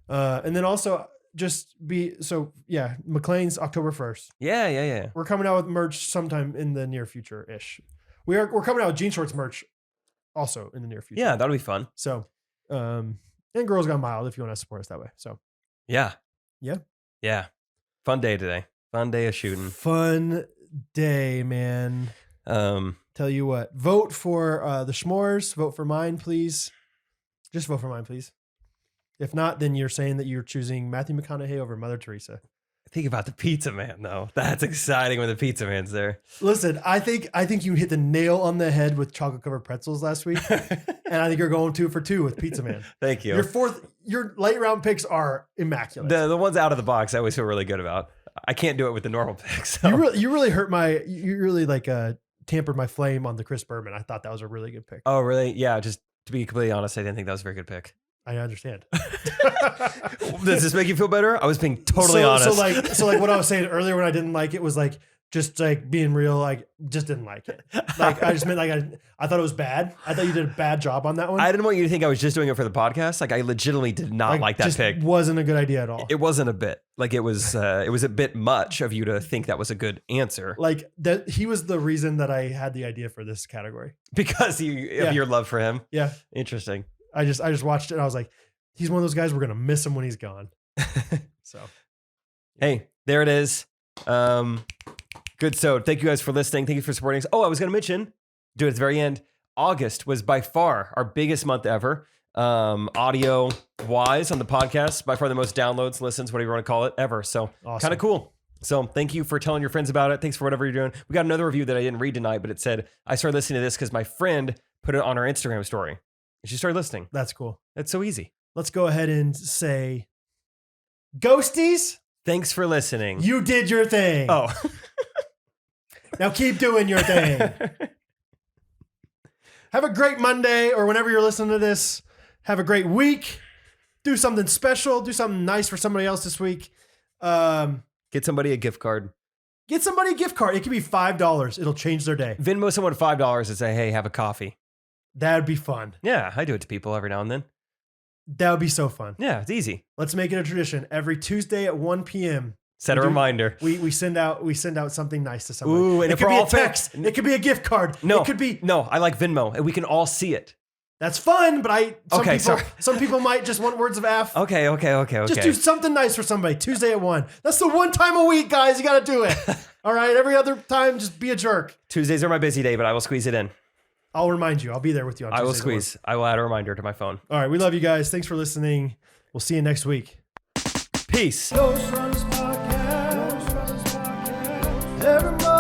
And then also McLean's October 1st. Yeah. We're coming out with merch sometime in the near future-ish. We're coming out with jean shorts merch also in the near future. Yeah, that'll be fun. So, and Girls Gone Mild if you want to support us that way. So, yeah. Fun day today. Fun day of shooting. Fun day, man. Tell you what, vote for the Schmores. Vote for mine, please. Just vote for mine, please. If not, then you're saying that you're choosing Matthew McConaughey over Mother Teresa. Think about the pizza man, though. That's exciting when the pizza man's there. Listen, I think you hit the nail on the head with chocolate covered pretzels last week, and I think you're going 2 for 2 with Pizza Man. Thank you. Your late round picks are immaculate. The ones out of the box, I always feel really good about. I can't do it with the normal picks. So. You really tampered my flame on the Chris Berman. I thought that was a really good pick. Oh, really? Yeah. Just to be completely honest, I didn't think that was a very good pick. I understand. Does this make you feel better? I was being totally honest. So like what I was saying earlier when I didn't like it was like Just like being real, like just didn't like it. Like I just meant like I thought it was bad. I thought you did a bad job on that one. I didn't want you to think I was just doing it for the podcast. Like I legitimately did not like that just pick. Wasn't a good idea at all. It wasn't a bit. Like it was a bit much of you to think that was a good answer. Like that he was the reason that I had the idea for this category. Because of your love for him. Yeah. Interesting. I just watched it and I was like, he's one of those guys we're gonna miss him when he's gone. So hey, there it is. Good. So thank you guys for listening. Thank you for supporting us. Oh, I was going to mention, do it at the very end. August was by far our biggest month ever. Audio wise on the podcast, by far the most downloads, listens, whatever you want to call it, ever. So awesome. Kind of cool. So thank you for telling your friends about it. Thanks for whatever you're doing. We got another review that I didn't read tonight, but it said, I started listening to this because my friend put it on her Instagram story. And she started listening. That's cool. It's so easy. Let's go ahead and say, Ghosties, thanks for listening. you did your thing. Oh. Now keep doing your thing. Have a great Monday, or whenever you're listening to this, have a great week. Do something special. Do something nice for somebody else this week. Get somebody a gift card. Get somebody a gift card. It could be $5. It'll change their day. Venmo someone $5 and say, hey, have a coffee. That would be fun. Yeah, I do it to people every now and then. That would be so fun. Yeah, it's easy. Let's make it a tradition. Every Tuesday at 1 p.m. Set a reminder. We send out something nice to somebody. Ooh, and it could be a text. It could be a gift card. No, it could be. No, I like Venmo, and we can all see it. That's fun, but some people might just want words of F. Okay. Just do something nice for somebody. Tuesday at 1. That's the one time a week, guys. You got to do it. All right. Every other time, just be a jerk. Tuesdays are my busy day, but I will squeeze it in. I'll remind you. I'll be there with you on Tuesday. I will squeeze. I will add a reminder to my phone. All right. We love you guys. Thanks for listening. We'll see you next week. Peace. Ghostrunners podcast. Everybody.